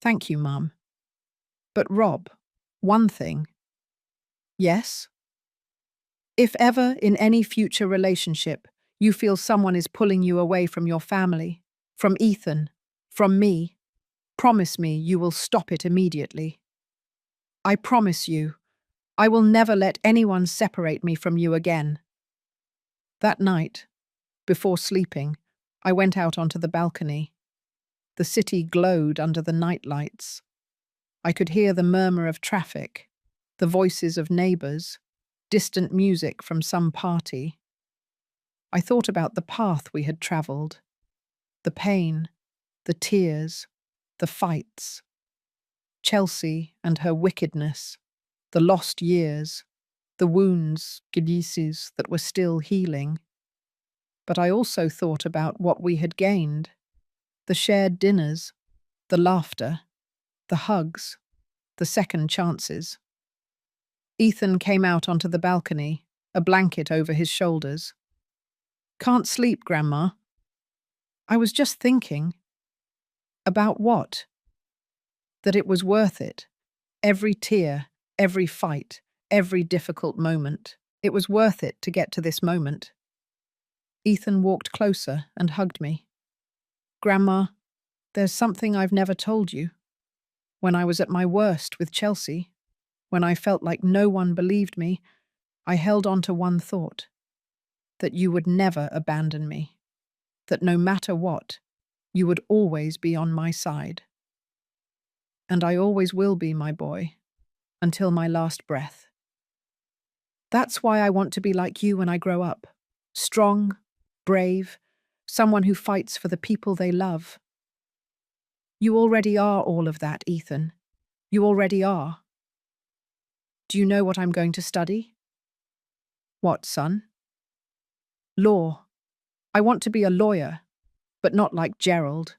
Thank you, Mum. But Rob, one thing. Yes? If ever in any future relationship you feel someone is pulling you away from your family, from Ethan, from me, promise me you will stop it immediately. I promise you, I will never let anyone separate me from you again. That night, before sleeping, I went out onto the balcony. The city glowed under the night lights. I could hear the murmur of traffic, the voices of neighbours, distant music from some party. I thought about the path we had travelled, the pain, the tears, the fights. Chelsea and her wickedness, the lost years, the wounds, gilises that were still healing. But I also thought about what we had gained, the shared dinners, the laughter, the hugs, the second chances. Ethan came out onto the balcony, a blanket over his shoulders. Can't sleep, Grandma. I was just thinking. About what? That it was worth it. Every tear, every fight, every difficult moment. It was worth it to get to this moment. Ethan walked closer and hugged me. Grandma, there's something I've never told you. When I was at my worst with Chelsea, when I felt like no one believed me, I held on to one thought. That you would never abandon me. That no matter what, you would always be on my side. And I always will be, my boy, until my last breath. That's why I want to be like you when I grow up. Strong, brave, someone who fights for the people they love. You already are all of that, Ethan. You already are. Do you know what I'm going to study? What, son? Law. I want to be a lawyer, but not like Gerald.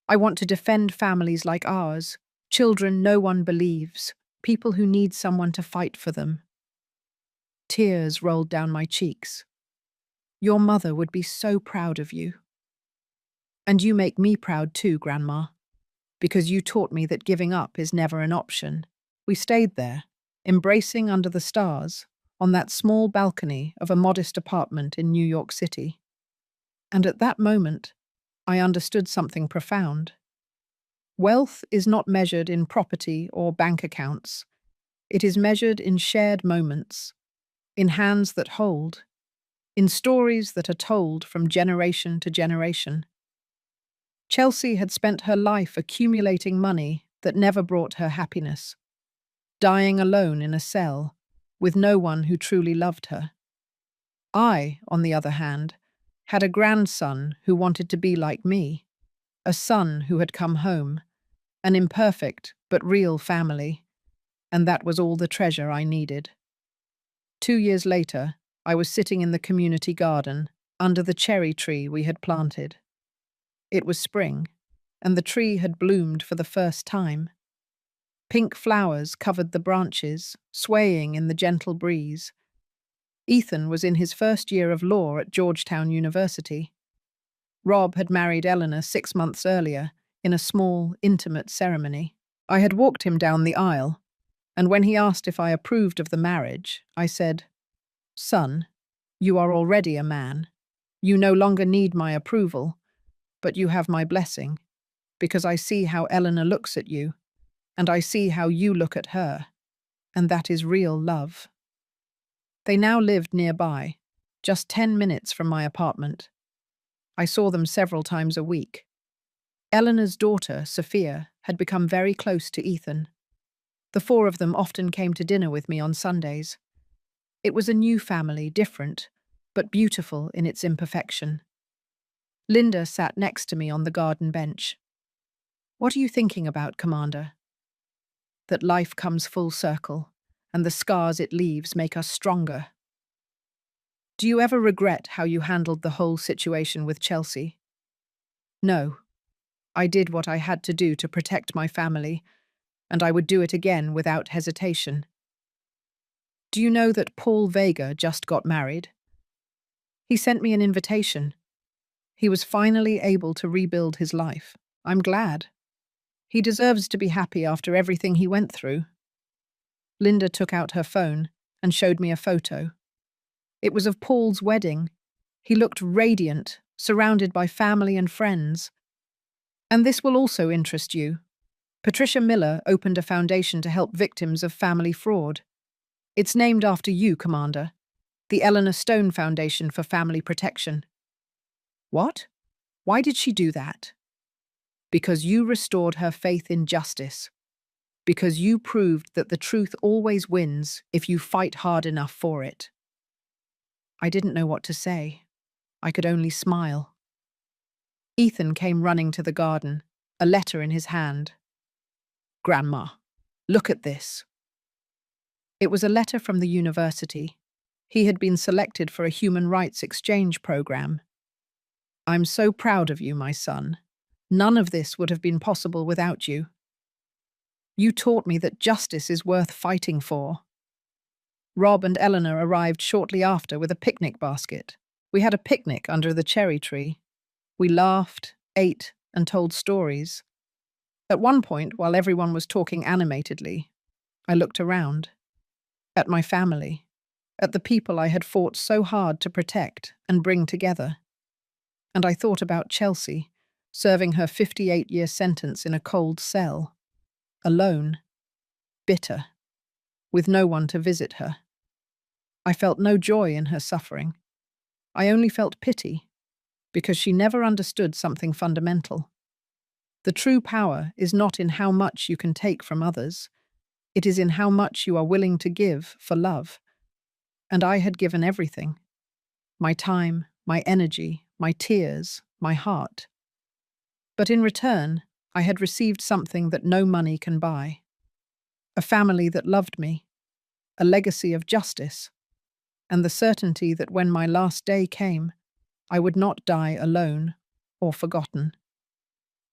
I want to defend families like ours, children no one believes, people who need someone to fight for them. Tears rolled down my cheeks. Your mother would be so proud of you. And you make me proud too, Grandma, because you taught me that giving up is never an option. We stayed there, embracing under the stars, on that small balcony of a modest apartment in New York City. And at that moment, I understood something profound. Wealth is not measured in property or bank accounts. It is measured in shared moments, in hands that hold, in stories that are told from generation to generation. Chelsea had spent her life accumulating money that never brought her happiness, dying alone in a cell, with no one who truly loved her. I, on the other hand, had a grandson who wanted to be like me, a son who had come home, an imperfect but real family, and that was all the treasure I needed. 2 years later, I was sitting in the community garden, under the cherry tree we had planted. It was spring, and the tree had bloomed for the first time. Pink flowers covered the branches, swaying in the gentle breeze. Ethan was in his first year of law at Georgetown University. Rob had married Eleanor 6 months earlier, in a small, intimate ceremony. I had walked him down the aisle, and when he asked if I approved of the marriage, I said, "Son, you are already a man. You no longer need my approval, but you have my blessing, because I see how Eleanor looks at you, and I see how you look at her, and that is real love." They now lived nearby, just 10 minutes from my apartment. I saw them several times a week. Eleanor's daughter, Sophia, had become very close to Ethan. The four of them often came to dinner with me on Sundays. It was a new family, different, but beautiful in its imperfection. Linda sat next to me on the garden bench. "What are you thinking about, Commander?" "That life comes full circle, and the scars it leaves make us stronger." "Do you ever regret how you handled the whole situation with Chelsea?" "No. I did what I had to do to protect my family, and I would do it again without hesitation." "Do you know that Paul Vega just got married?" "He sent me an invitation. He was finally able to rebuild his life. I'm glad. He deserves to be happy after everything he went through." Linda took out her phone and showed me a photo. It was of Paul's wedding. He looked radiant, surrounded by family and friends. "And this will also interest you. Patricia Miller opened a foundation to help victims of family fraud. It's named after you, Commander, the Eleanor Stone Foundation for Family Protection." "What? Why did she do that?" "Because you restored her faith in justice. Because you proved that the truth always wins if you fight hard enough for it." I didn't know what to say. I could only smile. Ethan came running to the garden, a letter in his hand. "Grandma, look at this." It was a letter from the university. He had been selected for a human rights exchange program. "I'm so proud of you, my son. None of this would have been possible without you. You taught me that justice is worth fighting for." Rob and Eleanor arrived shortly after with a picnic basket. We had a picnic under the cherry tree. We laughed, ate, and told stories. At one point, while everyone was talking animatedly, I looked around. At my family. At the people I had fought so hard to protect and bring together. And I thought about Chelsea, serving her 58-year sentence in a cold cell. Alone. Bitter. With no one to visit her. I felt no joy in her suffering. I only felt pity, because she never understood something fundamental. The true power is not in how much you can take from others. It is in how much you are willing to give for love. And I had given everything. My time, my energy, my tears, my heart. But in return, I had received something that no money can buy. A family that loved me. A legacy of justice. And the certainty that when my last day came, I would not die alone or forgotten.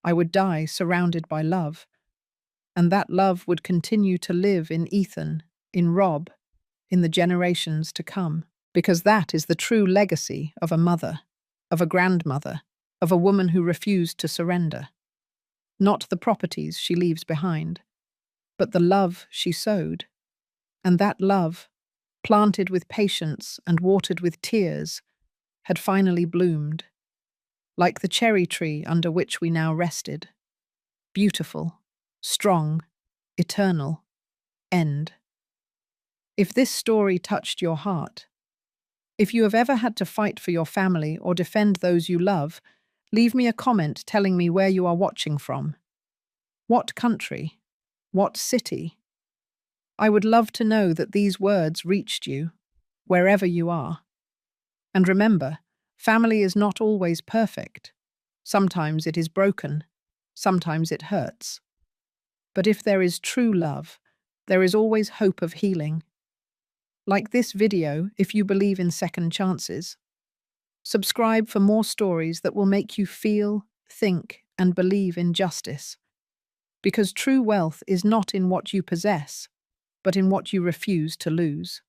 I would die surrounded by love, and that love would continue to live in Ethan, in Rob, in the generations to come, because that is the true legacy of a mother, of a grandmother, of a woman who refused to surrender. Not the properties she leaves behind, but the love she sowed, and that love, planted with patience and watered with tears, had finally bloomed, like the cherry tree under which we now rested. Beautiful, strong, eternal, end. If this story touched your heart, if you have ever had to fight for your family or defend those you love, leave me a comment telling me where you are watching from. What country? What city? I would love to know that these words reached you, wherever you are. And remember, family is not always perfect. Sometimes it is broken. Sometimes it hurts. But if there is true love, there is always hope of healing. Like this video if you believe in second chances. Subscribe for more stories that will make you feel, think, and believe in justice. Because true wealth is not in what you possess, but in what you refuse to lose.